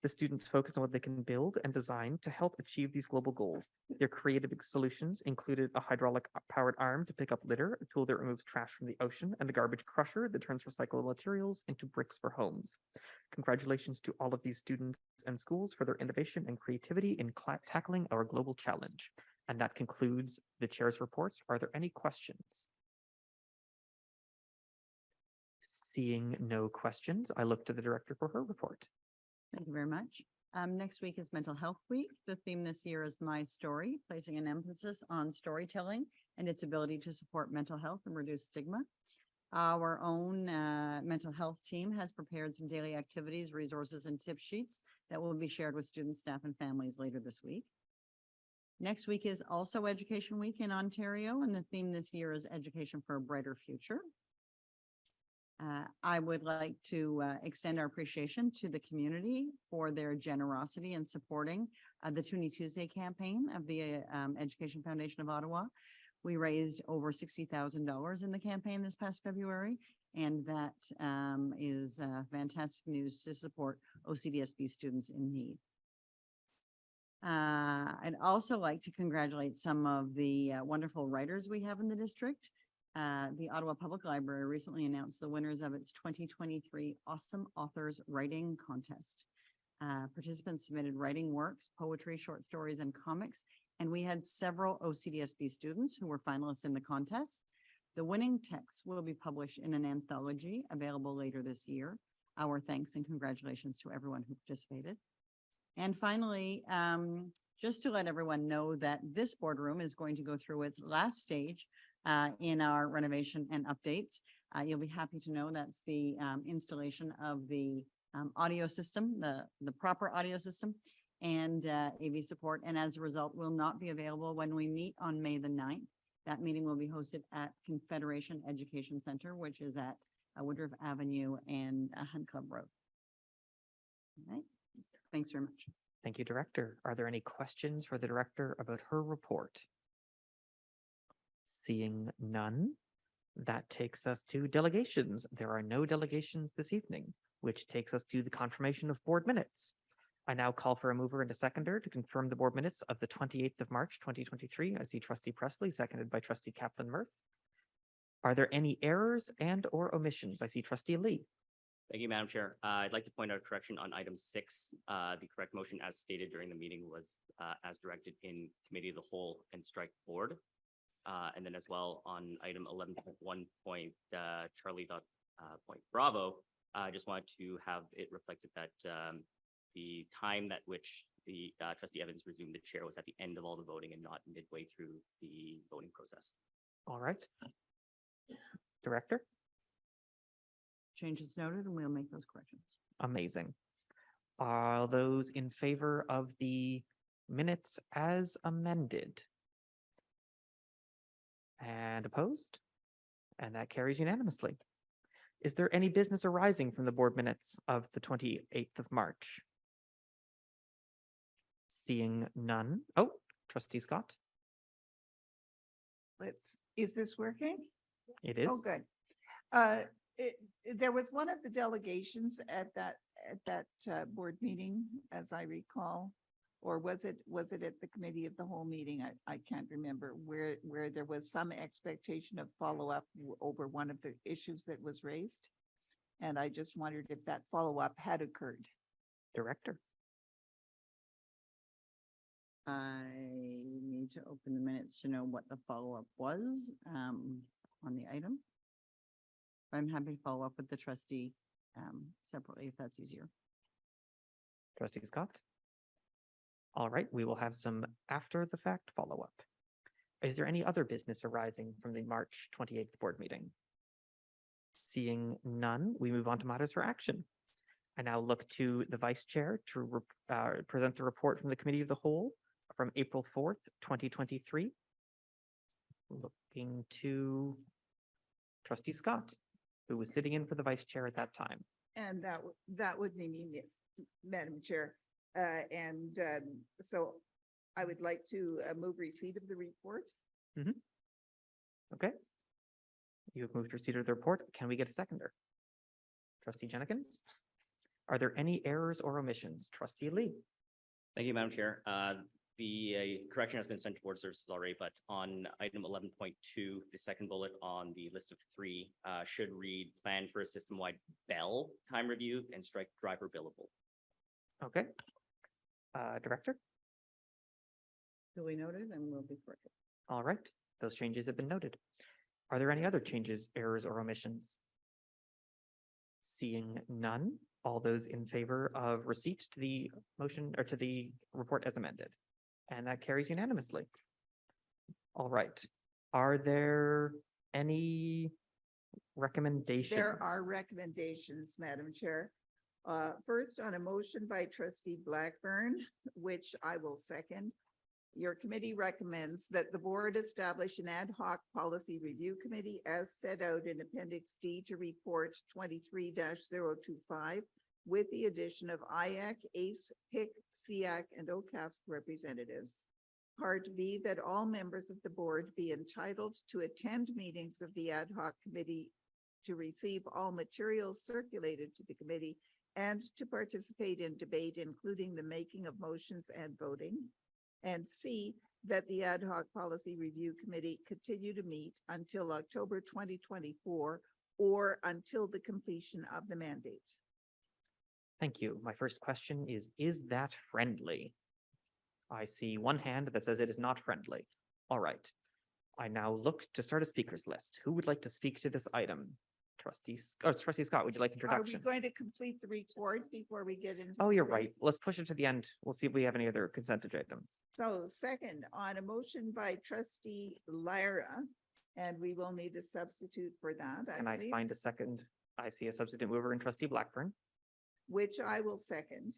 The students focus on what they can build and design to help achieve these global goals. Their creative solutions included a hydraulic powered arm to pick up litter, a tool that removes trash from the ocean, and a garbage crusher that turns recyclable materials into bricks for homes. Congratulations to all of these students and schools for their innovation and creativity in tackling our global challenge. And that concludes the chair's reports. Are there any questions? Seeing no questions, I look to the director for her report. Thank you very much. Next week is Mental Health Week. The theme this year is My Story, placing an emphasis on storytelling and its ability to support mental health and reduce stigma. Our own mental health team has prepared some daily activities, resources, and tip sheets that will be shared with students, staff, and families later this week. Next week is also Education Week in Ontario, and the theme this year is Education for a Brighter Future. I would like to extend our appreciation to the community for their generosity in supporting the Toonie Tuesday campaign of the Education Foundation of Ottawa. We raised over $60,000 in the campaign this past February, and that is fantastic news to support OCDSB students in need. I'd also like to congratulate some of the wonderful writers we have in the district. The Ottawa Public Library recently announced the winners of its 2023 Awesome Authors Writing Contest. Participants submitted writing works, poetry, short stories, and comics, and we had several OCDSB students who were finalists in the contest. The winning texts will be published in an anthology available later this year. Our thanks and congratulations to everyone who participated. And finally, just to let everyone know that this boardroom is going to go through its last stage in our renovation and updates. You'll be happy to know that's the installation of the audio system, the proper audio system, and AV support. And as a result, will not be available when we meet on May the 9th. That meeting will be hosted at Confederation Education Center, which is at Woodruff Avenue and Hunt Club Road. All right. Thanks very much. Thank you, Director. Are there any questions for the Director about her report? Seeing none, that takes us to delegations. There are no delegations this evening, which takes us to the confirmation of board minutes. I now call for a mover and a seconder to confirm the board minutes of the 28th of March, 2023. I see Trustee Presley, seconded by Trustee Kaplan-Murphy. Are there any errors and or omissions? I see Trustee Lee. Thank you, Madam Chair. I'd like to point out a correction on item 6. The correct motion as stated during the meeting was as directed in committee of the whole and strike board. And then as well on item 11.1 point Charlie point Bravo, I just wanted to have it reflected that the time at which the Trustee Evans resumed the chair was at the end of all the voting and not midway through the voting process. All right. Director? Changes noted, and we'll make those corrections. Amazing. Are those in favor of the minutes as amended? And opposed? And that carries unanimously. Is there any business arising from the board minutes of the 28th of March? Seeing none. Oh, Trustee Scott. Is this working? It is. Oh, good. There was one of the delegations at that board meeting, as I recall, or was it at the committee of the whole meeting? I can't remember, where there was some expectation of follow-up over one of the issues that was raised. And I just wondered if that follow-up had occurred. Director. I need to open the minutes to know what the follow-up was on the item. I'm happy to follow up with the trustee separately if that's easier. Trustee Scott. All right, we will have some after the fact follow-up. Is there any other business arising from the March 28th board meeting? Seeing none, we move on to matters for action. I now look to the vice chair to present the report from the committee of the whole from April 4th, 2023. Looking to Trustee Scott, who was sitting in for the vice chair at that time. And that would be me, Miss Madam Chair. So I would like to move receipt of the report. Okay. You have moved receipt of the report. Can we get a seconder? Trustee Jenkins? Are there any errors or omissions? Trustee Lee? Thank you, Madam Chair. The correction has been sent to board services already, but on item 11.2, the second bullet on the list of three should read plan for a system-wide bell time review and strike driver billable. Okay. Director? Duly noted and will be corrected. All right, those changes have been noted. Are there any other changes, errors, or omissions? Seeing none, all those in favor of receipt to the motion or to the report as amended? And that carries unanimously. All right, are there any recommendations? There are recommendations, Madam Chair. First, on a motion by trustee Blackburn, which I will second. Your committee recommends that the board establish an ad hoc policy review committee as set out in Appendix D to report 23-025 with the addition of IAC, ACE, PIC, SEAC, and OCASC representatives. Part B, that all members of the board be entitled to attend meetings of the ad hoc committee, to receive all materials circulated to the committee, and to participate in debate, including the making of motions and voting. And C, that the ad hoc policy review committee continue to meet until October 2024 or until the completion of the mandate. Thank you. My first question is that friendly? I see one hand that says it is not friendly. All right. I now look to start a speakers list. Who would like to speak to this item? Trustee Scott, would you like Are we introduction? going to complete the report before we get into? Oh, the you're vote? right. Let's push it to the end. We'll see if we have any other consent items. So second, on a motion by trustee Lyra, and we will need a substitute for that, Can I believe, find a second? I see a substitute mover in trustee Blackburn. which I will second.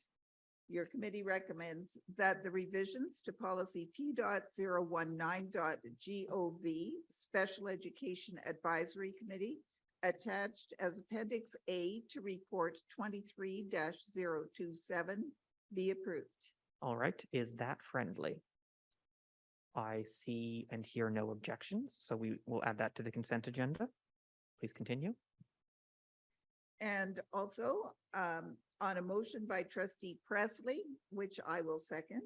Your committee recommends that the revisions to policy P.019.gov, Special Education Advisory Committee, attached as Appendix A to report 23-027 be approved. All right, is that friendly? I see and hear no objections, so we will add that to the consent agenda. Please continue. And also, on a motion by trustee Presley, which I will second.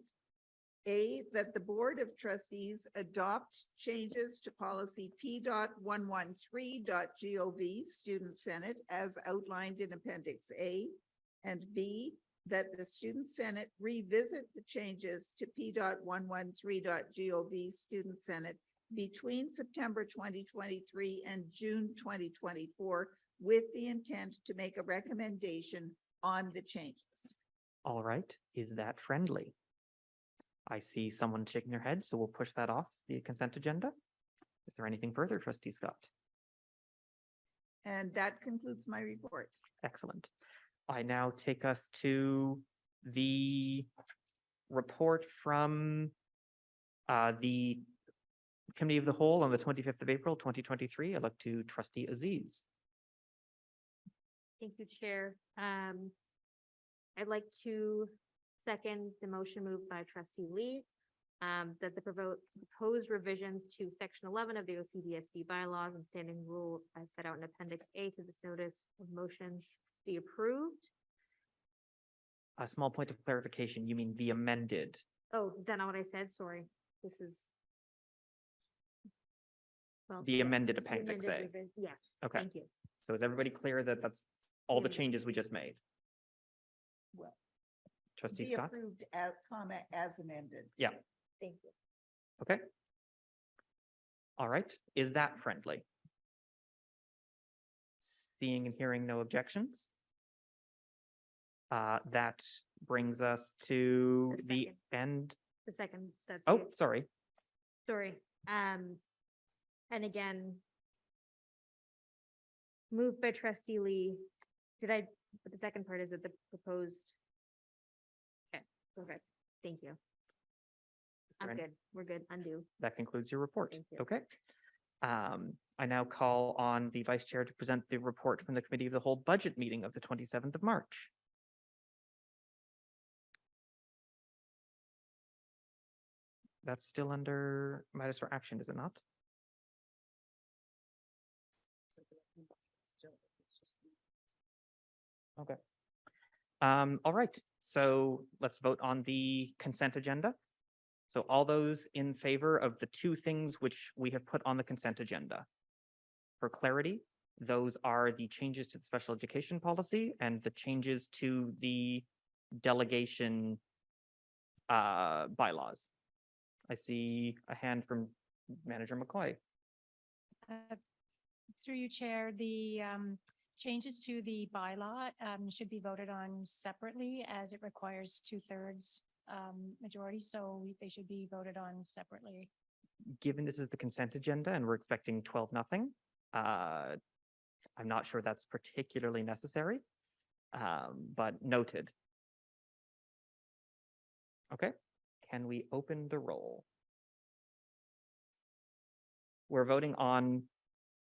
A, that the Board of Trustees adopt changes to policy P.113.gov, Student Senate, as outlined in Appendix A. And B, that the Student Senate revisit the changes to P.113.gov, Student Senate, between September 2023 and June 2024, with the intent to make a recommendation on the changes. All right, is that friendly? I see someone shaking their head, so we'll push that off the consent agenda. Is there anything further, trustee Scott? And that concludes my report. Excellent. I now take us to the report from the Committee of the Whole on the 25th of April, 2023. I'd like to trustee Aziz. Thank you, Chair. I'd like to second the motion moved by trustee Lee, that the proposed revisions to section 11 of the OCDSB bylaws and standing rules as set out in Appendix A to this notice of motion be approved. A small point of clarification, you mean the amended? Oh, is that not what I said? Sorry. This is. Well, The yes, amended the Appendix amended A. Yes. Okay. Thank you. So is everybody clear that that's all the Yeah. changes we just made? Well, Trustee be Scott? approved as comment as amended. Yeah, Thank you. okay. All right, is that friendly? Seeing and hearing no objections. That brings us to The the second. end. The second, that's. Oh, it. sorry. Sorry. And again, moved by trustee Lee. But the second part is that the proposed. Okay, perfect. Thank you. Is there I'm any- good. We're good. Undo. That concludes your report. Thank you. Okay. I now call on the vice chair to present the report from the Committee of the Whole budget meeting of the 27th of March. That's still under matters for action, is it not? Okay. All right, so let's vote on the consent agenda. So all those in favor of the two things which we have put on the consent agenda. For clarity, those are the changes to the special education policy and the changes to the delegation bylaws. I see a hand from Manager McCoy. Through you, Chair, the changes to the bylaw should be voted on separately as it requires 2/3 majority, so they should be voted on separately. Given this is the consent agenda and we're expecting 12-0, I'm not sure that's particularly necessary, but noted. Okay, can we open the roll? We're voting on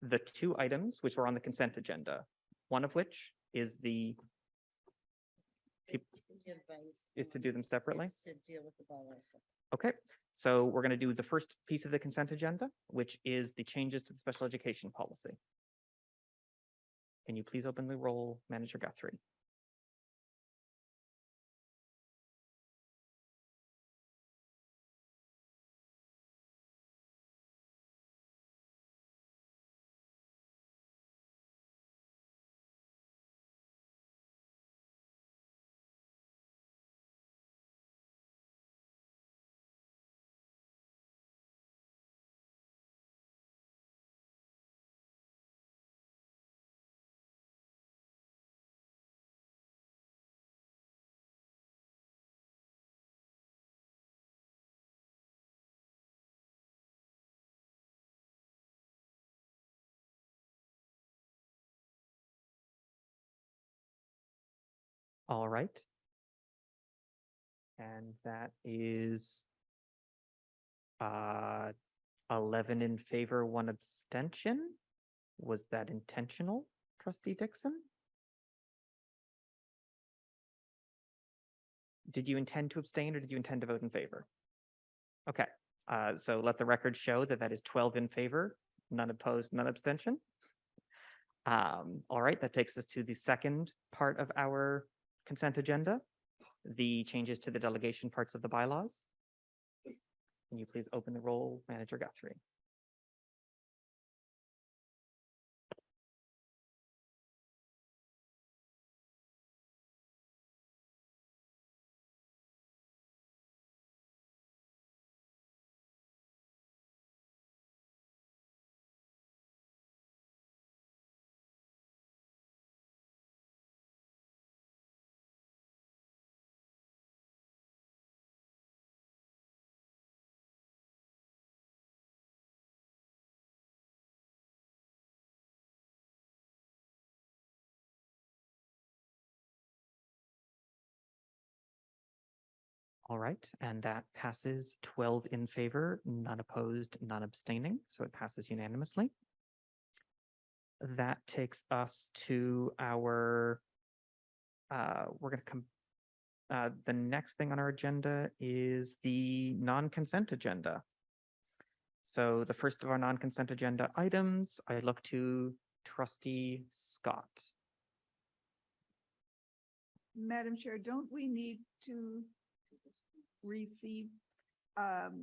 the two items which were on the consent agenda, one of which is the is to do them separately. Okay, so we're going to do the first piece of the consent agenda, which is the changes to the special education policy. Can you please open the roll, Manager Guthrie? All right. And that is 11 in favor, 1 abstention. Was that intentional, Trustee Dixon? Did you intend to abstain or did you intend to vote in favor? Okay, so let the record show that that is 12 in favor, none opposed, none abstention. All right, that takes us to the second part of our consent agenda, the changes to the delegation parts of the bylaws. Can you please open the roll, Manager Guthrie? All right, and that passes 12 in favor, none opposed, none abstaining, so it passes unanimously. That takes us to our, we're going to come, the next thing on our agenda is the non-consent agenda. So the first of our non-consent agenda items, I look to Trustee Scott. Madam Chair, don't we need to receive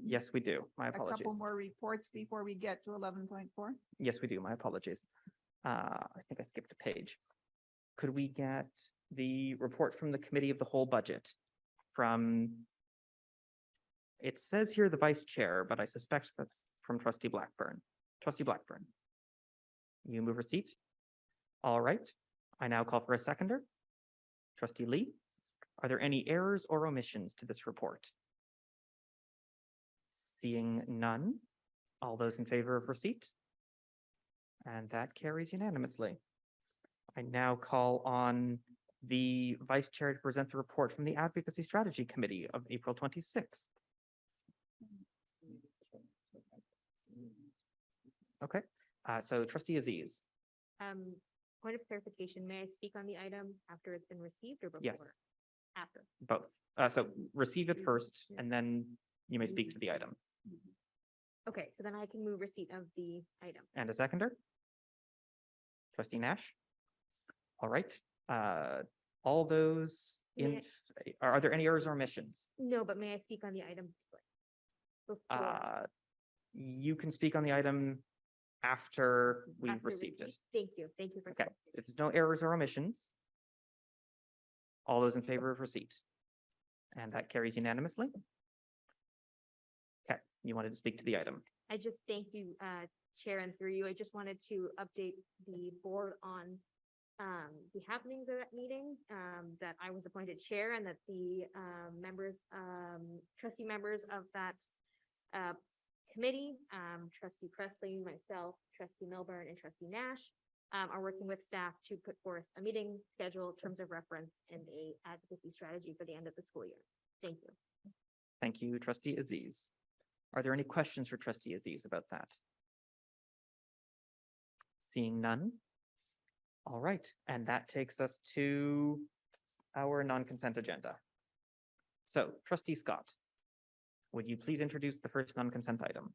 Yes, we do. My a couple apologies. more reports before we get to 11.4? Yes, we do. My apologies. I think I skipped a page. Could we get the report from the Committee of the Whole Budget from, it says here the Vice Chair, but I suspect that's from Trustee Blackburn. Trustee Blackburn. You move a seat. All right. I now call for a seconder. Trustee Lee, are there any errors or omissions to this report? Seeing none, all those in favor of receipt? And that carries unanimously. I now call on the Vice Chair to present the report from the Advocacy Strategy Committee of April 26th. Okay, so Trustee Aziz. Point of clarification, may I speak on the item after it's been received or before? Yes. After. Both. So receive it first, and then you may speak to the item. Okay, so then I can move receipt of the item. And a seconder? Trustee Nash? All right. All those in, are there any errors or omissions? No, but may I speak on the item? Before, You can speak on the item after we've after received it. receipt? Thank you. Thank you for. Okay, if there's no errors or omissions. All those in favor of receipt? And that carries unanimously. Okay, you wanted to speak to the item. I just thank you, Chair, and through you, I just wanted to update the board on the happenings of that meeting, that I was appointed chair and that the members, trustee members of that committee, trustee Presley, myself, trustee Milburn, and trustee Nash, are working with staff to put forth a meeting schedule, terms of reference, and a advocacy strategy for the end of the school year. Thank you. Thank you, trustee Aziz. Are there any questions for trustee Aziz about that? Seeing none. All right, and that takes us to our non-consent agenda. So trustee Scott, would you please introduce the first non-consent item?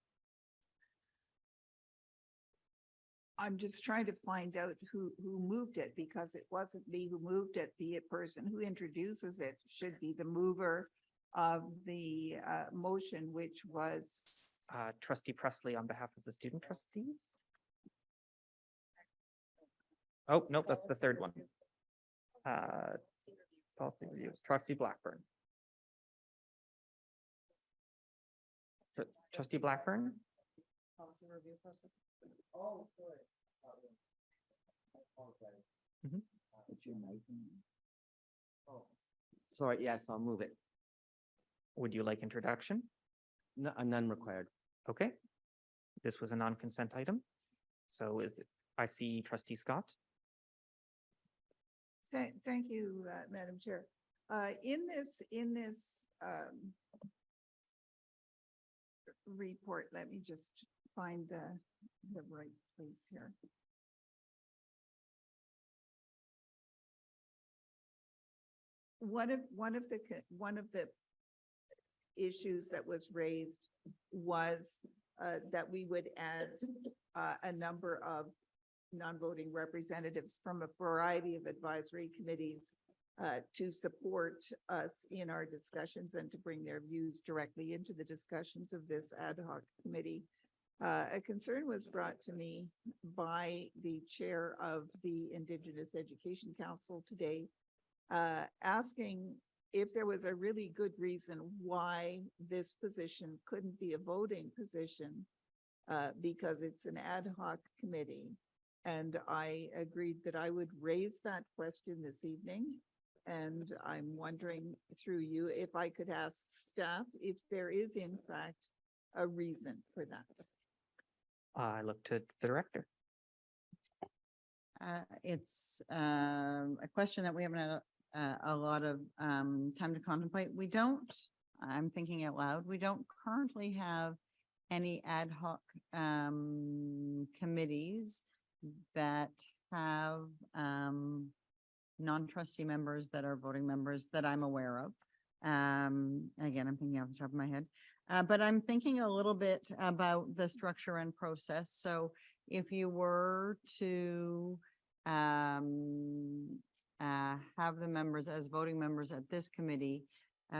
I'm just trying to find out who moved it because it wasn't me who moved it. The person who introduces it should be the mover of the motion, which was Trustee Presley on behalf of the student trustees? Oh, nope, that's the third one. Policy reviews, trustee Blackburn. Trustee Blackburn? Mhm. Sorry, yes, I'll move it. Would you like introduction? No, none required. Okay. This was a non-consent item. So I see trustee Scott. Thank you, Madam Chair. In this report, let me just find the right place here. One of the issues that was raised was that we would add a number of non-voting representatives from a variety of advisory committees to support us in our discussions and to bring their views directly into the discussions of this ad hoc committee. A concern was brought to me by the chair of the Indigenous Education Council today, asking if there was a really good reason why this position couldn't be a voting position, because it's an ad hoc committee. And I agreed that I would raise that question this evening. And I'm wondering through you if I could ask staff if there is in fact a reason for that. I look to the director. It's a question that we haven't had a lot of time to contemplate. I'm thinking out loud, we don't currently have any ad hoc committees that have non-trustee members that are voting members that I'm aware of. Again, I'm thinking off the top of my head. But I'm thinking a little bit about the structure and process. So if you were to have the members as voting members at this committee,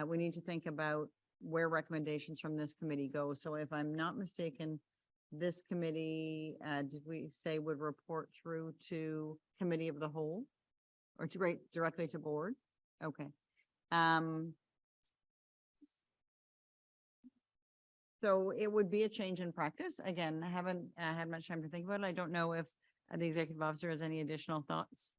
we need to think about where recommendations from this committee go. So if I'm not mistaken, this committee, did we say would report through to committee of the whole or to directly to board? Okay. So it would be a change in practice. Again, I haven't had much time to think about it. I don't know if the executive officer has any additional thoughts.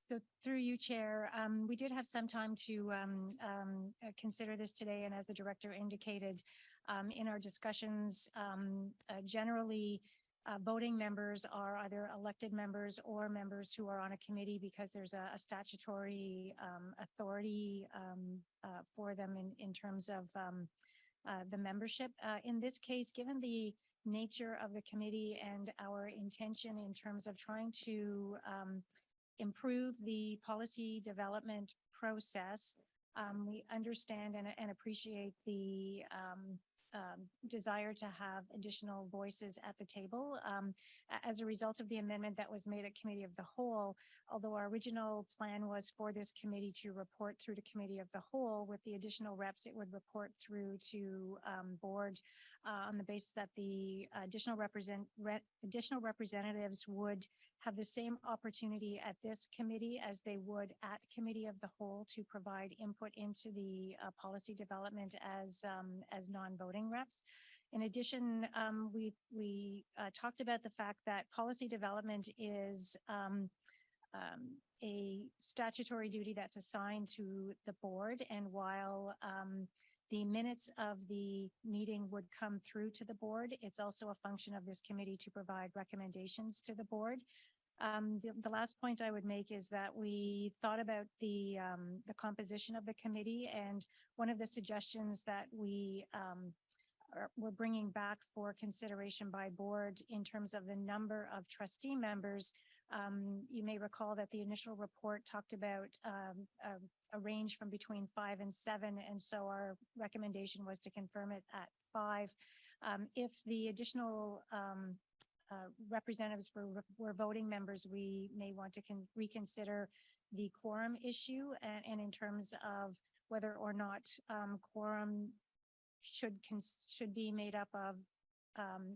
So through you, Chair, we did have some time to consider this today, and as the director indicated in our discussions, generally voting members are either elected members or members who are on a committee because there's a statutory authority for them in terms of the membership. In this case, given the nature of the committee and our intention in terms of trying to improve the policy development process, we understand and appreciate the desire to have additional voices at the table. As a result of the amendment that was made at Committee of the Whole, although our original plan was for this committee to report through to Committee of the Whole, with the additional reps, it would report through to board on the basis that the additional representatives would have the same opportunity at this committee as they would at Committee of the Whole to provide input into the policy development as non-voting reps. In addition, we talked about the fact that policy development is a statutory duty that's assigned to the board, and while the minutes of the meeting would come through to the board, it's also a function of this committee to provide recommendations to the board. The last point I would make is that we thought about the composition of the committee, and one of the suggestions that we're bringing back for consideration by board in terms of the number of trustee members. You may recall that the initial report talked about a range from between 5 and 7, and so our recommendation was to confirm it at 5. If the additional representatives were voting members, we may want to reconsider the quorum issue, and in terms of whether or not quorum should be made up of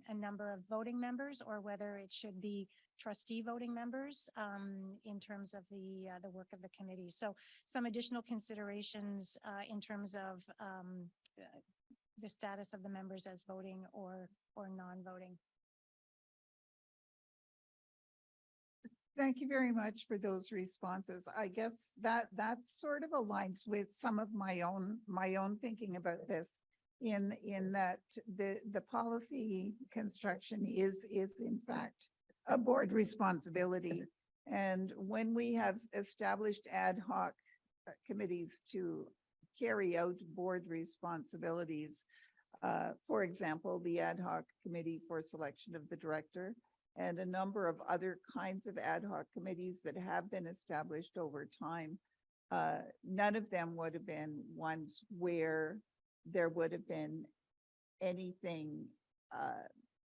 a number of voting members, or whether it should be trustee voting members in terms of the work of the committee. So some additional considerations in terms of the status of the members as voting or non-voting. Thank you very much for those responses. I guess that sort of aligns with some of my own thinking about this, in that the policy construction is in fact a board responsibility. And when we have established ad hoc committees to carry out board responsibilities, for example, the ad hoc committee for selection of the director, and a number of other kinds of ad hoc committees that have been established over time, none of them would have been ones where there would have been anything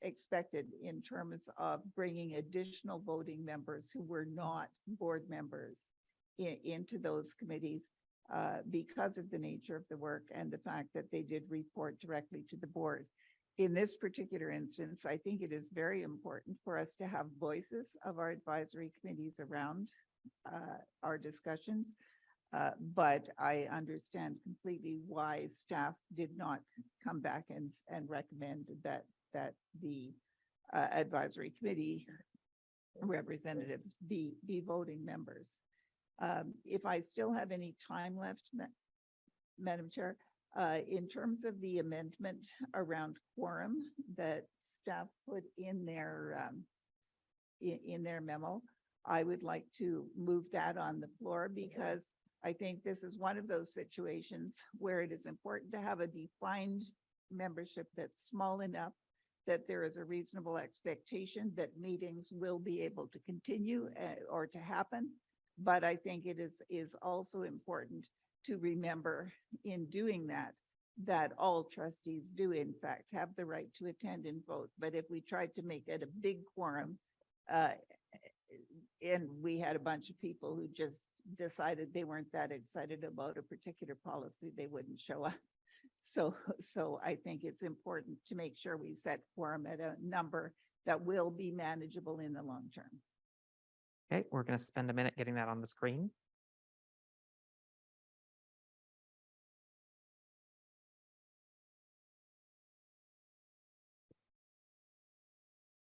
expected in terms of bringing additional voting members who were not board members into those committees because of the nature of the work and the fact that they did report directly to the board. In this particular instance, I think it is very important for us to have voices of our advisory committees around our discussions. But I understand completely why staff did not come back and recommend that the advisory committee representatives be voting members. If I still have any time left, Madam Chair, in terms of the amendment around quorum that staff put in their memo, I would like to move that on the floor, because I think this is one of those situations where it is important to have a defined membership that's small enough that there is a reasonable expectation that meetings will be able to continue or to happen. But I think it is also important to remember in doing that all trustees do in fact have the right to attend and vote. But if we tried to make it a big quorum, and we had a bunch of people who just decided they weren't that excited about a particular policy, they wouldn't show up. So I think it's important to make sure we set quorum at a number that will be manageable in the long term. Okay, we're going to spend a minute getting that on the screen.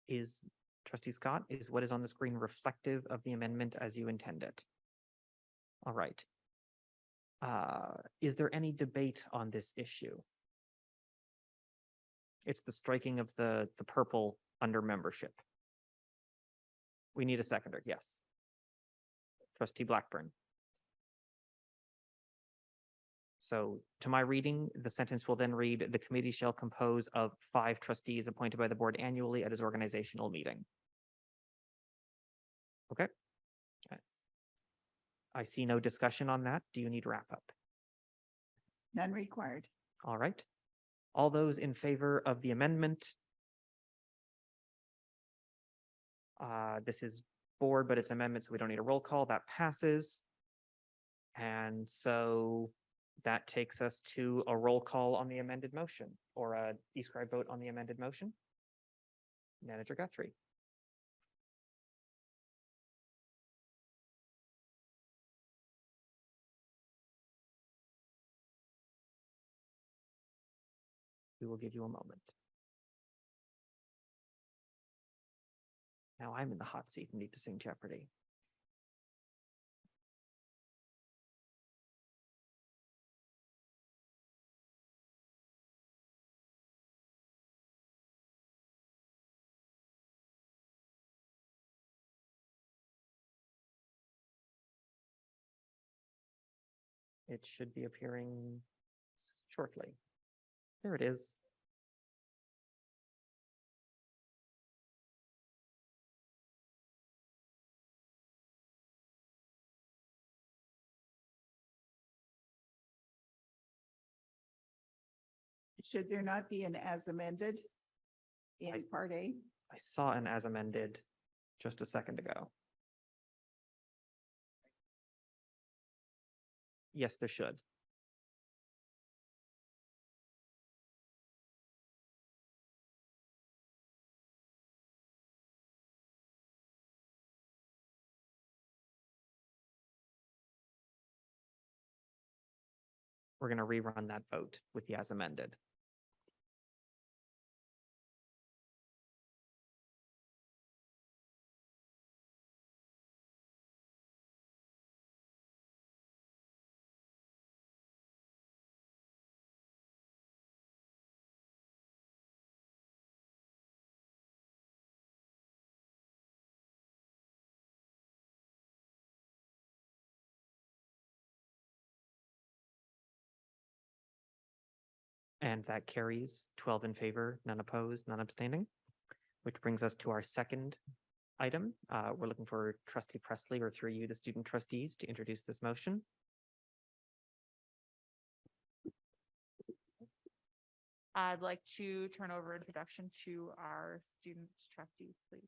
Is Trustee Scott, is what is on the screen reflective of the amendment as you intend it? All right. Is there any debate on this issue? It's the striking of the purple under membership. We need a seconder, yes. Trustee Blackburn. So to my reading, the sentence will then read, the committee shall compose of 5 trustees appointed by the board annually at its organizational meeting. Okay. I see no discussion on that. Do you need wrap up? None required. All right. All those in favor of the amendment? This is board, but it's amendment, so we don't need a roll call. That passes. And so that takes us to a roll call on the amended motion, or a e-scribe vote on the amended motion. Manager Guthrie. We will give you a moment. Now I'm in the hot seat and need to sing Jeopardy. It should be appearing shortly. There it is. Should there not be an as amended in part A? I saw an as amended just a second ago. Yes, there should. We're going to rerun that vote with the as amended. And that carries 12 in favor, none opposed, none abstaining, which brings us to our second item. We're looking for Trustee Presley, or through you, the student trustees, to introduce this motion. I'd like to turn over introduction to our student trustees, please.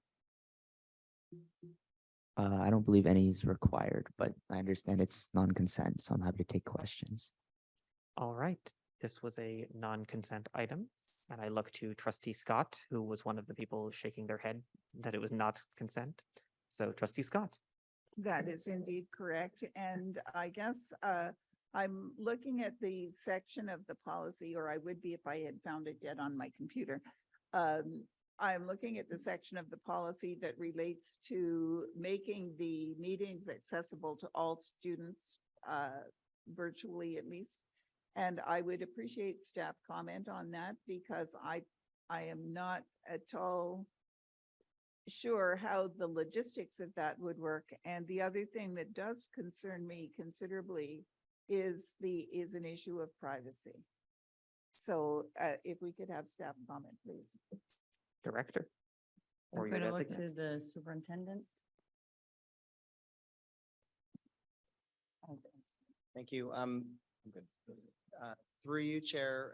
I don't believe any is required, but I understand it's non-consent, so I'm happy to take questions. All right, this was a non-consent item, and I look to Trustee Scott, who was one of the people shaking their head that it was not consent. So Trustee Scott. That is indeed correct. And I guess I'm looking at the section of the policy, or I would be if I had found it yet on my computer. I'm looking at the section of the policy that relates to making the meetings accessible to all students, virtually at least. And I would appreciate staff comment on that, because I am not at all sure how the logistics of that would work. And the other thing that does concern me considerably is an issue of privacy. So if we could have staff comment, please. Director. Or I'm your going to look to designate. the superintendent. Thank you. I'm good. Through you, Chair,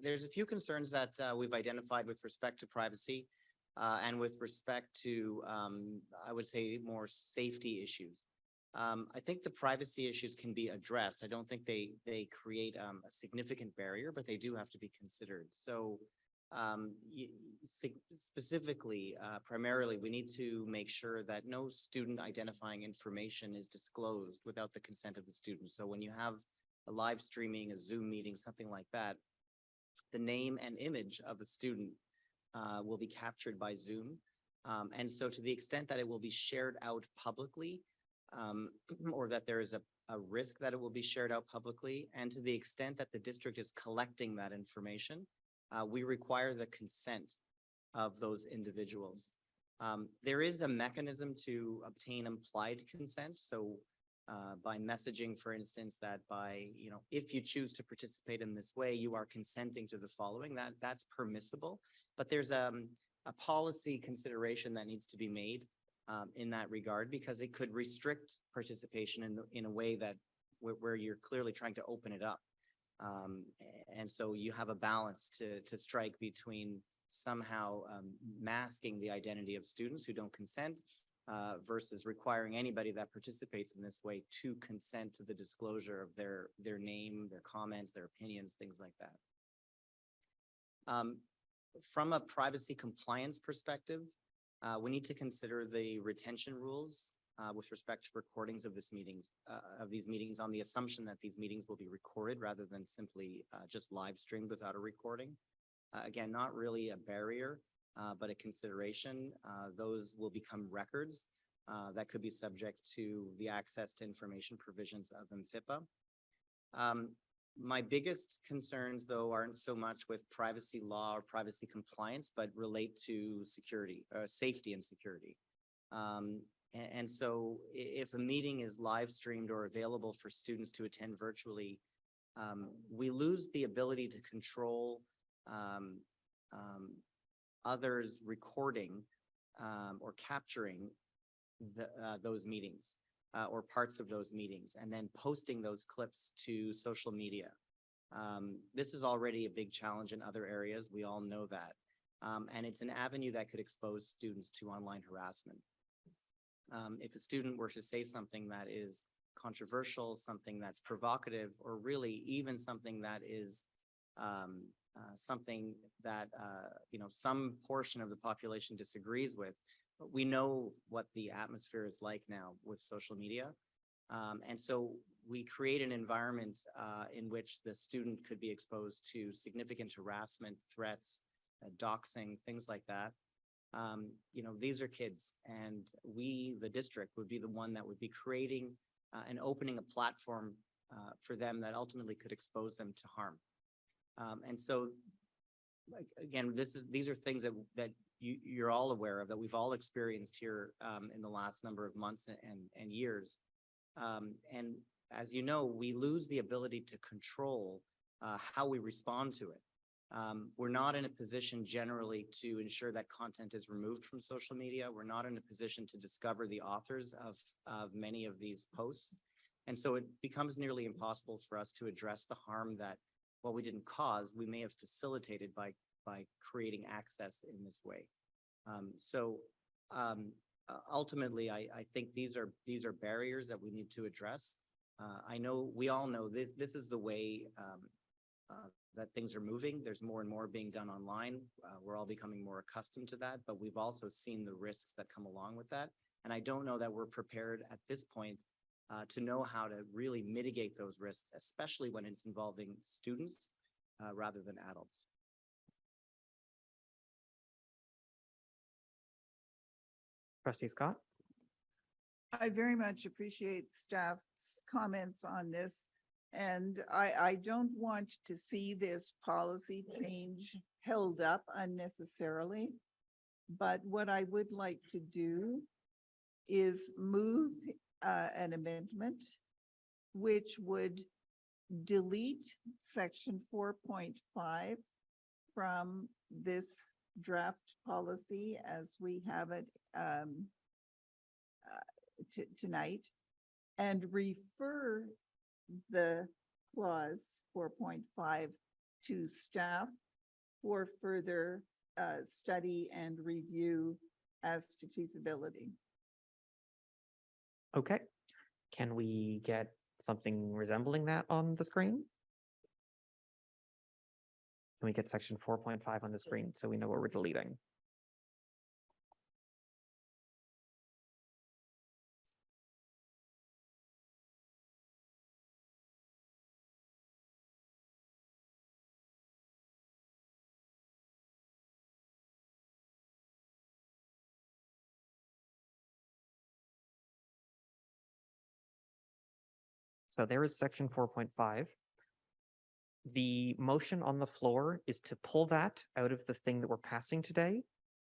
there's a few concerns that we've identified with respect to privacy and with respect to, I would say, more safety issues. I think the privacy issues can be addressed. I don't think they create a significant barrier, but they do have to be considered. So specifically, primarily, we need to make sure that no student identifying information is disclosed without the consent of the student. So when you have a live streaming, a Zoom meeting, something like that, the name and image of a student will be captured by Zoom. And so to the extent that it will be shared out publicly, or that there is a risk that it will be shared out publicly, and to the extent that the district is collecting that information, we require the consent of those individuals. There is a mechanism to obtain implied consent. So by messaging, for instance, that if you choose to participate in this way, you are consenting to the following, that's permissible. But there's a policy consideration that needs to be made in that regard, because it could restrict participation in a way that where you're clearly trying to open it up. And so you have a balance to strike between somehow masking the identity of students who don't consent versus requiring anybody that participates in this way to consent to the disclosure of their name, their comments, their opinions, things like that. From a privacy compliance perspective, we need to consider the retention rules with respect to recordings of these meetings on the assumption that these meetings will be recorded rather than simply just live streamed without a recording. Again, not really a barrier, but a consideration. Those will become records that could be subject to the access to information provisions of MFIPA. My biggest concerns, though, aren't so much with privacy law or privacy compliance, but relate to security, safety and security. And so if a meeting is live streamed or available for students to attend virtually, we lose the ability to control others recording or capturing those meetings or parts of those meetings and then posting those clips to social media. This is already a big challenge in other areas. We all know that. And it's an avenue that could expose students to online harassment. If a student were to say something that is controversial, something that's provocative, or really even something that is something that some portion of the population disagrees with, but we know what the atmosphere is like now with social media. And so we create an environment in which the student could be exposed to significant harassment, threats, doxing, things like that. These are kids, and we, the district, would be the one that would be creating and opening a platform for them that ultimately could expose them to harm. And so, again, these are things that you're all aware of, that we've all experienced here in the last number of months and years. And as you know, we lose the ability to control how we respond to it. We're not in a position generally to ensure that content is removed from social media. We're not in a position to discover the authors of many of these posts. And so it becomes nearly impossible for us to address the harm that, while we didn't cause, we may have facilitated by creating access in this way. Ultimately, I think these are barriers that we need to address. I know, we all know this is the way that things are moving. There's more and more being done online. We're all becoming more accustomed to that, but we've also seen the risks that come along with that. And I don't know that we're prepared at this point to know how to really mitigate those risks, especially when it's involving students rather than adults. Trustee Scott? I very much appreciate staff's comments on this. And I don't want to see this policy change held up unnecessarily. But what I would like to do is move an amendment which would delete section 4.5 from this draft policy as we have it tonight, and refer the clause 4.5 to staff for further study and review as to feasibility. Okay. Can we get something resembling that on the screen? Can we get section 4.5 on the screen so we know what we're deleting? So there is section 4.5. The motion on the floor is to pull that out of the thing that we're passing today,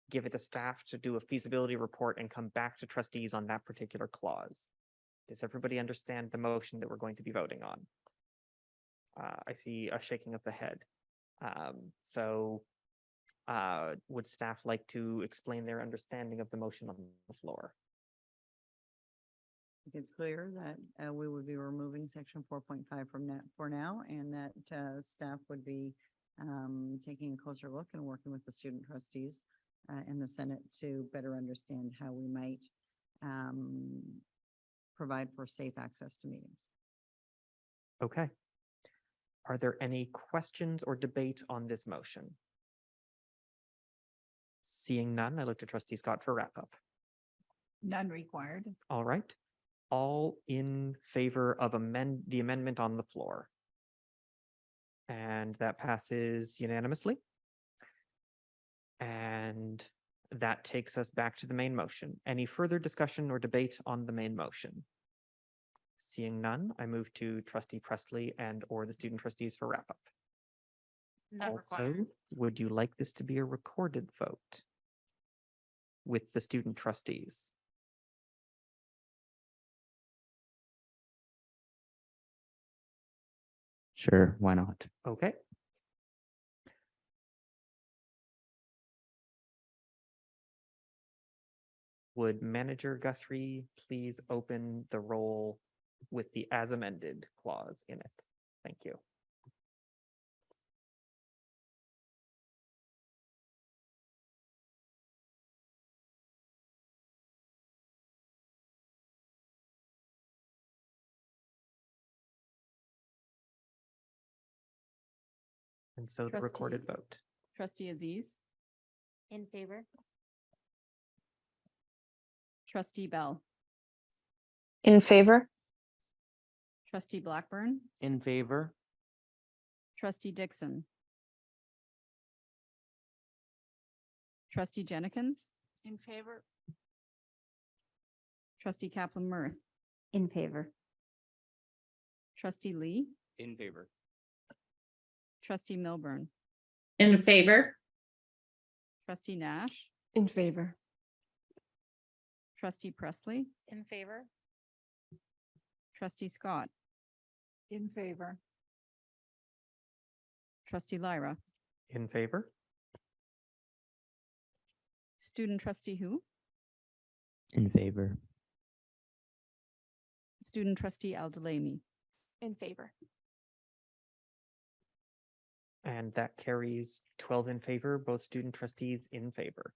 give it to staff to do a feasibility report and come back to trustees on that particular clause. Does everybody understand the motion that we're going to be voting on? I see a shaking of the head. Would staff like to explain their understanding of the motion on the floor? think it's clear that we would be removing section 4.5 from that for now, and that staff would be taking a closer look and working with the student trustees in the Senate to better understand how we might provide for safe access to meetings. Okay. Are there any questions or debate on this motion? Seeing none, I look to Trustee Scott for wrap up. None required. All right. All in favor of the amendment on the floor? And that passes unanimously. And that takes us back to the main motion. Any further discussion or debate on the main motion? Seeing none, I move to Trustee Presley and or the student trustees for wrap up. None Also, required. would you like this to be a recorded vote with the student trustees? Sure, why not? Okay. Would Manager Guthrie please open the roll with the as amended clause in it? Thank you. And so the recorded vote. Trustee Aziz, In favor? trustee Bell, In favor? trustee Blackburn, In favor? trustee Dixon, trustee Jennings, In favor? trustee Kaplan Mirth, In favor. trustee Lee, In favor. trustee Milburn, In favor? trustee Nash, In favor. trustee Presley, In favor? trustee Scott, In favor. trustee Lyra, In favor? student trustee who, In favor? student trustee Al Delaney. In favor. And that carries 12 in favor, both student trustees in favor.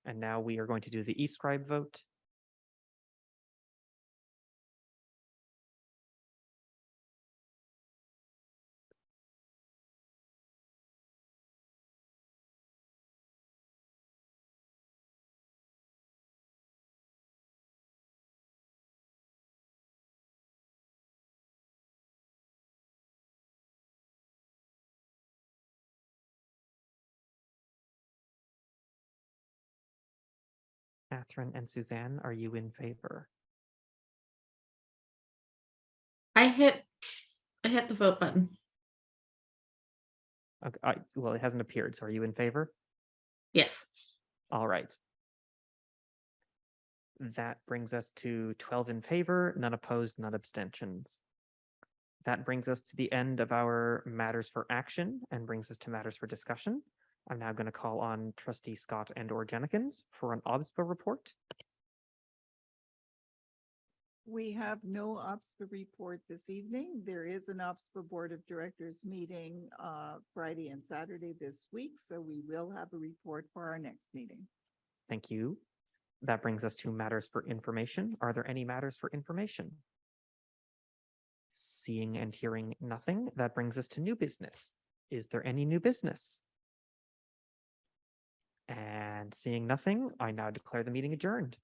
And now we are going to do the e-scribe vote. Catherine and Suzanne, are you in favor? I hit the vote button. Okay, well, it hasn't appeared, so are you in favor? Yes. All right. That brings us to 12 in favor, none opposed, none abstentions. That brings us to the end of our matters for action and brings us to matters for discussion. I'm now going to call on Trustee Scott and or Jennings for an OBSPA report. We have no OPSPA report this evening. There is an OPSPA Board of Directors meeting Friday and Saturday this week, so we will have a report for our next meeting. Thank you. That brings us to matters for information. Are there any matters for information? Seeing and hearing nothing, that brings us to new business. Is there any new business? And seeing nothing, I now declare the meeting adjourned.